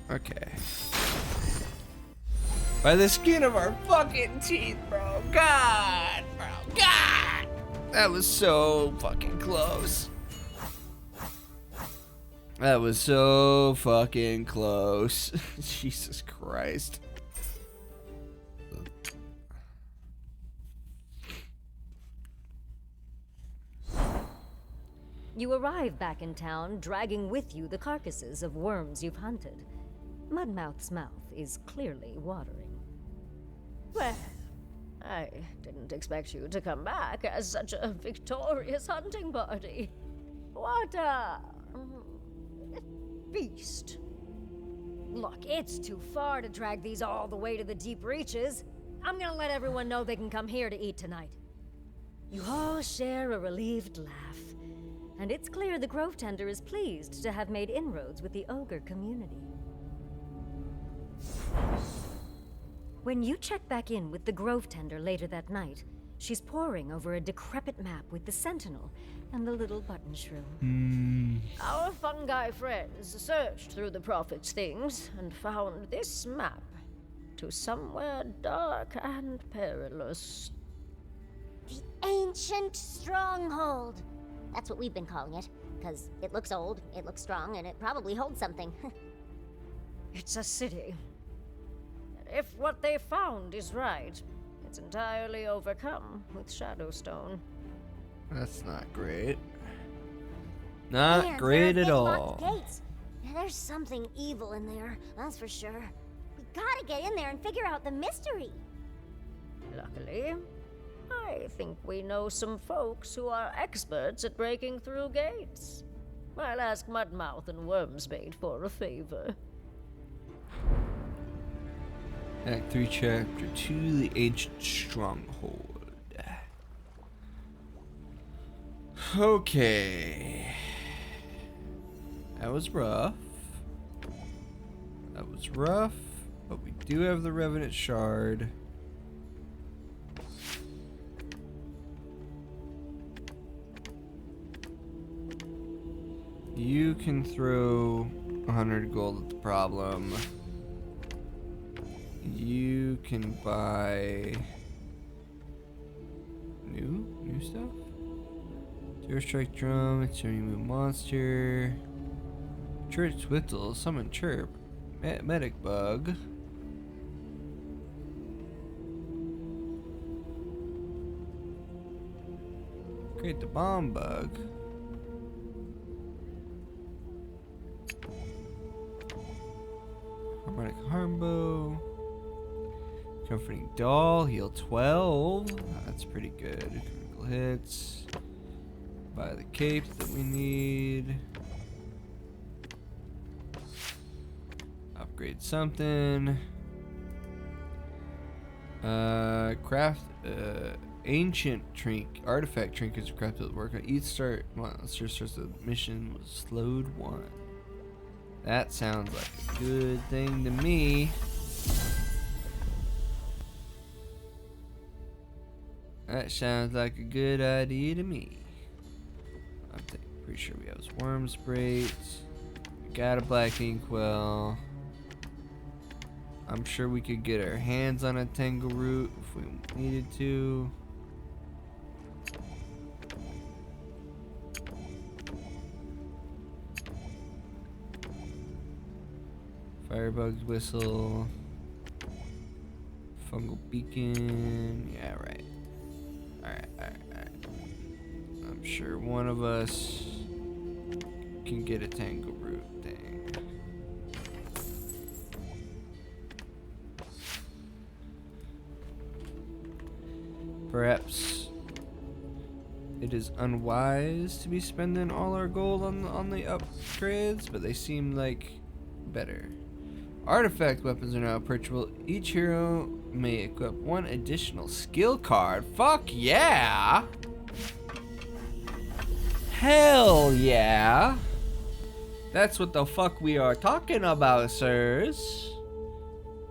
Okay. By the skin of our fucking teeth, bro. God, bro. God! That was so fucking close. That was so fucking close. Jesus Christ. You arrive back in town, dragging with you the carcasses of worms you've hunted. Mudmouth's mouth is clearly watering. Well, I didn't expect you to come back as such a victorious hunting party. What, beast. Look, it's too far to drag these all the way to the deep reaches. I'm gonna let everyone know they can come here to eat tonight. You all share a relieved laugh, and it's clear the Grove Tender is pleased to have made inroads with the ogre community. When you check back in with the Grove Tender later that night, she's poring over a decrepit map with the Sentinel and the little button shrew. Our fungi friends searched through the Prophet's things and found this map to somewhere dark and perilous. The ancient stronghold. That's what we've been calling it, because it looks old, it looks strong, and it probably holds something. It's a city. And if what they found is right, it's entirely overcome with Shadowstone. That's not great. Not Man, great there at are all. locked gates. Yeah, there's something evil in there, that's for sure. We gotta get in there and figure out the mystery. Luckily, I think we know some folks who are experts at breaking through gates. I'll ask Mudmouth and Wormsbait for a favor. Act 3, Chapter 2, The Ancient Stronghold. Okay. That was rough. That was rough, but we do have the Revenant Shard. You can throw 100 gold at the problem. You can buy new stuff. Zero strike drum, it's a new monster. Church Whittle, summon chirp, medic bug. Create the bomb bug. Harmonic Harmbow. Comforting Doll, heal 12. That's pretty good. Critical hits. Buy the cape that we need. Upgrade something. Craft ancient artifact trinkets are crafted at work. Each monster starts the mission with slowed 1. That sounds like a good thing to me. That sounds like a good idea to me. I'm pretty sure we have Worm's Braids. We got a Black Inkwell. I'm sure we could get our hands on a Tangle Root if we needed to. Firebug's Whistle. Fungal Beacon. Yeah, right. Alright. I'm sure one of us can get a Tangle Root thing. Perhaps it is unwise to be spending all our gold on the upgrades, but they seem like better. Artifact weapons are now purchasable. Each hero may equip 1 additional skill card. Fuck yeah! Hell yeah! That's what the fuck we are talking about, sirs.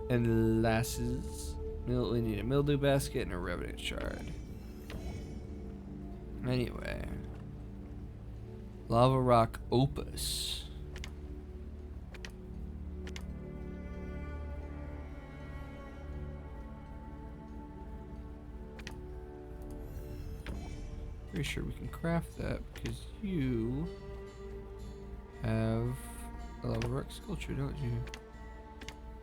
And lasses. We need a mildew basket and a revenant shard. Anyway. Lava rock opus. Pretty sure we can craft that because you have a lava rock sculpture, don't you? You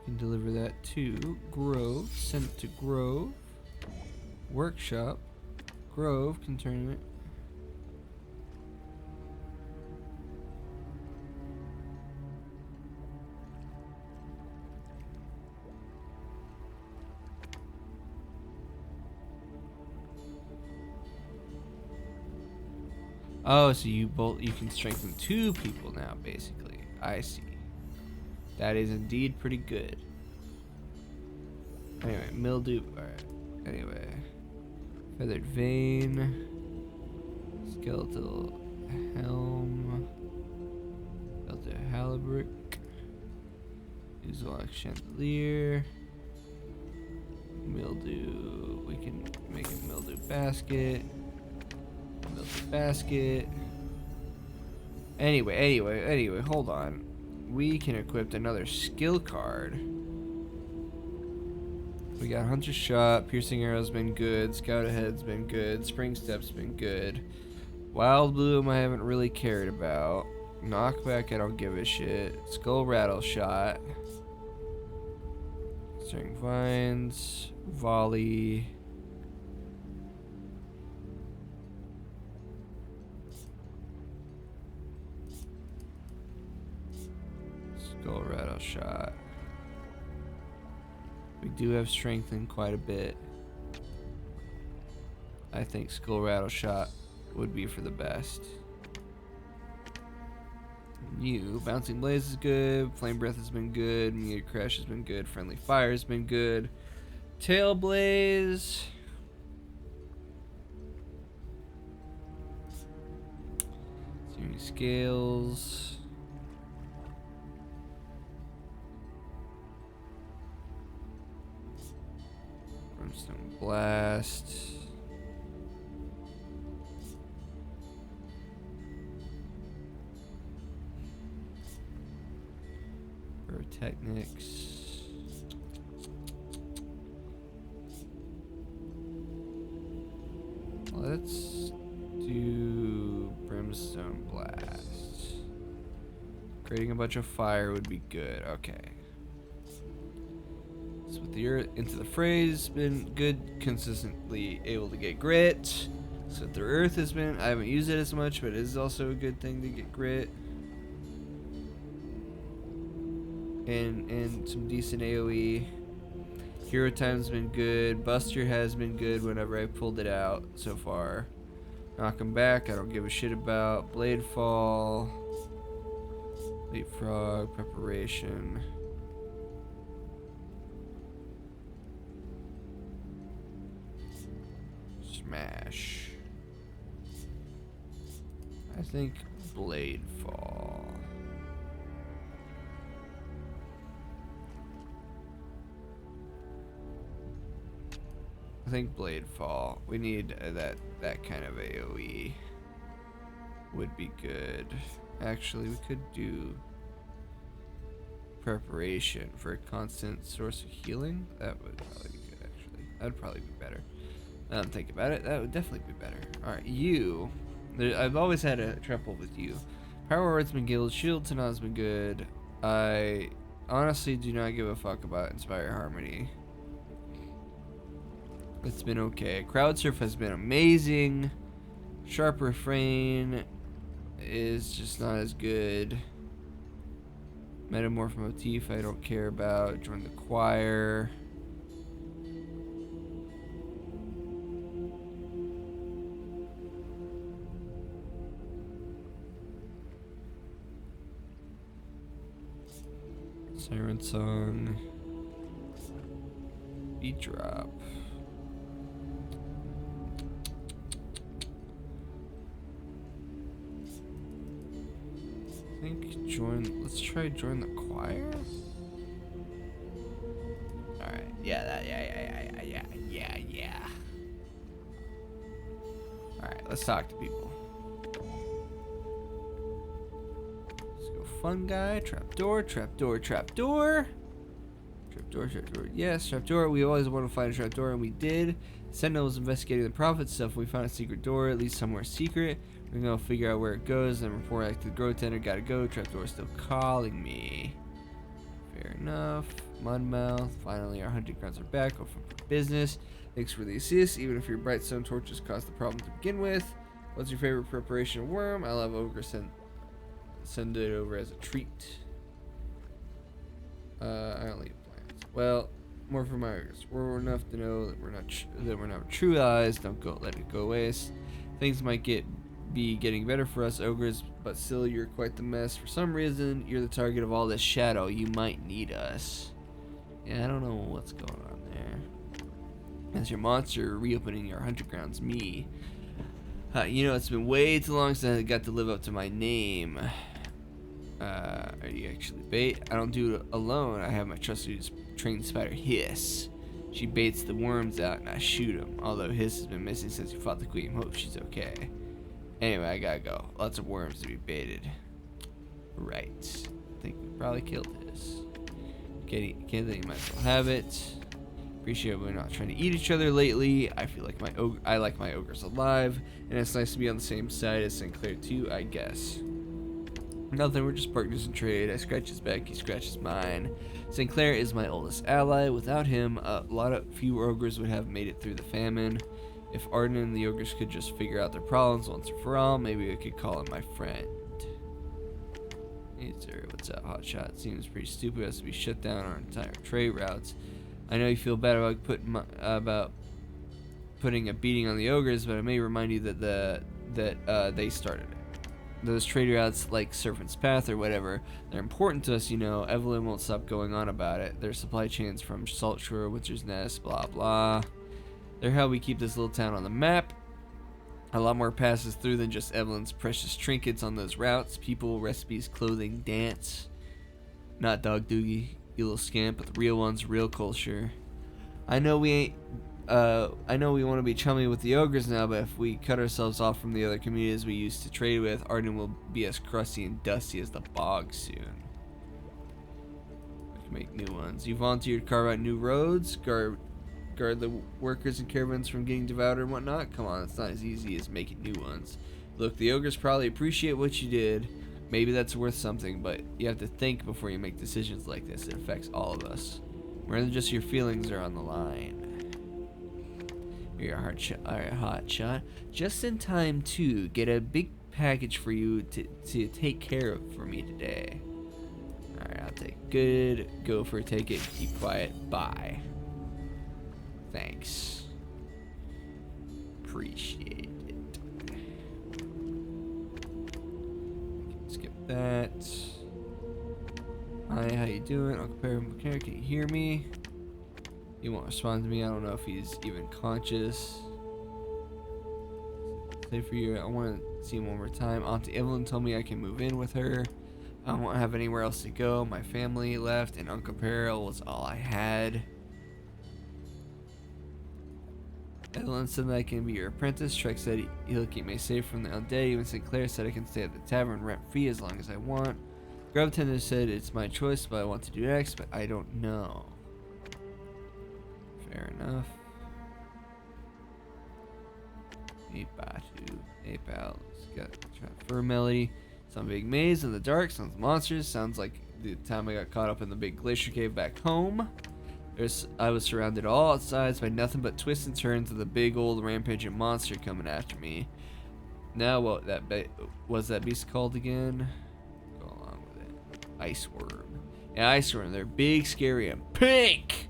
can deliver that to Grove, send it to Grove, Workshop. Grove can turn it. Oh, so you can strengthen 2 people now, basically. I see. That is indeed pretty good. Anyway, mildew. Alright. Anyway. Feathered vein. Skeletal helm. Skeletal halibrick. Uzalak chandelier. Mildew. We can make a mildew basket. Mildew basket. Anyway, hold on. We can equip another skill card. We got Hunter's Shot, Piercing Arrow's been good, Scout Ahead's been good, Spring Step's been good. Wild Bloom I haven't really cared about. Knockback I don't give a shit. Skull Rattle Shot. String Vines. Volley. Skull Rattle Shot. We do have strength in quite a bit. I think Skull Rattle Shot would be for the best. You, Bouncing Blaze is good, Flame Breath has been good, Meteor Crash has been good, Friendly Fire has been good, Tail Blaze. Searing Scales. Brimstone Blast. Pyrotechnics. Let's do Brimstone Blast. Creating a bunch of fire would be good. Okay. So with the earth into the phrase, been good, consistently able to get grit. So with the earth has been, I haven't used it as much, but it is also a good thing to get grit. And some decent AoE. Hero Time's been good. Buster has been good whenever I pulled it out so far. Knock him back, I don't give a shit about. Blade Fall. Leapfrog, Preparation. Smash. I think Blade Fall. I think Blade Fall. We need that kind of AoE. Would be good. Actually, we could do Preparation for a constant source of healing. That would probably be good, actually. That would probably be better. Now I'm thinking about it. That would definitely be better. Alright, you. I've always had a trouble with you. Power Word's been good. Shield Tanah's been good. I honestly do not give a fuck about Inspire Harmony. It's been okay. Crowd Surf has been amazing. Sharp Refrain is just not as good. Metamorph Motif I don't care about. Join the Choir. Siren Song. Beat Drop. I think let's try join the choir. Alright, yeah. Alright, let's talk to people. Let's go fun guy, trapdoor. Trapdoor, yes, trapdoor. We always want to find a trapdoor, and we did. Sentinel was investigating the Prophet stuff. We found a secret door, at least somewhere secret. We're gonna figure out where it goes and report back to the Grow Tender. Gotta go. Trapdoor's still calling me. Fair enough. Mudmouth. Finally, our hunting grounds are back. Open for business. Thanks for the assist. Even if your brightstone torches caused the problem to begin with. What's your favorite preparation of worm? I'll have Ogre send it over as a treat. I don't leave plans. Well, more for my Ogres. We're enough to know that we're not true eyes. Don't let it go waste. Things might get be getting better for us ogres, but still you're quite the mess. For some reason, you're the target of all this shadow. You might need us. Yeah, I don't know what's going on there. As your monster reopening your hunter grounds, me. You know, it's been way too long since I got to live up to my name. Are you actually bait? I don't do it alone. I have my trusted trained spider Hiss. She baits the worms out and I shoot them. Although Hiss has been missing since you fought the queen. Hope she's okay. Anyway, I gotta go. Lots of worms to be baited. Right. I think we probably killed Hiss. Okay, you might as well have it. Appreciate we're not trying to eat each other lately. I feel like I like my ogres alive, and it's nice to be on the same side as Sinclair too, I guess. Nothing, we're just partners in trade. I scratch his back, he scratches mine. Sinclair is my oldest ally. Without him, few ogres would have made it through the famine. If Arden and the ogres could just figure out their problems once and for all, maybe I could call him my friend. Hey sir, what's up, hotshot? Seems pretty stupid as to be shut down our entire trade routes. I know you feel bad about putting a beating on the ogres, but I may remind you that they started it. Those trade routes like Serpent's Path or whatever, they're important to us, you know. Evelyn won't stop going on about it. Their supply chains from Saltshore, Witcher's Nest, blah blah. They're how we keep this little town on the map. A lot more passes through than just Evelyn's precious trinkets on those routes. People, recipes, clothing, dance. Not Dog Doogie, you little scamp, but the real ones, real culture. I know we want to be chummy with the ogres now, but if we cut ourselves off from the other communities we used to trade with, Arden will be as crusty and dusty as the bog soon. We can make new ones. You volunteered to carve out new roads, guard the workers and caravans from getting devoured and whatnot. Come on, it's not as easy as making new ones. Look, the ogres probably appreciate what you did. Maybe that's worth something, but you have to think before you make decisions like this. It affects all of us. More than just your feelings are on the line. You're a hot shot. Just in time to get a big package for you to take care of for me today. Alright, I'll take good. Go for it, take it, keep quiet, bye. Thanks. Appreciate it. Skip that. Hi, how you doing? Uncle Perry McCare, can you hear me? He won't respond to me. I don't know if he's even conscious. Say for you, I want to see him one more time. Auntie Evelyn told me I can move in with her. I won't have anywhere else to go. My family left, and Uncle Peril was all I had. Evelyn said that I can be your apprentice. Shrek said he'll keep me safe from the undead. Even Sinclair said I can stay at the tavern rent-free as long as I want. Gravetender said it's my choice what I want to do next, but I don't know. Fair enough. Hey Batu. Hey pal. Got transfer melody. Some big maze in the dark. Sounds monsters. Sounds like the time I got caught up in the big glacier cave back home. I was surrounded all sides by nothing but twists and turns of the big old rampaging monster coming after me. Now what was that beast called again? Go along with it. Ice worm. Yeah, ice worm. They're big, scary, and pink.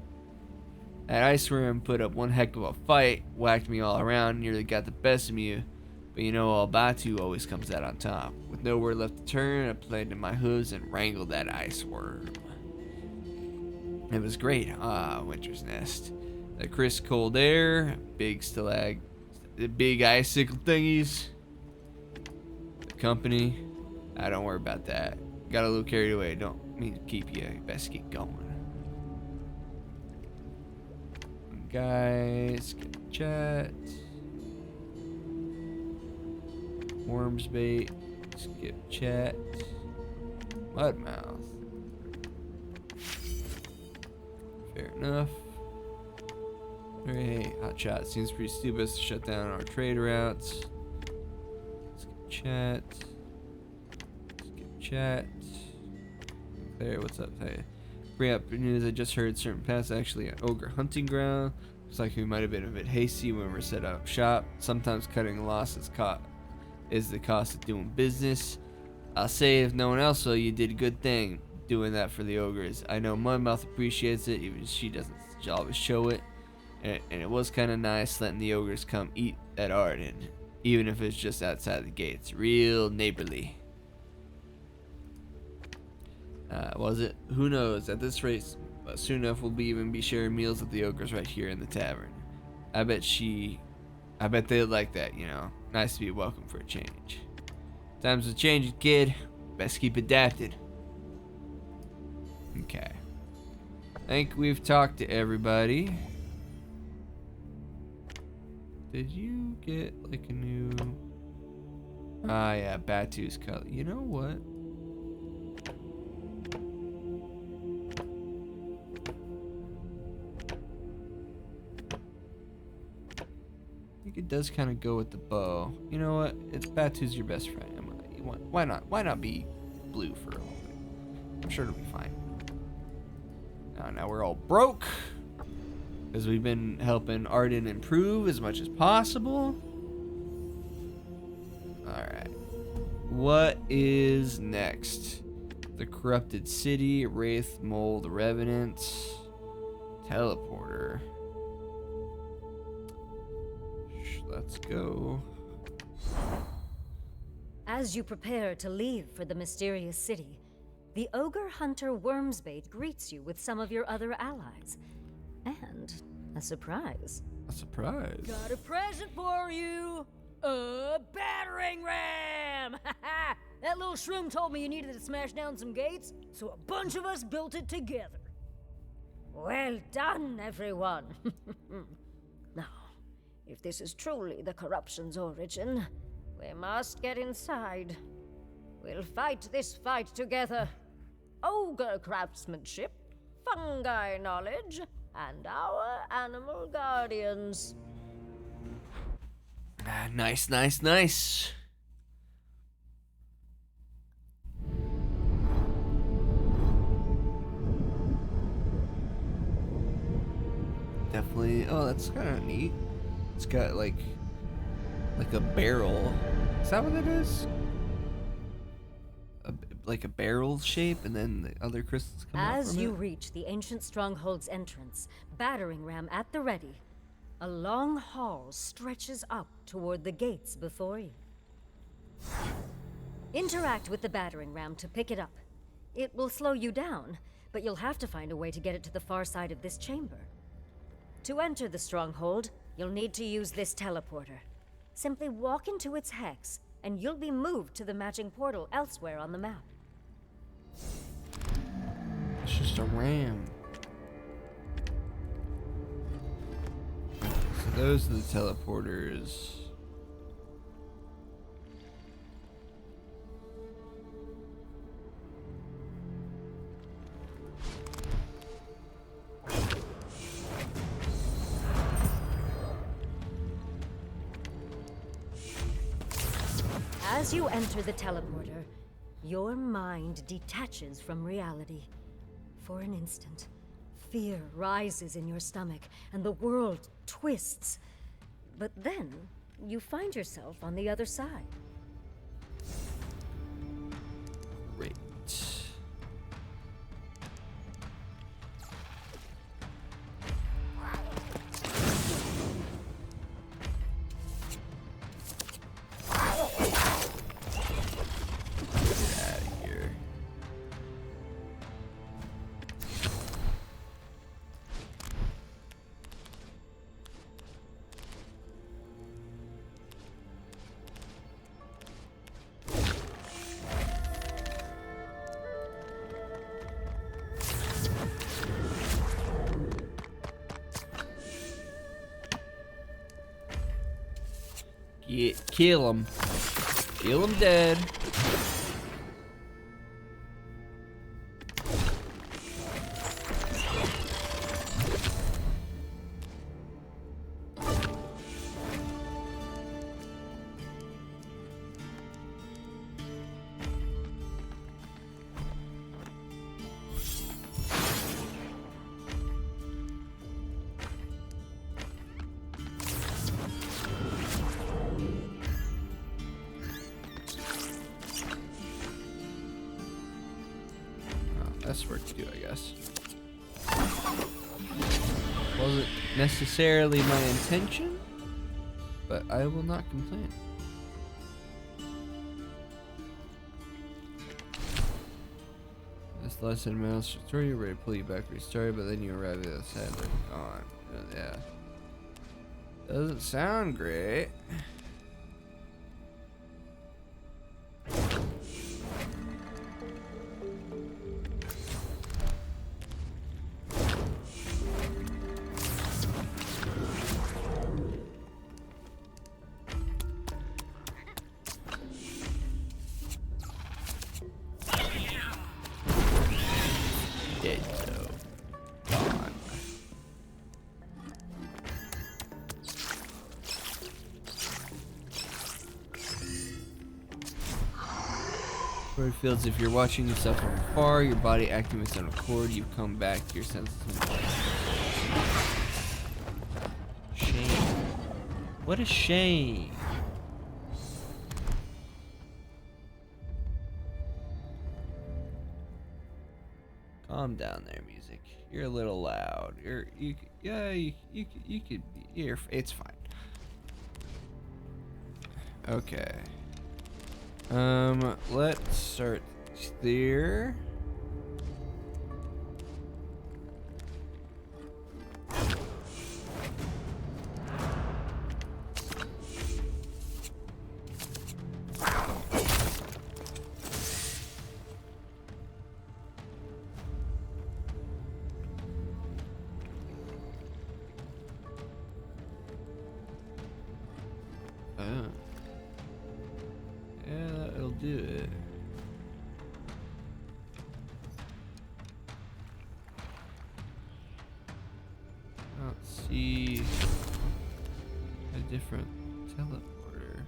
That ice worm put up one heck of a fight, whacked me all around, nearly got the best of me. But you know, Batu always comes out on top. With nowhere left to turn, I planted my hooves and wrangled that ice worm. It was great. Winter's Nest. The crisp cold air, big big icicle thingies. The company. Don't worry about that. Got a little carried away. Don't mean to keep you. You best get going. Guys, get chat. Worms bait. Skip chat. Mudmouth. Fair enough. Alright, hotshot. Seems pretty stupid to shut down our trade routes. Skip chat. Skip chat. Claire, what's up? Hey. Bring up news. I just heard certain paths actually an ogre hunting ground. Looks like we might have been a bit hasty when we're set up shop. Sometimes cutting losses is the cost of doing business. I'll say if no one else will, you did a good thing doing that for the ogres. I know Mudmouth appreciates it, even if she doesn't always show it. And it was kind of nice letting the ogres come eat at Arden. Even if it's just outside the gates. Real neighborly. Was it? Who knows? At this rate, soon enough we'll even be sharing meals with the ogres right here in the tavern. I bet they'd like that, you know. Nice to be welcome for a change. Times are changing, kid. Best keep adapted. Okay. I think we've talked to everybody. Did you get like a new... Ah, yeah, Batu's color. You know what? I think it does kind of go with the bow. You know what? It's Batu's your best friend. Why not? Why not be blue for a moment? I'm sure it'll be fine. Now we're all broke. Because we've been helping Arden improve as much as possible. Alright. What is next? The Corrupted City, Wraith, Mole, the Revenant, Teleporter. Let's go. As you prepare to leave for the mysterious city, the ogre hunter Wormsbait greets you with some of your other allies. And a surprise. A surprise. Got a present for you. A battering ram! That little shroom told me you needed to smash down some gates, so a bunch of us built it together. Well done, everyone. Now, if this is truly the corruption's origin, we must get inside. We'll fight this fight together. Ogre craftsmanship, fungi knowledge, and our animal guardians. Nice, nice, nice. Definitely. Oh, that's kind of neat. It's got like a barrel. Is that what it is? Like a barrel shape, and then the other crystals come out As from you it? reach the ancient stronghold's entrance, battering ram at the ready, a long hall stretches up toward the gates before you. Interact with the battering ram to pick it up. It will slow you down, but you'll have to find a way to get it to the far side of this chamber. To enter the stronghold, you'll need to use this teleporter. Simply walk into its hex, and you'll be moved to the matching portal elsewhere on the map. It's just a ram. So those are the teleporters. As you enter the teleporter, your mind detaches from reality. For an instant, fear rises in your stomach and the world twists. But then, you find yourself on the other side. Great. Kill him. Kill him dead. That's work to do, I guess. Wasn't necessarily my intention, but I will not complain. the last 10 miles to story, you're ready to pull you back, restart, but then you arrive at the side and gone. Yeah. Doesn't sound great. Dead though. Gone. Where it feels if you're watching yourself from afar, your body activates on a cord, you've come back to your senses. Shame. What a shame. Calm down there, music. You're a little loud. You could be. It's fine. Okay. Let's start there. Yeah, that'll do it. I don't see a different teleporter.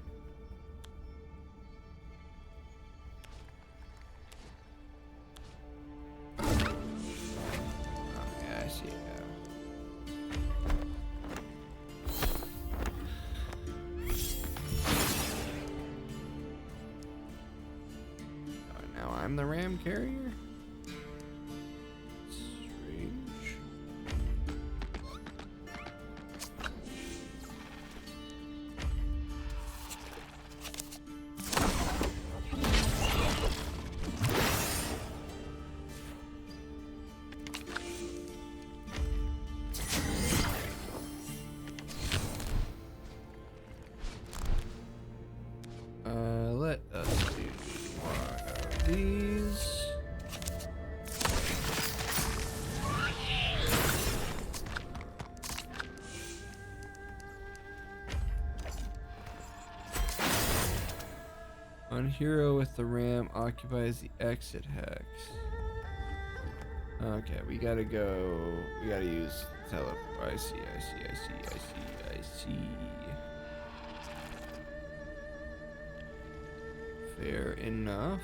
Oh, yeah, I see it now. Now I'm the ram carrier? Strange. Let us do one of these. One hero with the ram occupies the exit hex. Okay, we gotta go. We gotta use teleport. I see. Fair enough.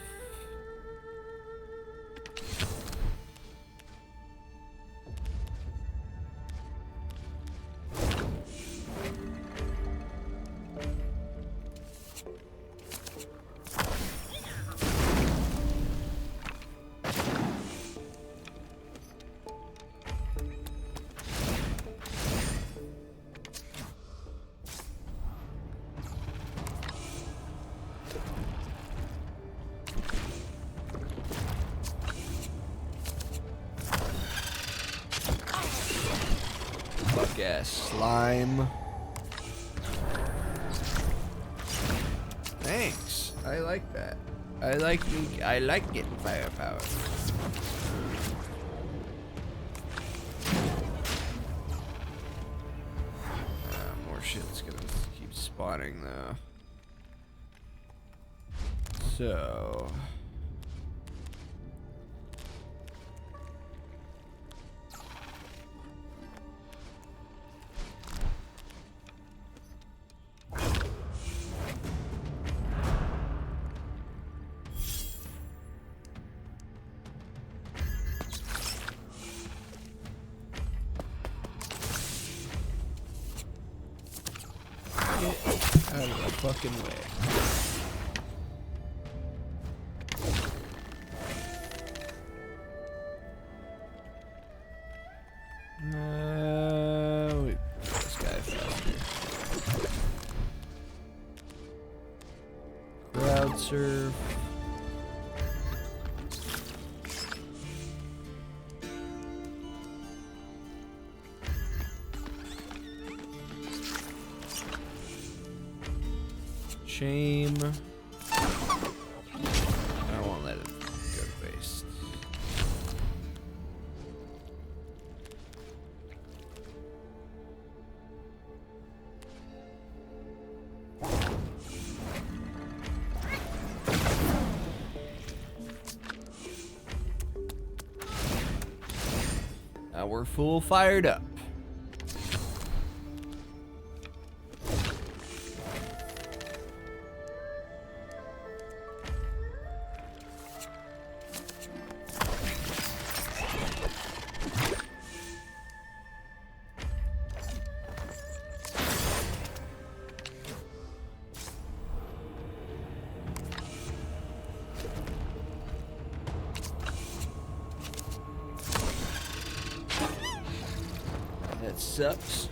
Fuck ass slime. Thanks. I like that. I like getting firepower. More shit's gonna keep spawning though. So out of the fucking way. Wait, this guy faster. Crowd surf. Shame. I won't let it go to waste. Now we're full fired up. That sucks.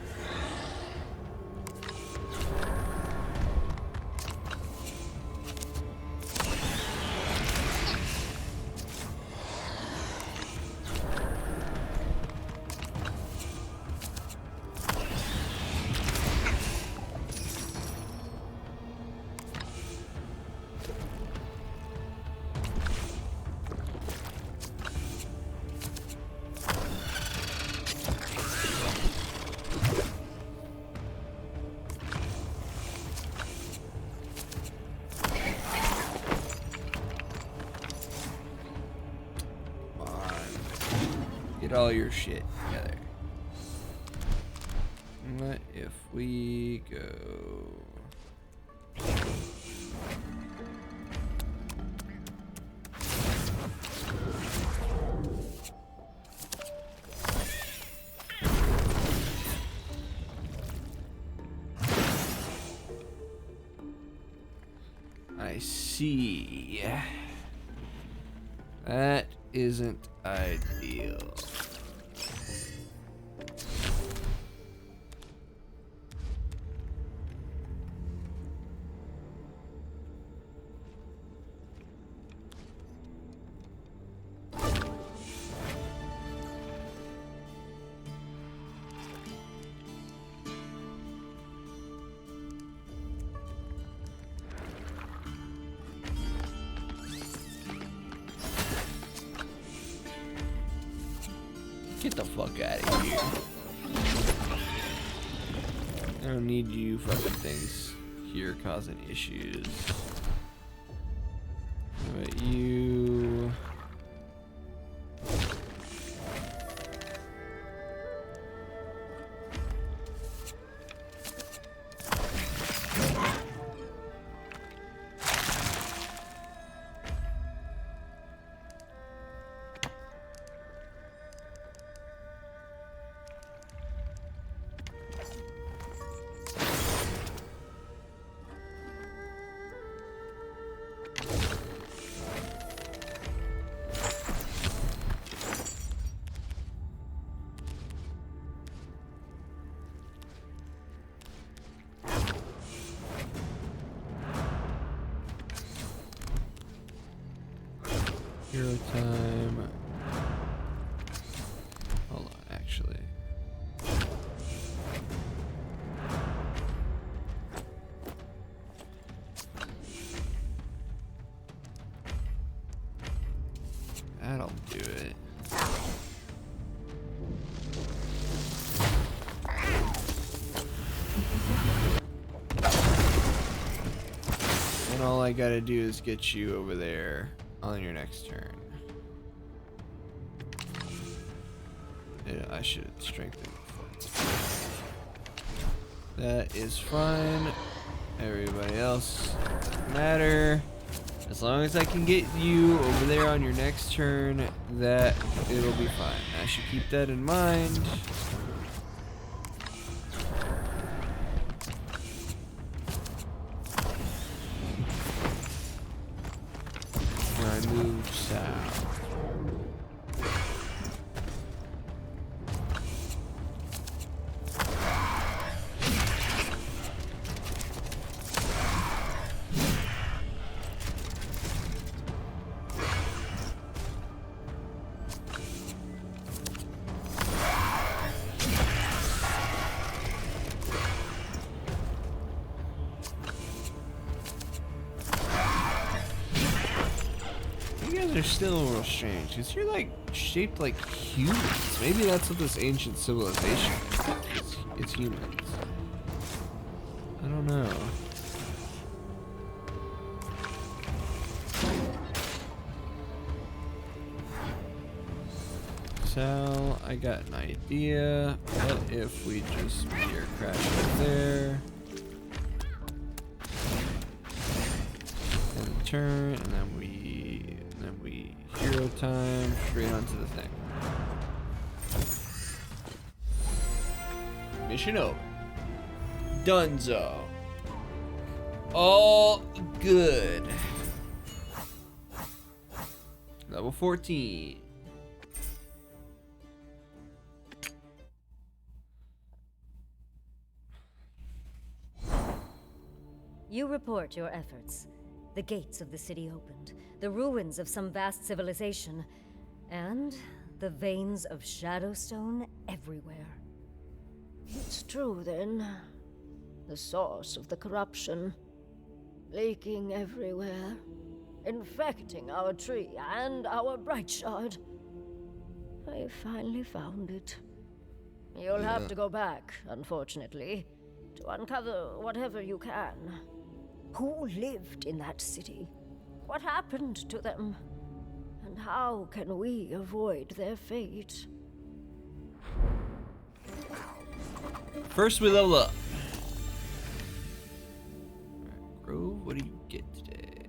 Get all your shit together. What if we go? I see. That isn't ideal. Get the fuck out of here. I don't need you fucking things here causing issues. But you... Hero time. Hold on, actually. That'll do it. And all I gotta do is get you over there on your next turn. Yeah, I should strengthen. That is fine. Everybody else doesn't matter. As long as I can get you over there on your next turn, that it'll be fine. I should keep that in mind. When I move south. are still real strange, because you're like shaped like humans. Maybe that's what this ancient civilization is. It's humans. I don't know. So, I got an idea. What if we just meteor crash right there? And turn, and then we hero time straight onto the thing. Mission over. Dunzo. All good. Level 14. You report your efforts. The gates of the city opened, the ruins of some vast civilization, and the veins of Shadowstone everywhere. It's true then. The source of the corruption. Leaking everywhere. Infecting our tree and our bright shard. I finally found it. You'll have to go back, unfortunately, to uncover whatever you can. Who lived in that city? What happened to them? And how can we avoid their fate? First, we level up. Alright, Grove, what do you get today?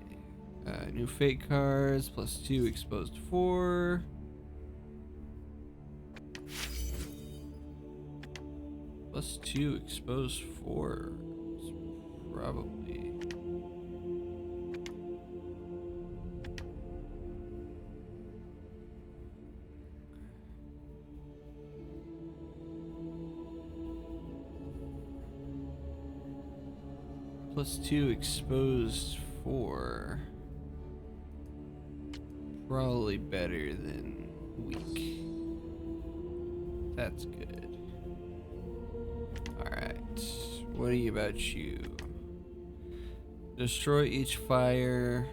New fate cards, +2, exposed 4. +2, exposed 4. It's probably. +2, exposed 4. Probably better than weak. That's good. Alright. What about you? Destroy each fire.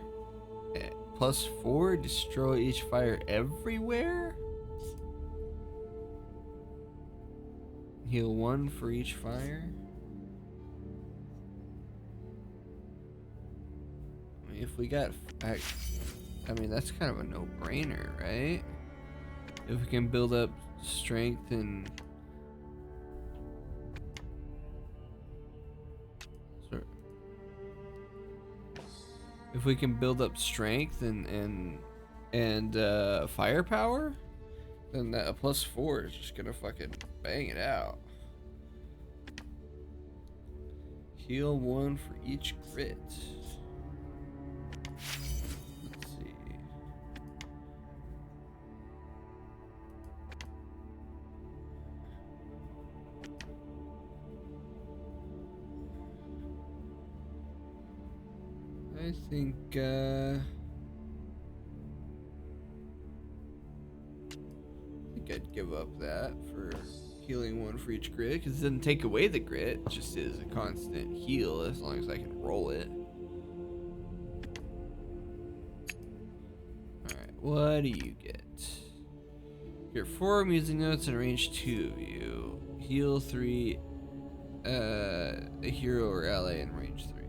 +4, destroy each fire everywhere? Heal 1 for each fire? I mean, if we got... I mean, that's kind of a no-brainer, right? If we can build up strength and... If we can build up strength and firepower, then that a +4 is just gonna fucking bang it out. Heal 1 for each crit. Let's see. I think I'd give up that for healing 1 for each grit, because it doesn't take away the grit, it just is a constant heal as long as I can roll it. Alright, what do you get? You're 4 music notes and range 2 of you. Heal 3, a hero or ally in range 3.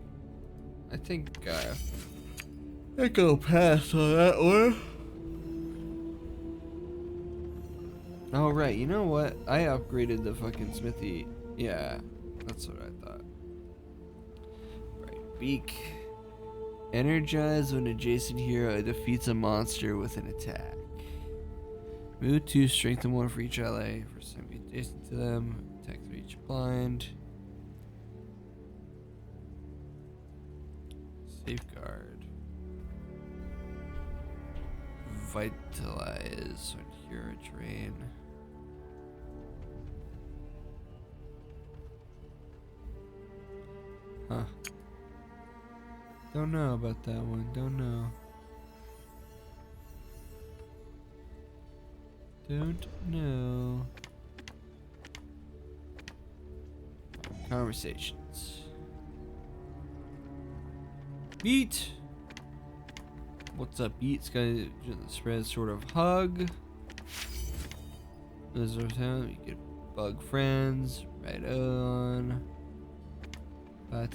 I think I go pass on that one. Oh right, you know what? I upgraded the fucking smithy. Yeah, that's what I thought. Right, beak. Energize when adjacent hero defeats a monster with an attack. Move 2, strengthen 1 for each ally. For some adjacent to them. Attack 3 each blind. Safeguard. Vitalize when hero drain. Huh. Don't know about that one. Don't know. Don't know. Conversations. Beat. What's up, Beats? Gonna spread sort of hug. This is how you get bug friends. Right on.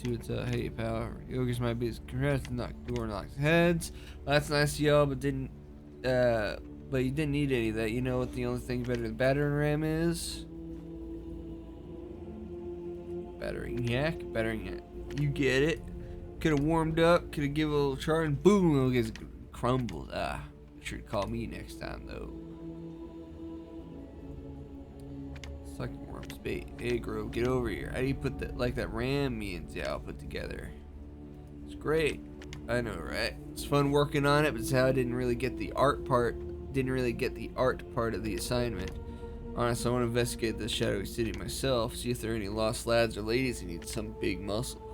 Two, it's hey pal. Ogres might be congrats, knock door knocks heads. That's nice, y'all, but you didn't need any of that. You know what the only thing better than battering ram is? Battering yak. You get it. Could have warmed up, could have given a little charge, and boom, it gets crumbled. Make sure to call me next time, though. Suck worms bait. Hey, Grove, get over here. How do you put that, like that ram me and Zhao put together? It's great. I know, right? It's fun working on it, but it's how I didn't really get the art part. Didn't really get the art part of the assignment. Honestly, I want to investigate the shadowy city myself, see if there are any lost lads or ladies who need some big muscle.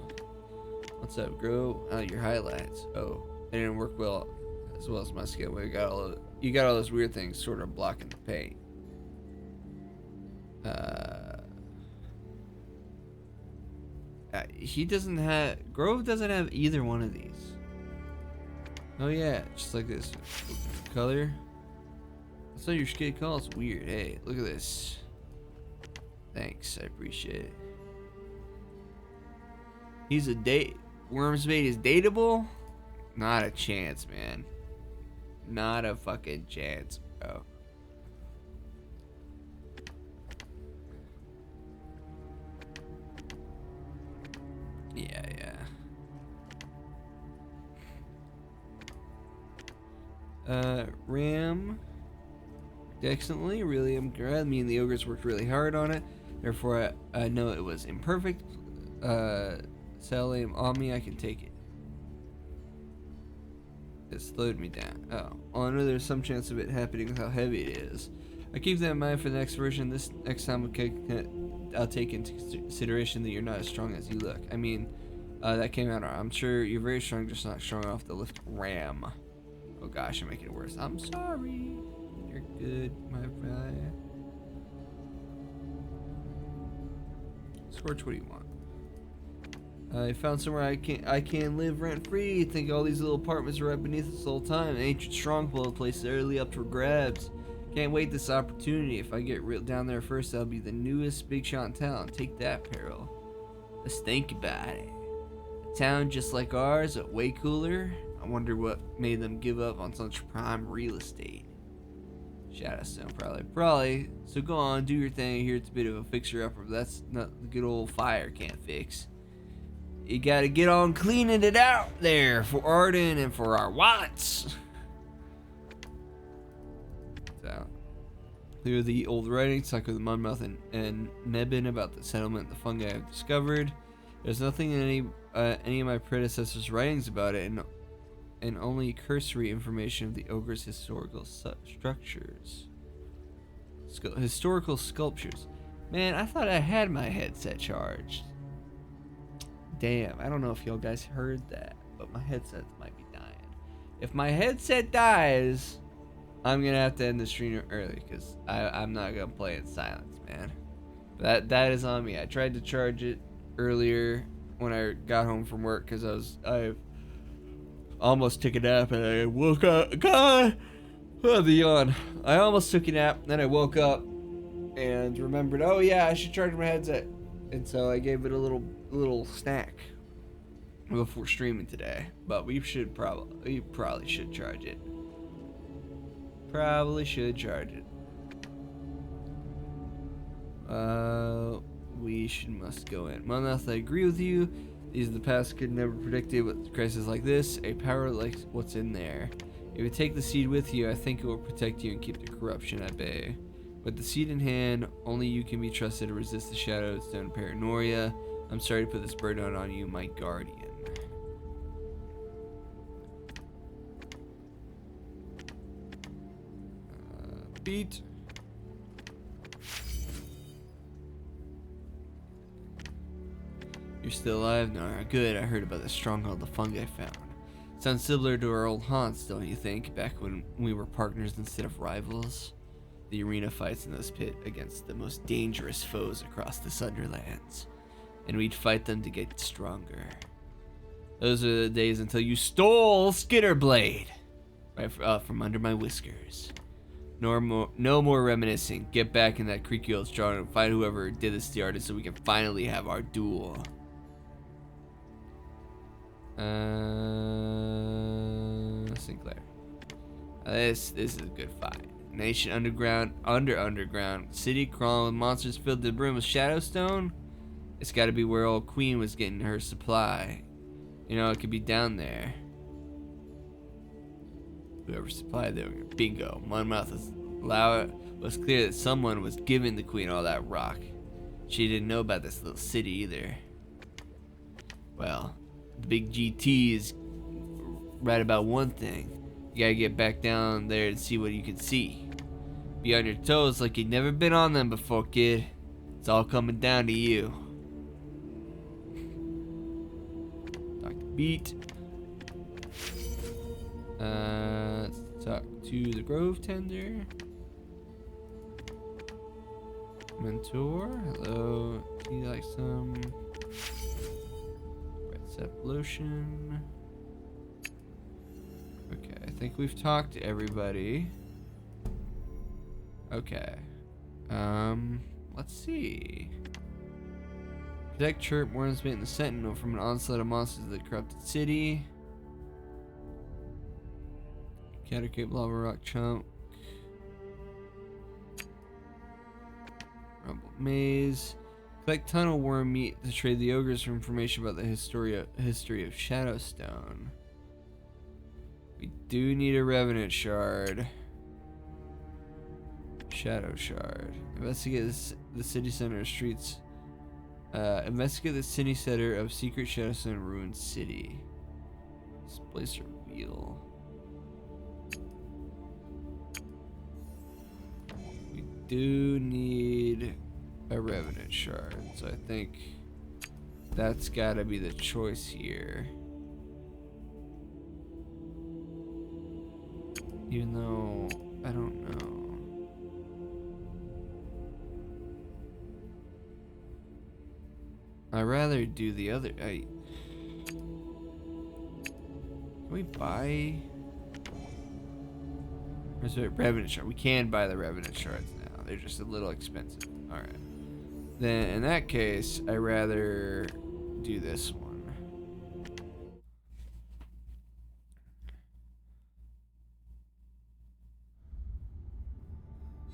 What's up, Grove? Your highlights. Oh, they didn't work well as my skill. You got all those weird things sort of blocking the paint. Grove doesn't have either one of these. Oh yeah, just like this color. That's not your skid call. It's weird. Hey, look at this. Thanks, I appreciate it. He's a date. Wormsbait is dateable? Not a chance, man. Not a fucking chance, bro. Yeah. Ram. Excellently. Really, I'm glad me and the ogres worked really hard on it. Therefore, I know it was imperfect. Sally on me, I can take it. It slowed me down. Oh, I know there's some chance of it happening with how heavy it is. I keep that in mind for the next version. This next time, I'll take into consideration that you're not as strong as you look. I mean, that came out. I'm sure you're very strong, just not strong enough to lift ram. Oh gosh, I'm making it worse. I'm sorry. You're good, my friend. Scorch, what do you want? I found somewhere I can live rent free. Think all these little apartments are right beneath us all the time. An ancient stronghold place early up for grabs. Can't wait this opportunity. If I get real down there first, I'll be the newest big shot in town. Take that, Peril. Let's think about it. A town just like ours, but way cooler. I wonder what made them give up on such prime real estate. Shadowstone, probably. So go on, do your thing. I hear it's a bit of a fixer-upper, but that's not the good old fire can't fix. You gotta get on cleaning it out there for Arden and for our wants. So, clear the old writings, talk with Monmouth and Nebin about the settlement and the fungi I've discovered. There's nothing in any of my predecessors' writings about it, and only cursory information of the ogre's historical structures. Historical sculptures. Man, I thought I had my headset charged. Damn, I don't know if y'all guys heard that, but my headset might be dying. If my headset dies, I'm gonna have to end the stream early because I'm not gonna play in silence, man. That is on me. I tried to charge it earlier when I got home from work because I almost took a nap and I woke up. God, the yawn. I almost took a nap, then I woke up and remembered, oh yeah, I should charge my headset, and so I gave it a little snack before streaming today. But we probably should charge it. Probably should charge it. Must go in. Monmouth, I agree with you. These of the past could never predicted with crises like this. A power like what's in there. If you take the seed with you, I think it will protect you and keep the corruption at bay. With the seed in hand, only you can be trusted to resist the shadow of stone paranoia. I'm sorry to put this burden on you, my guardian. Beat. You're still alive, Nara. Good, I heard about the stronghold the fungi found. Sounds similar to our old haunts, don't you think? Back when we were partners instead of rivals. The arena fights in this pit against the most dangerous foes across the Sunderlands. And we'd fight them to get stronger. Those are the days until you stole Skitterblade. from under my whiskers. No more reminiscing. Get back in that creaky old straw and find whoever did this to the artist so we can finally have our duel. Sinclair. This is a good fight. Nation underground city crawling with monsters filled to the brim with Shadowstone. It's got to be where old Queen was getting her supply. You know, it could be down there. Whoever supplied them. Bingo. Monmouth was clear that someone was giving the Queen all that rock. She didn't know about this little city either. Well, the big GT is right about one thing. You gotta get back down there and see what you can see. Be on your toes like you've never been on them before, kid. It's all coming down to you. Dr. Beat. Let's talk to the Grove Tender. Mentor, hello. You like some red sap lotion? Okay, I think we've talked to everybody. Okay. Let's see. Protect Chirp, Warrensmate, and the Sentinel from an onslaught of monsters of the corrupted city. Catercape, Lava Rock Chunk. Rumble Maze. Collect tunnel worm meat to trade the ogres for information about the history of Shadowstone. We do need a Revenant Shard. Shadow Shard. Investigate the city center streets. Investigate the city center of Secret Shadowstone Ruined City. Displacer Wheel. We do need a Revenant Shard, so I think that's gotta be the choice here. Even though I don't know. I'd rather do the other. Can we buy? Revenant Shard. We can buy the Revenant Shards now. They're just a little expensive. Alright. Then in that case, I'd rather do this one.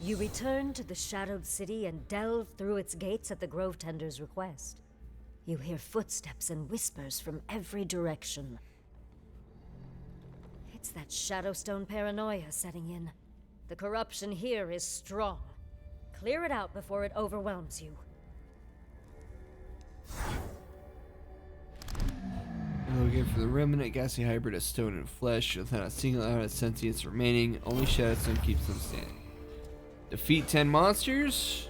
You return to the Shadowed City and delve through its gates at the Grove Tender's request. You hear footsteps and whispers from every direction. It's that Shadowstone paranoia setting in. The corruption here is strong. Clear it out before it overwhelms you. Looking for the remnant gassy hybrid of stone and flesh without a single ounce of sentience remaining. Only Shadowstone keeps them standing. Defeat 10 monsters?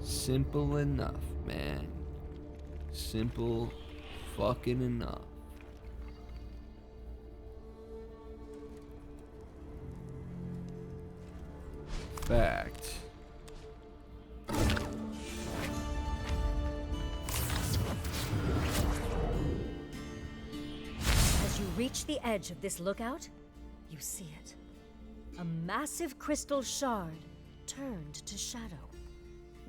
Simple enough, man. Simple fucking enough. Fact. As you reach the edge of this lookout, you see it. A massive crystal shard turned to shadow.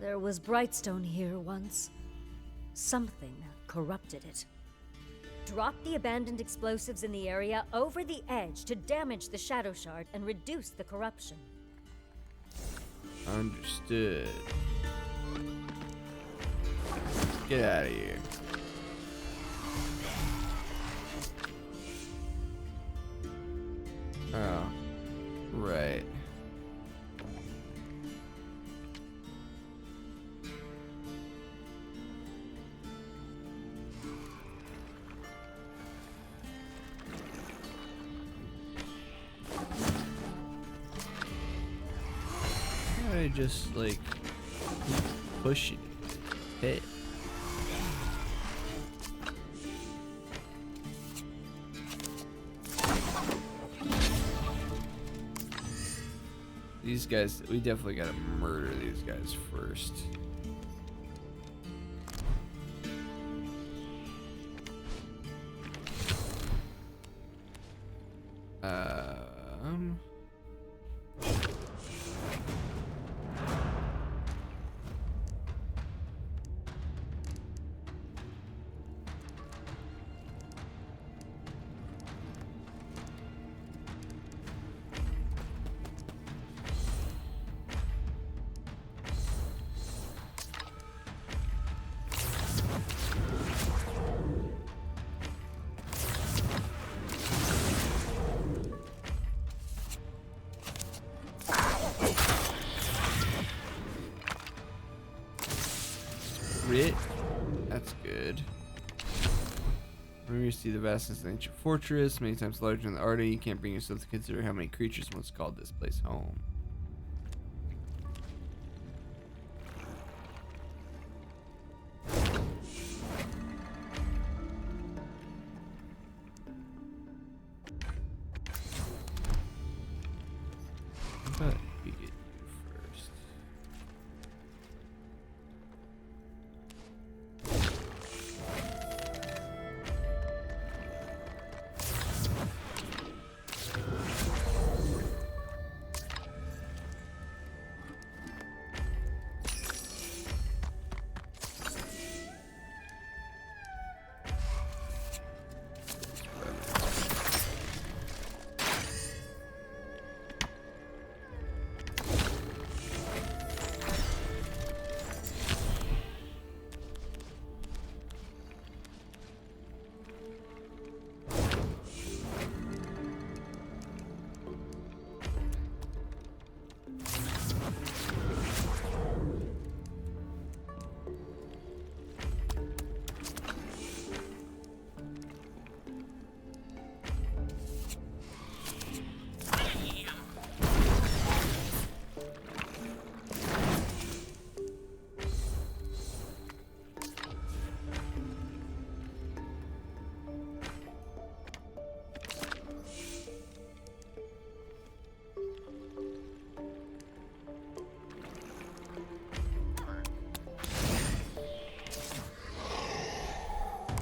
There was Brightstone here once. Something corrupted it. Drop the abandoned explosives in the area over the edge to damage the shadow shard and reduce the corruption. Understood. Get out of here. Oh, right. I just like keep pushing it. Hit. These guys, we definitely gotta murder these guys first. Um. Crit. That's good. When you see the vastness of the ancient fortress, many times larger than the Arda, you can't bring yourself to consider how many creatures once called this place home. How about we get you first?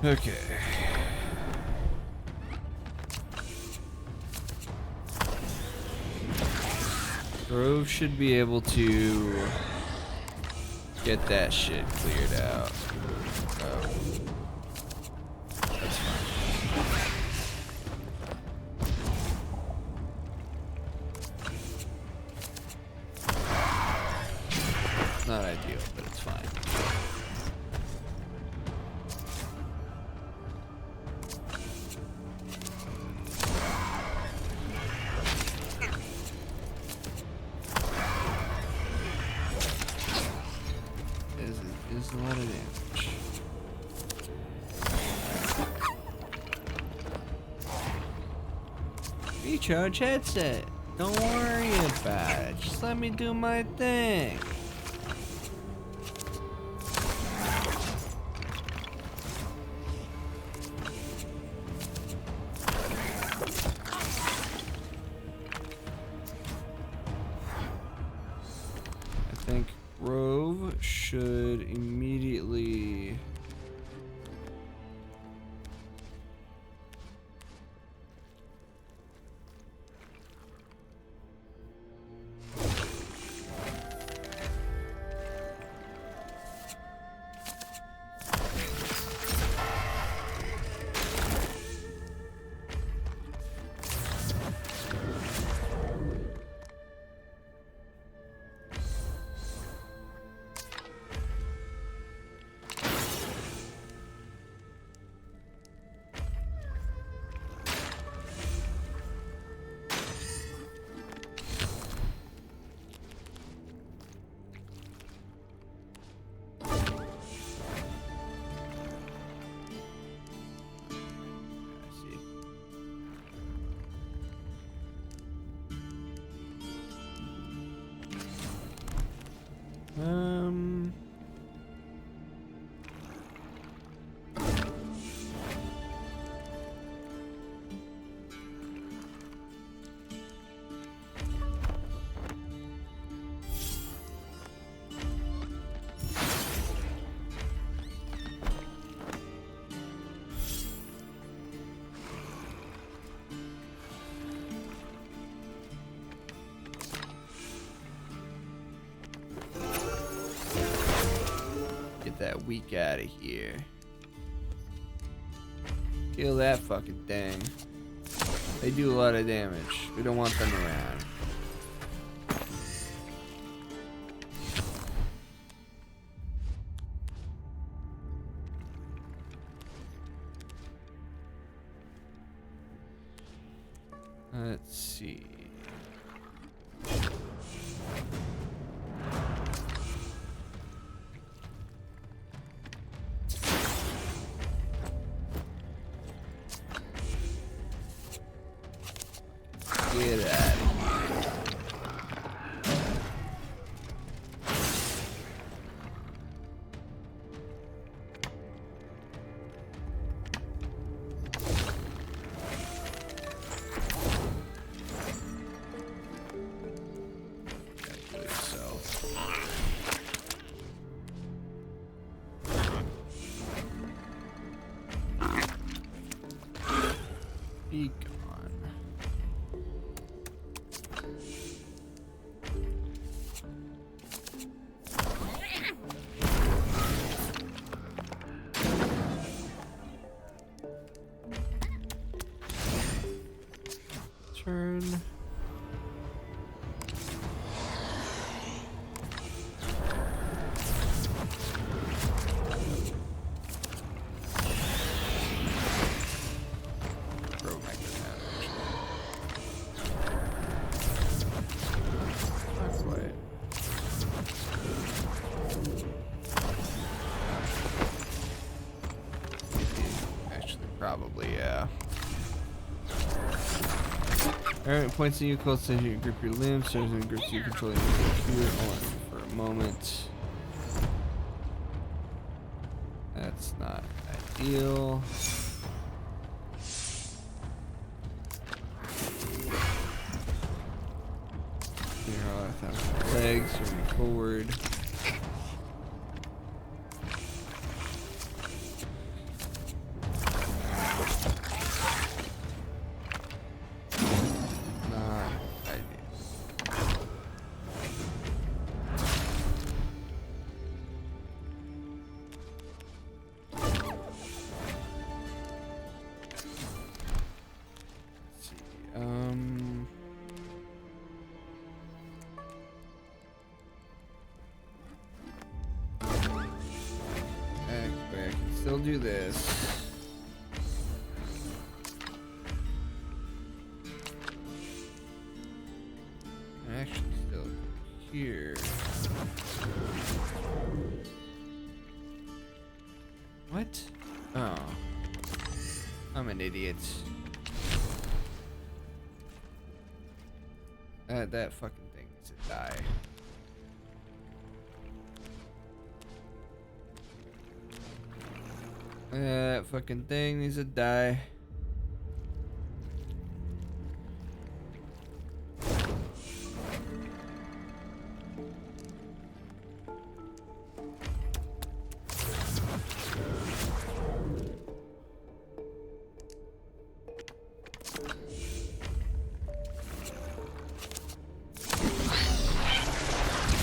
Okay. Grove should be able to get that shit cleared out. Oh. That's fine. Not ideal, but it's fine. Is a lot of damage. Recharge headset. Don't worry about it. Just let me do my thing. I think Grove should immediately weak out of here. Kill that fucking thing. They do a lot of damage. We don't want them around. Let's see. Get out of here. Be gone. Turn. Probably, yeah. Alright, points in you close to you grip your limbs, so it grips you controlling your computer. Hold on for a moment. That's not ideal. Here, I'll have legs moving forward. Still do this. I'm actually still here. What? Oh. I'm an idiot. That fucking thing needs to die. That fucking thing needs to die.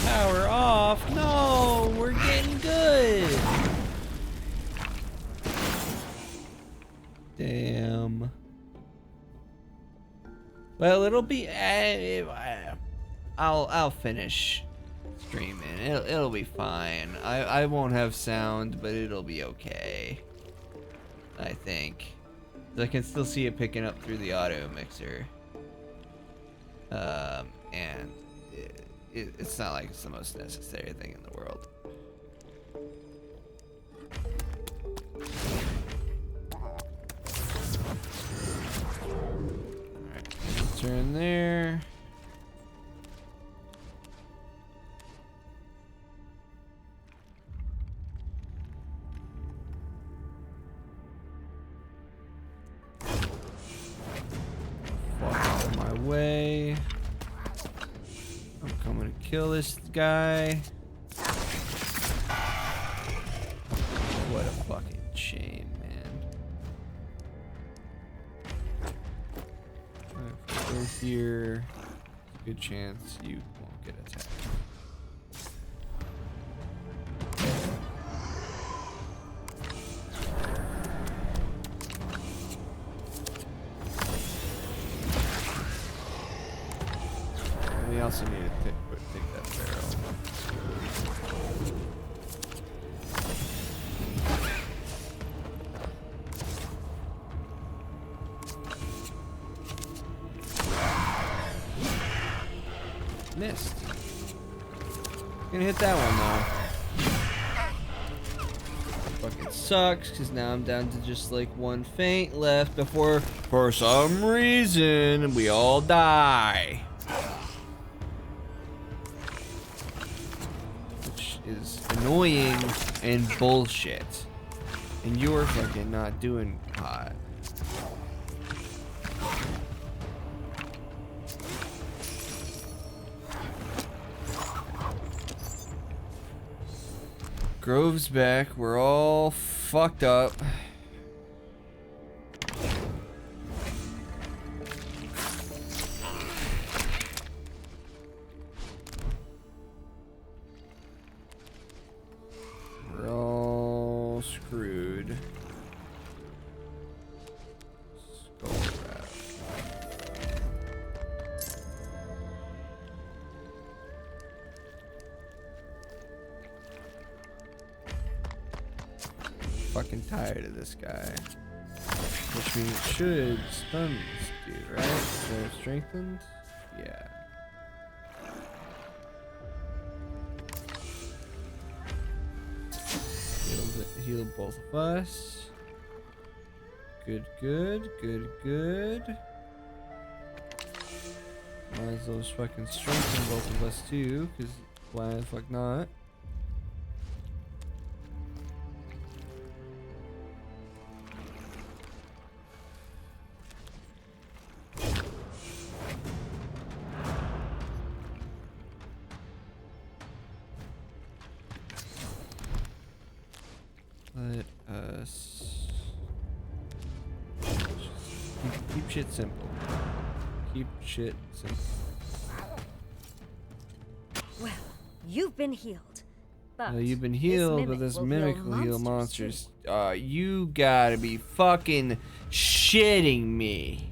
Power off. No, we're getting good. Damn. Well, it'll be. I'll finish streaming. It'll be fine. I won't have sound, but it'll be okay. I think. I can still see it picking up through the audio mixer. And it's not like it's the most necessary thing in the world. Alright, turn there. Fuck out of my way. I'm coming to kill this guy. What a fucking shame, man. If we go here, good chance you won't get attacked. also need to take that barrel. Missed. Gonna hit that one though. Fucking sucks, because now I'm down to just like one feint left before, for some reason, we all die. Which is annoying and bullshit. And you're fucking not doing hot. Grove's back. We're all fucked up. We're all screwed. Skull wrap. Fucking tired of this guy. Which means it should stun this dude, right? So strengthened? Yeah. Heal both of us. Good, good, good, good. Might as well just fucking strengthen both of us too, because why the fuck not? Let us keep shit simple. Keep shit simple. Well, you've been healed. But You've been healed, but this mimic will heal monsters. You gotta be fucking shitting me.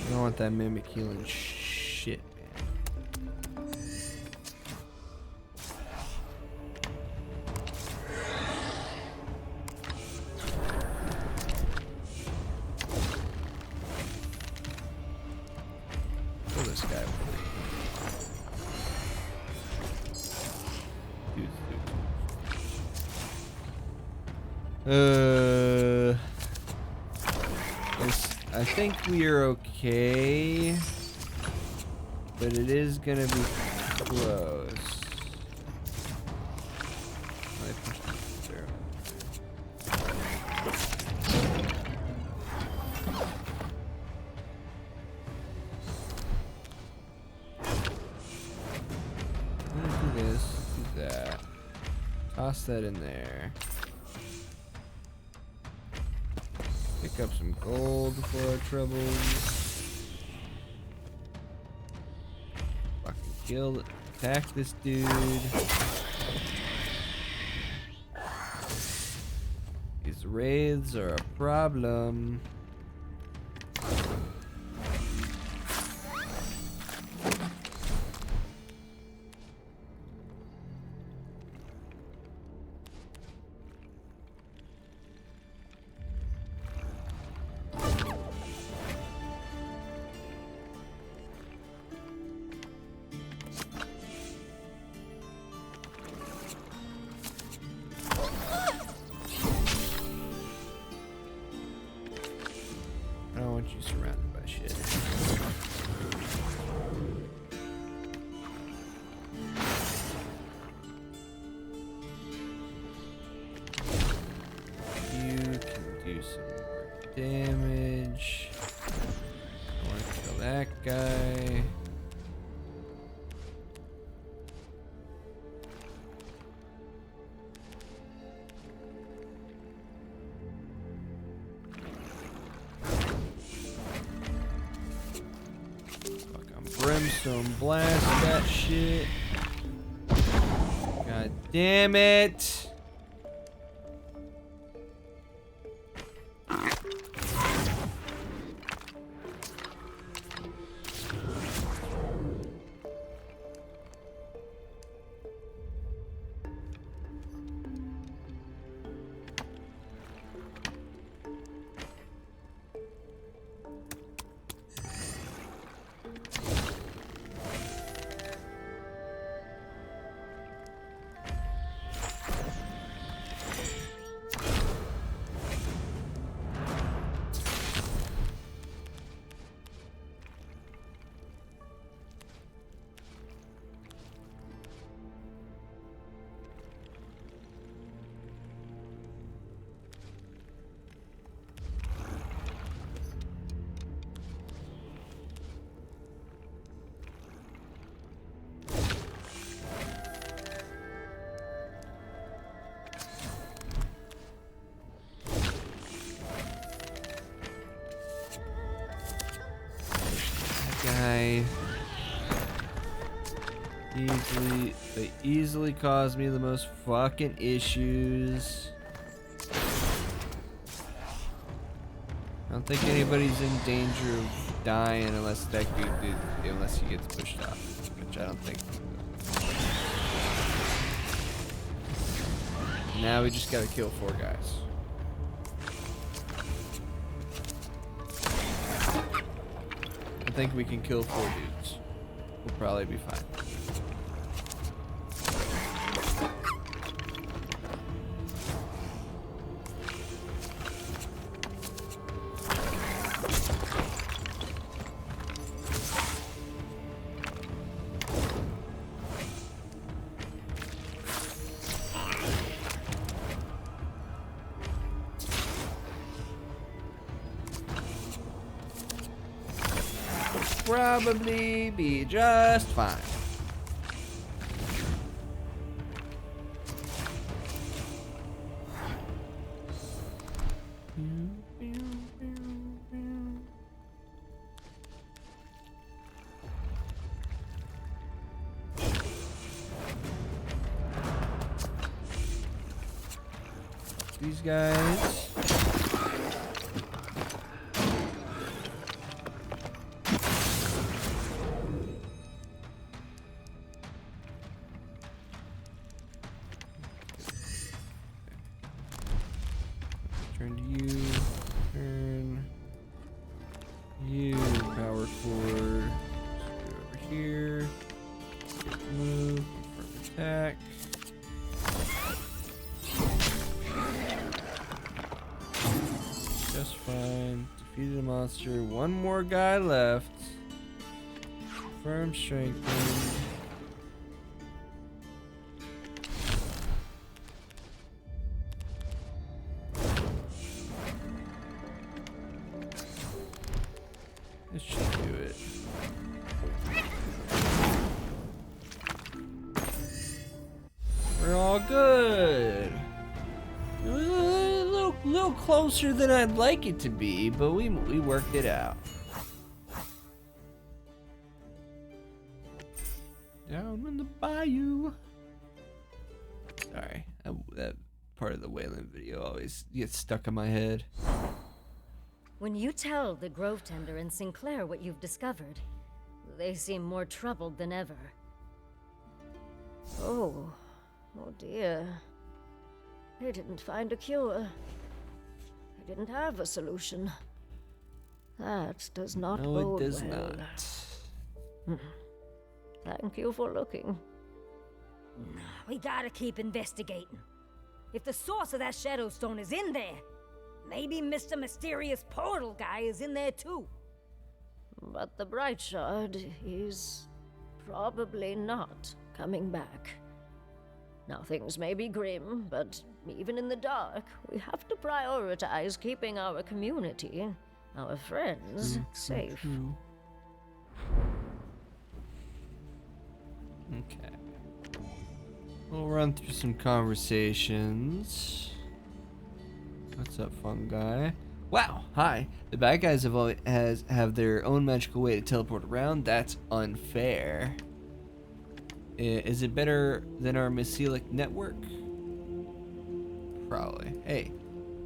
I don't want that mimic healing shit, man. Kill this guy. I think we are okay, but it is gonna be close. I pushed it through. Do this, do that. Toss that in there. Pick up some gold for our troubles. Fucking kill, attack this dude. These wraiths are a problem. that guy. Brimstone blast that shit. God damn it. Guy they easily cause me the most fucking issues. I don't think anybody's in danger of dying unless unless he gets pushed off, which I don't think. Now we just gotta kill 4 guys. I think we can kill 4 dudes. We'll probably be fine. Probably be just fine. These guys. Turn to you. Turn. You. Power forward. Go over here. Move. Confirm attack. Just fine. Defeated a monster. 1 more guy left. Firm strengthened. This should do it. We're all good. It was a little closer than I'd like it to be, but we worked it out. Down in the bayou. Sorry, that part of the Wayland video always gets stuck in my head. When you tell the Grove Tender and Sinclair what you've discovered, they seem more troubled than ever. Oh dear. They didn't find a cure. They didn't have a solution. That does not bode No, it does well. not. Thank you for looking. We gotta keep investigating. If the source of that Shadow Stone is in there, maybe Mr. Mysterious Portal guy is in there too. But the Bright Shard is probably not coming back. Now, things may be grim, but even in the dark, we have to prioritize keeping our community, our friends, safe. True. Okay. We'll run through some conversations. What's up, fun guy? Wow, hi. The bad guys have their own magical way to teleport around. That's unfair. Is it better than our Mycelic network? Probably. Hey,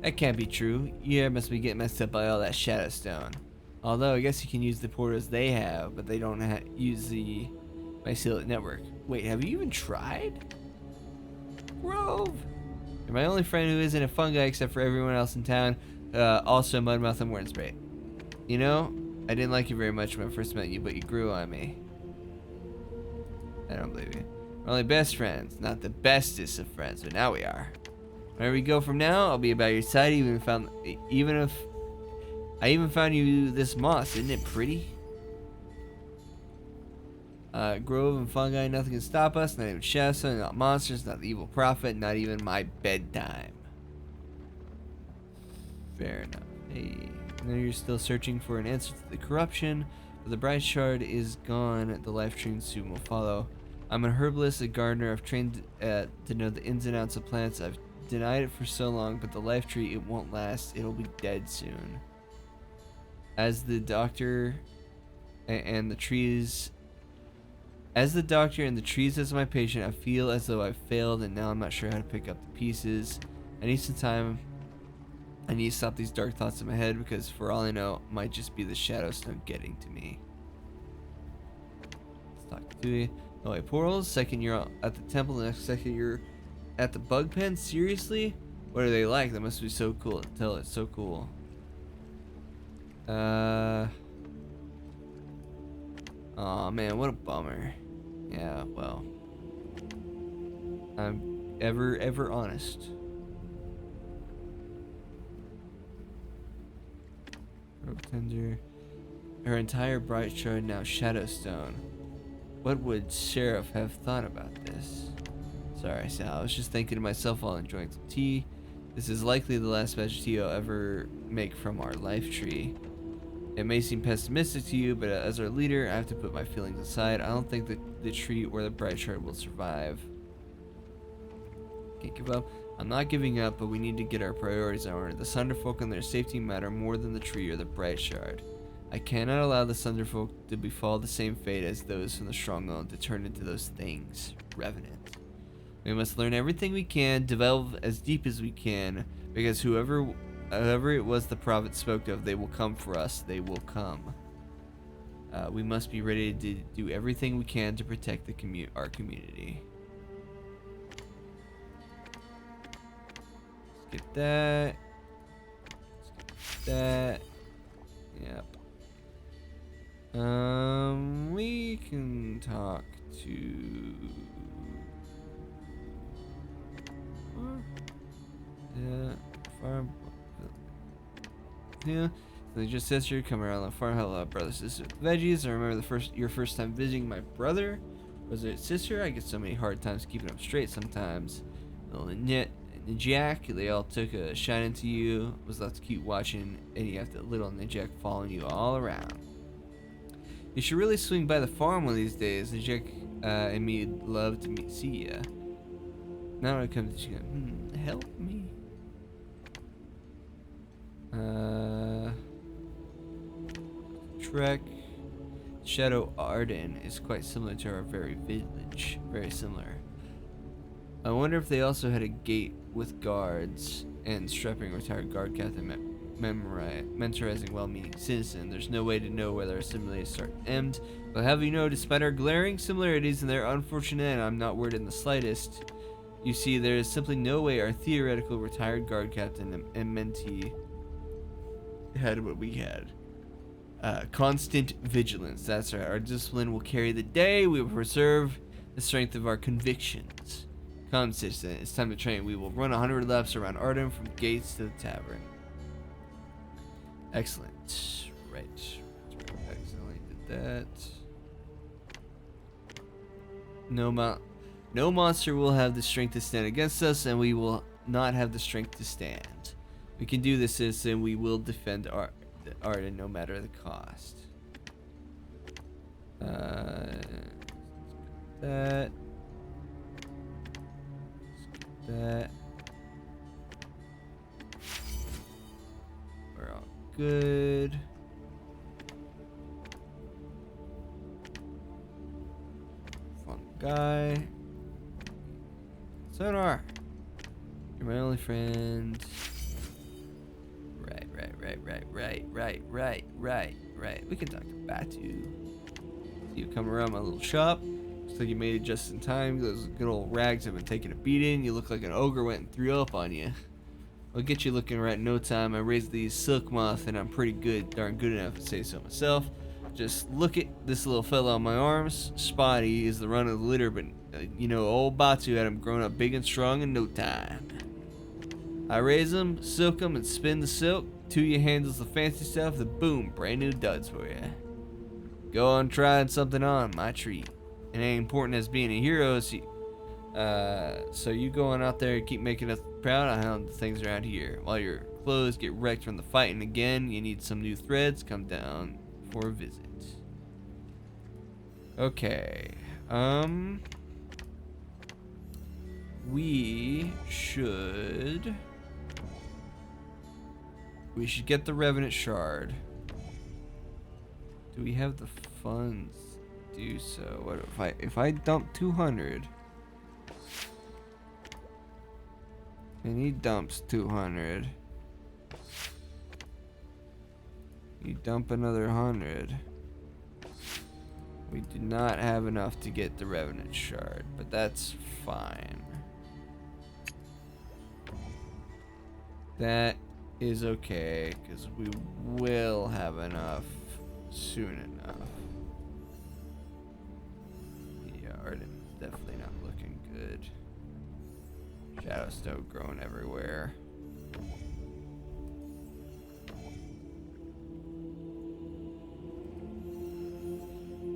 that can't be true. You must be getting messed up by all that Shadowstone. Although I guess you can use the portals they have, but they don't use the Mycelic network. Wait, have you even tried? Grove! You're my only friend who isn't a fungi except for everyone else in town. Also Mudmouth and Wormspray. You know, I didn't like you very much when I first met you, but you grew on me. I don't believe you. We're only best friends, not the bestest of friends, but now we are. Wherever we go from now, I'll be by your side. Even if I even found you this moss, isn't it pretty? Grove and fungi, nothing can stop us. Not even Shasta, not monsters, not the evil prophet, not even my bedtime. Fair enough. Hey, I know you're still searching for an answer to the corruption, but the bright shard is gone. The life tree soon will follow. I'm a herbalist, a gardener. I've trained to know the ins and outs of plants. I've denied it for so long, but the life tree, it won't last. It'll be dead soon. As the doctor and the trees as my patient, I feel as though I've failed, and now I'm not sure how to pick up the pieces. I need some time. I need to stop these dark thoughts in my head, because for all I know, it might just be the Shadowstone getting to me. Let's talk to you. No way, portals. Second you're at the temple, the next second you're at the bug pen. Seriously? What are they like? That must be so cool. Tell it's so cool. Oh man, what a bummer. Yeah, well, I'm ever honest. Rope tender. Her entire bright shard now Shadowstone. What would Sheriff have thought about this? Sorry, Sal. I was just thinking to myself while enjoying some tea. This is likely the last batch of tea I'll ever make from our life tree. It may seem pessimistic to you, but as our leader, I have to put my feelings aside. I don't think that the tree or the bright shard will survive. Can't give up. I'm not giving up, but we need to get our priorities in order. The Sunderfolk and their safety matter more than the tree or the bright shard. I cannot allow the Sunderfolk to befall the same fate as those from the Stronghold, to turn into those things. Revenant. We must learn everything we can, develop as deep as we can, because whoever it was the prophet spoke of, they will come for us. They will come. We must be ready to do everything we can to protect our community. Skip that. Skip that. Yep. We can talk to the farm. Yeah, so they just said you come around the farm. Hello, brother, sister, veggies. I remember your first time visiting my brother. Was it sister? I get so many hard times keeping them straight sometimes. Little Annette and Jack, they all took a shine to you. It was lots to keep watching, and you have the little Jack following you all around. You should really swing by the farm one of these days. Jack and me'd love to see ya. Now when it comes to you, help me. Trek. Shadow Arden is quite similar to our very village. Very similar. I wonder if they also had a gate with guards and strapping retired guard captain mentorizing well-meaning citizen. There's no way to know whether our similarities start and end. But have you know, despite our glaring similarities and their unfortunate end, I'm not worried in the slightest. You see, there is simply no way our theoretical retired guard captain and mentee had what we had. Constant vigilance. That's right. Our discipline will carry the day. We will preserve the strength of our convictions. Come, citizen. It's time to train. We will run 100 laps around Arden from gates to the tavern. Excellent. Right. Accidentally did that. No monster will have the strength to stand against us, and we will not have the strength to stand. We can do this, citizen. We will defend Arden no matter the cost. that. That. We're all good. Fun guy. Sonar. You're my only friend. Right. We can talk to Batu. You come around my little shop. Looks like you made it just in time. Those good old rags have been taking a beating. You look like an ogre went and threw up on you. I'll get you looking right in no time. I raised these silk moth and I'm pretty good, darn good enough to say so myself. Just look at this little fella on my arms. Spotty is the run of the litter, but you know, old Batu had him grown up big and strong in no time. I raise them, silk them, and spin the silk. Tuya handles the fancy stuff. The boom, brand new duds for you. Go on trying something on, my treat. It ain't important as being a hero, so you go on out there and keep making us proud. I handle the things around here. While your clothes get wrecked from the fighting again, you need some new threads. Come down for a visit. Okay. We should get the Revenant Shard. Do we have the funds to do so? What if I dump 200? And he dumps 200. You dump another 100. We do not have enough to get the Revenant Shard, but that's fine. That is okay, because we will have enough soon enough. Yeah, Arden's definitely not looking good. Shadowstone growing everywhere.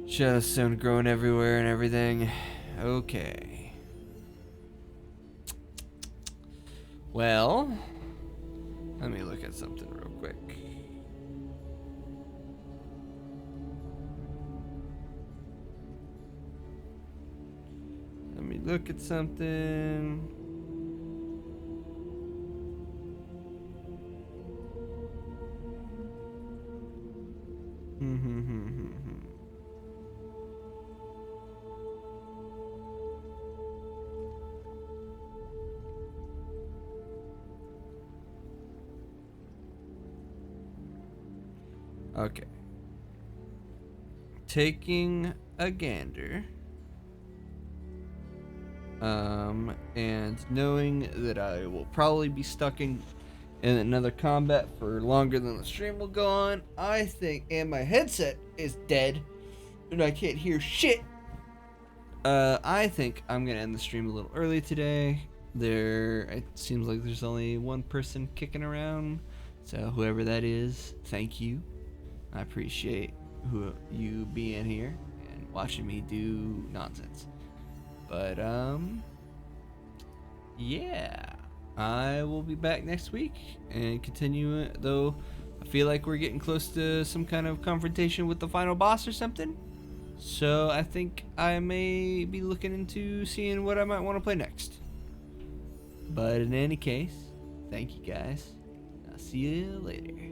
Shadowstone growing everywhere and everything. Okay. Well, let me look at something real quick. Let me look at something. Okay. Taking a gander. And knowing that I will probably be stuck in another combat for longer than the stream will go on, I think, and my headset is dead, and I can't hear shit. I think I'm gonna end the stream a little early today. It seems like there's only one person kicking around, so whoever that is, thank you. I appreciate you being here and watching me do nonsense. But yeah, I will be back next week and continue it, though I feel like we're getting close to some kind of confrontation with the final boss or something. So I think I may be looking into seeing what I might want to play next. But in any case, thank you guys. I'll see you later.